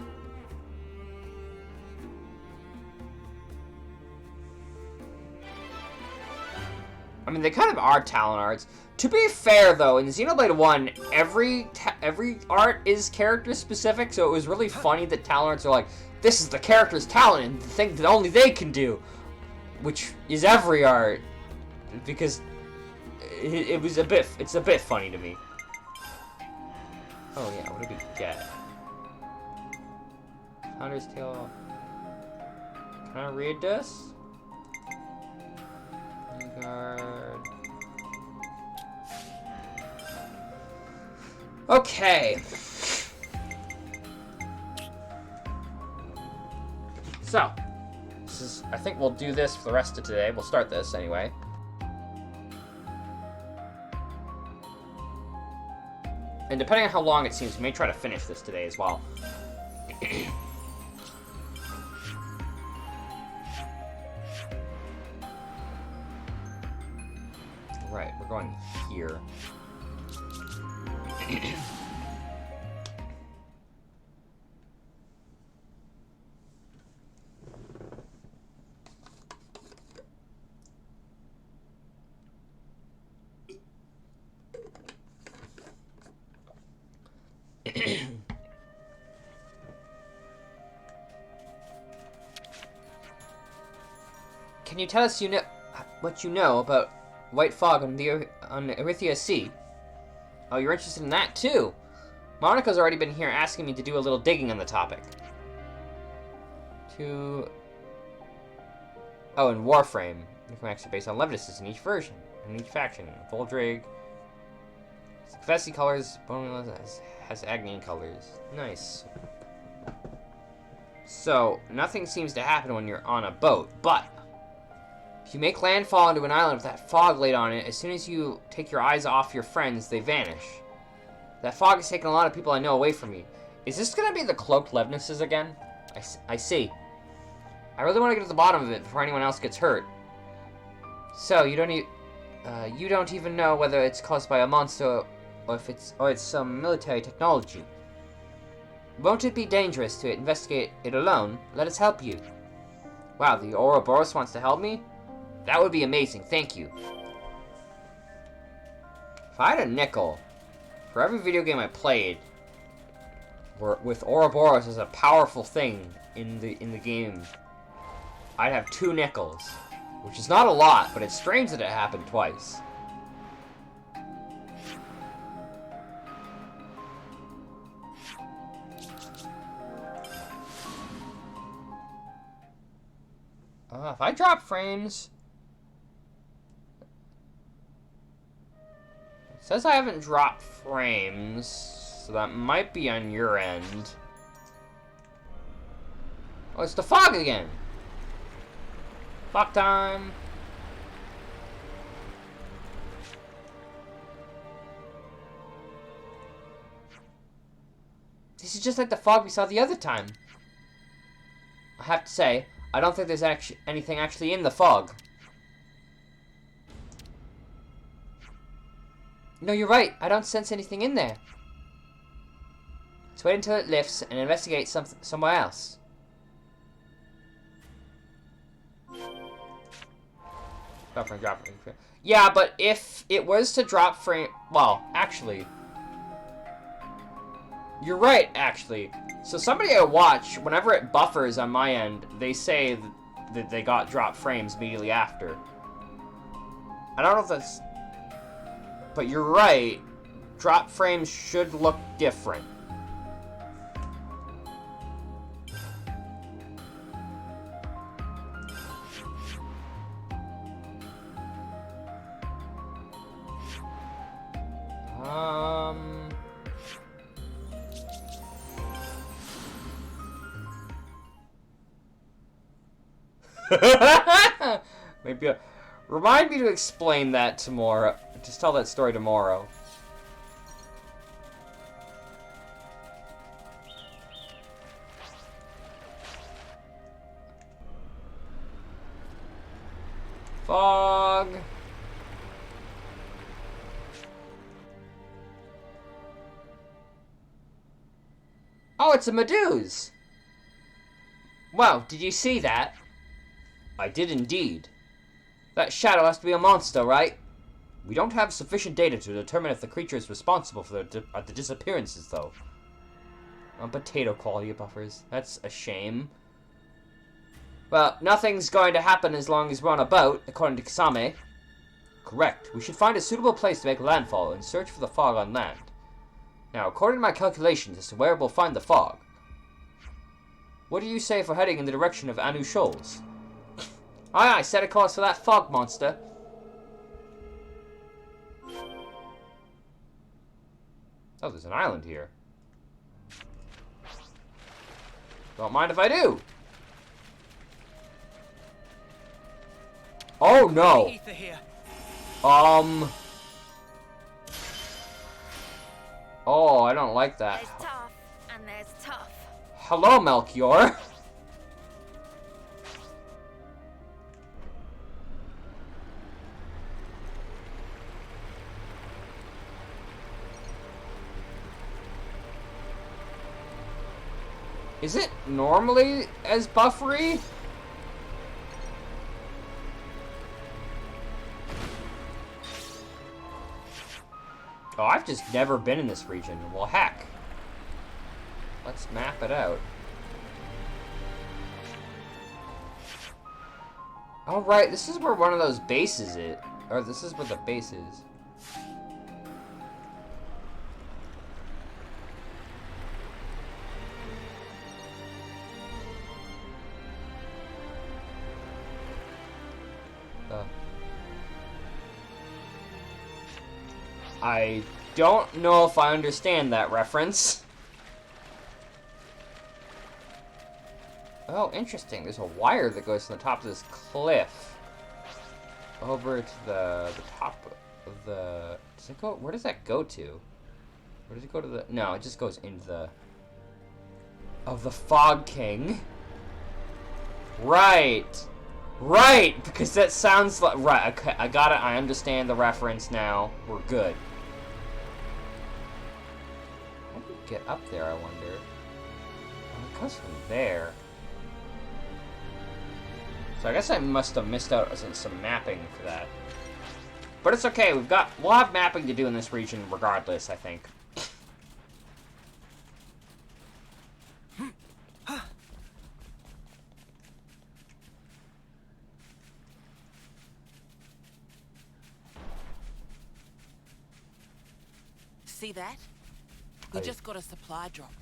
I mean, they kind of are talent arts. To be fair, though, in Xenoblade 1, every art is character specific, so it was really funny that talent arts are like, this is the character's talent and the thing that only they can do, which is every art, because it's a bit funny to me. Oh yeah, what did we get? Founder's Tale. Can I read this? Guard. Okay. So, I think we'll do this for the rest of today. We'll start this anyway. And depending on how long it seems, we may try to finish this today as well. Right, we're going here. Can you tell us what you know about white fog on the Erythea Sea? Oh, you're interested in that too. Monica's already been here asking me to do a little digging on the topic. Oh, and Warframe. Information are based on Leviticus in each version, in each faction. Voldrig. Confetti colors. Has Agnian colors. Nice. So, nothing seems to happen when you're on a boat, but if you make landfall into an island with that fog laid on it, as soon as you take your eyes off your friends, they vanish. That fog has taken a lot of people I know away from me. Is this going to be the cloaked Levnesses again? I see. I really want to get to the bottom of it before anyone else gets hurt. So, you don't even know whether it's caused by a monster or if it's some military technology. Won't it be dangerous to investigate it alone? Let us help you. Wow, the Ouroboros wants to help me? That would be amazing, thank you. If I had a nickel for every video game I played with Ouroboros as a powerful thing in the game, I'd have 2 nickels. Which is not a lot, but it's strange that it happened twice. If I drop frames... It says I haven't dropped frames, so that might be on your end. Oh, it's the fog again! Fog time! This is just like the fog we saw the other time. I have to say, I don't think there's anything actually in the fog. No, you're right. I don't sense anything in there. Let's wait until it lifts and investigate somewhere else. Drop frame. Yeah, but if it was to drop frame... Well, actually... You're right, actually. So somebody I watch, whenever it buffers on my end, they say that they got drop frames immediately after. I don't know if that's... But you're right. Drop frames should look different. Remind me to explain that tomorrow. Just tell that story tomorrow. Fog. Oh, it's a Meduse! Wow, did you see that? I did indeed. That shadow has to be a monster, right? We don't have sufficient data to determine if the creature is responsible for the disappearances, though. Potato quality buffers. That's a shame. Well, nothing's going to happen as long as we're on a boat, according to Kasame. Correct. We should find a suitable place to make landfall and search for the fog on land. Now, according to my calculations as to where we'll find the fog, what do you say for heading in the direction of Anu Shoals? Aye, aye, set a course for that fog monster. Oh, there's an island here. Don't mind if I do. Oh no. Oh, I don't like that. There's tough, and there's tough. Hello, Melchior. Is it normally as buffery? Oh, I've just never been in this region. Well, heck. Let's map it out. Oh, right, this is where one of those bases is. Or this is where the base is. I don't know if I understand that reference. Oh, interesting. There's a wire that goes to the top of this cliff. Over to the top of the... Does it go... Where does that go to? Where does it go to the... No, it just goes into the... Of the Fog King. Right! Right! Because that sounds like... Right, okay, I got it. I understand the reference now. We're good. How do we get up there, I wonder? Oh, it goes from there. So I guess I must have missed out on some mapping for that. But it's okay, we'll have mapping to do in this region regardless, I think. See that? We just got a supply drop.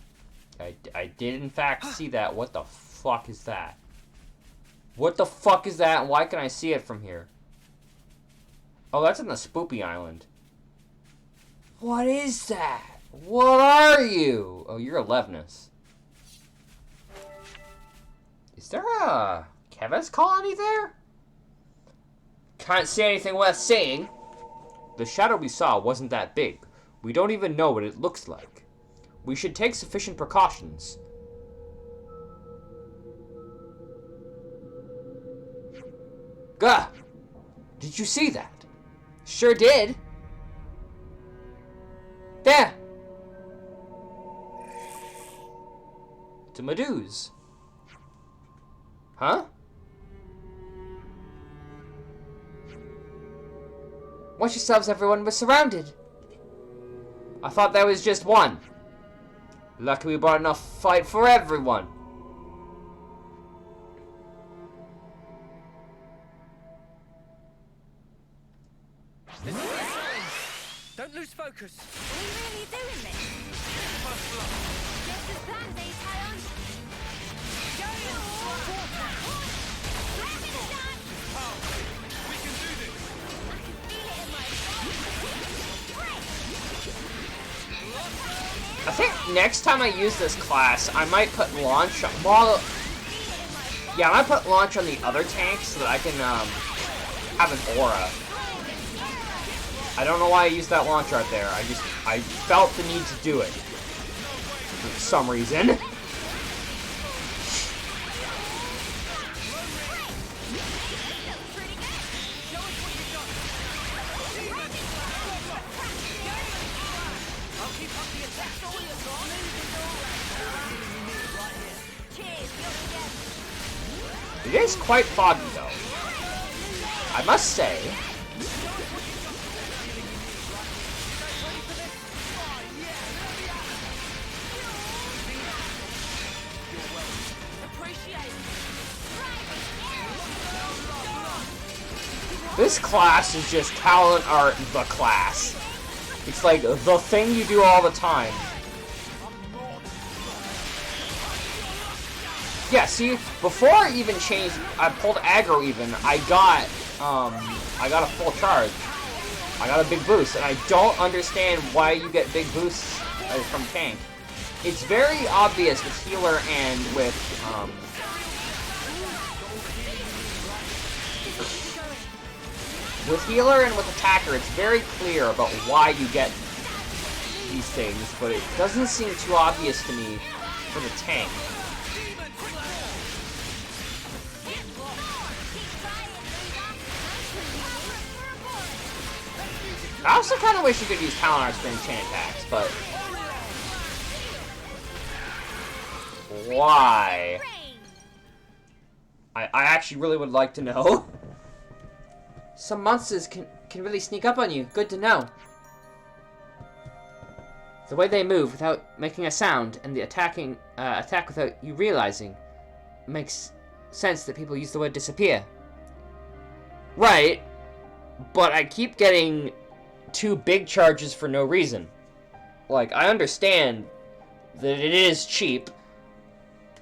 I did in fact see that. What the fuck is that? What the fuck is that? Why can I see it from here? Oh, that's in the Spoopy Island. What is that? What are you? Oh, you're a Levnus. Is there a Keves colony there? Can't see anything worth seeing. The shadow we saw wasn't that big. We don't even know what it looks like. We should take sufficient precautions. Gah! Did you see that? Sure did. There! It's a Meduse. Huh? Watch yourselves, everyone. We're surrounded. I thought there was just one. Lucky we brought enough fight for everyone. Don't lose focus. Are we really doing this? Just as planned, Talon. Go We can do this! I can feel it in my I think next time I use this class, I might put launch on... Well, yeah, I might put launch on the other tanks so that I can, have an aura. I don't know why I used that launch right there. I felt the need to do it. For some reason. It is quite foggy, though. I must say. This class is just talent art the class. It's like the thing you do all the time. Yeah, see, before I even changed, I pulled aggro even, I got a full charge. I got a big boost, and I don't understand why you get big boosts from tank. It's very obvious with healer and with, healer and with attacker, it's very clear about why you get these things, but it doesn't seem too obvious to me for the tank. I also kind of wish you could use talent arts for chain attacks, but why? I actually really would like to know. Some monsters can really sneak up on you. Good to know. The way they move without making a sound and the attack without you realizing makes sense that people use the word disappear. Right, but I keep getting 2 big charges for no reason. Like, I understand that it is cheap,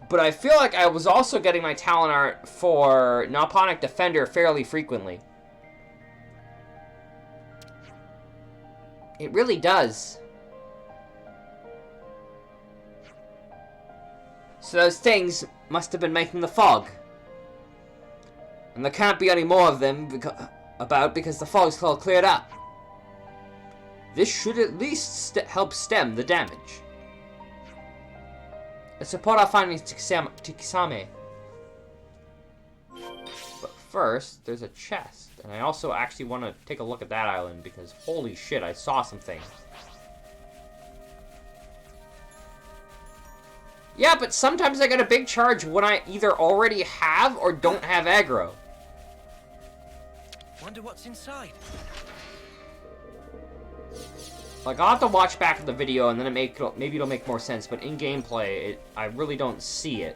but I feel like I was also getting my talent art for Noponic Defender fairly frequently. It really does. So those things must have been making the fog. And there can't be any more of them because the fog's all cleared up. This should at least help stem the damage. Let's support our findings to Kisame. But first, there's a chest. And I also actually want to take a look at that island because holy shit, I saw some things. Yeah, but sometimes I get a big charge when I either already have or don't have aggro. Wonder what's inside. Like, I'll have to watch back at the video and then maybe it'll make more sense, but in gameplay, I really don't see it.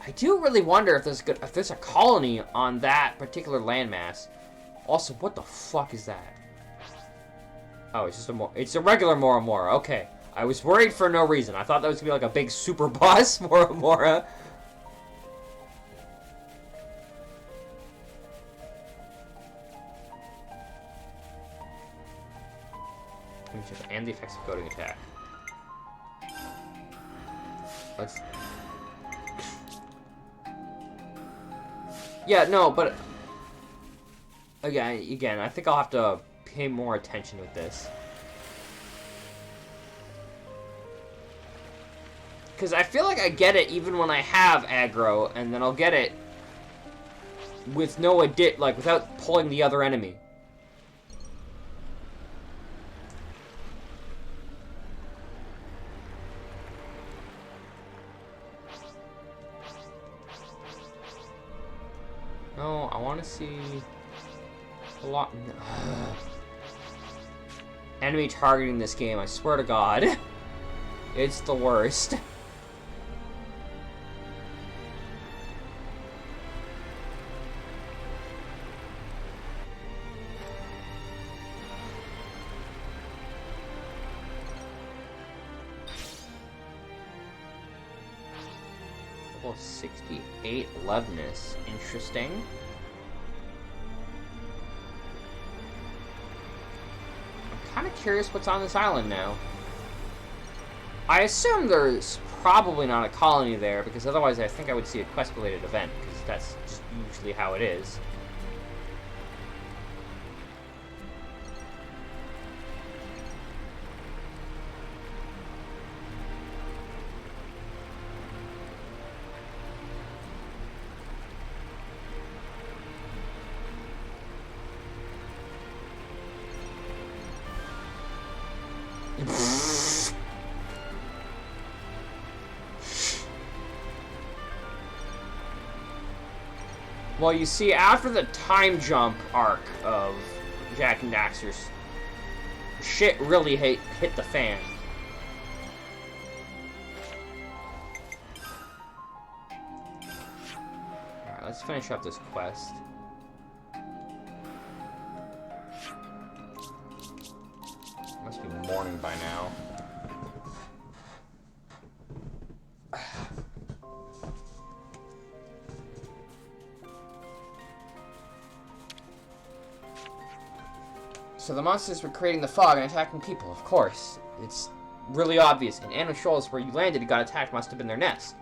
I do really wonder if there's a colony on that particular landmass. Also, what the fuck is that? Oh, it's just it's a regular Moramora. Okay. I was worried for no reason. I thought that was gonna be like a big super boss Moramora. And the effects of goading attack. Let's... Yeah, no, but... Again, I think I'll have to pay more attention with this. Because I feel like I get it even when I have aggro, and then I'll get it with no without pulling the other enemy. No, I want to see a lot. Enemy targeting this game, I swear to God. It's the worst. Level 68 Leveness. Interesting. I'm kind of curious what's on this island now. I assume there's probably not a colony there, because otherwise I think I would see a quest-related event, because That's just usually how it is. Well, you see, after the time jump arc of Jak and Daxter's, shit really hit the fan. Alright, let's finish up this quest. Must be morning by now. So the monsters were creating the fog and attacking people, of course. It's really obvious. And Anna Shoals, where you landed and got attacked, must have been their nest.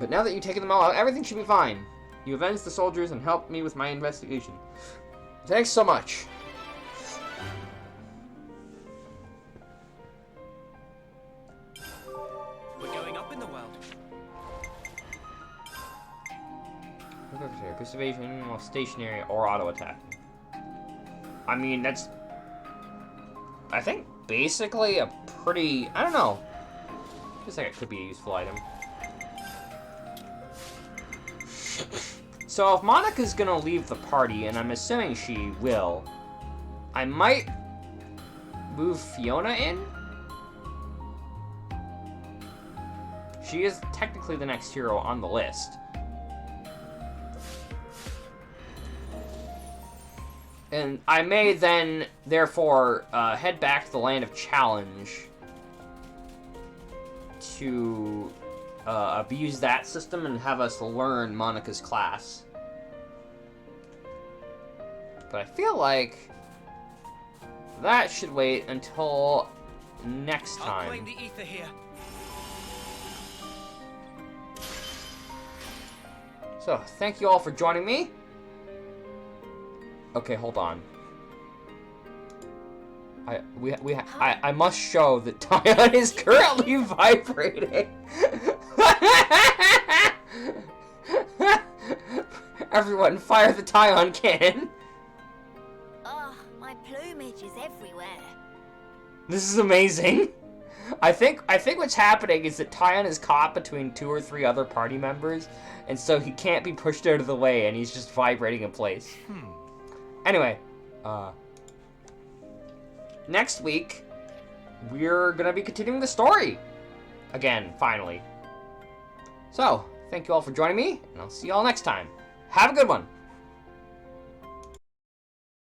But now that you've taken them all out, everything should be fine. You avenged the soldiers and helped me with my investigation. Thanks so much. We're going up in the world. Boost evasion while stationary or auto attacking. I mean, that's, I think, basically a pretty, I don't know. Feels like it could be a useful item. So if Monica's gonna leave the party, and I'm assuming she will, I might move Fiona in. She is technically the next hero on the list. And I may then, therefore, head back to the Land of Challenge to abuse that system and have us learn Monica's class. But I feel like that should wait until next time. I'll claim the ether here. So, thank you all for joining me. Okay, hold on. I must show that Tyon is currently vibrating. Everyone, fire the Tyon cannon. Oh, my plumage is everywhere. This is amazing. I think what's happening is that Tyon is caught between 2 or 3 other party members, and so he can't be pushed out of the way, and he's just vibrating in place. Anyway, next week, we're gonna be continuing the story. Again, finally. So, thank you all for joining me, and I'll see you all next time. Have a good one.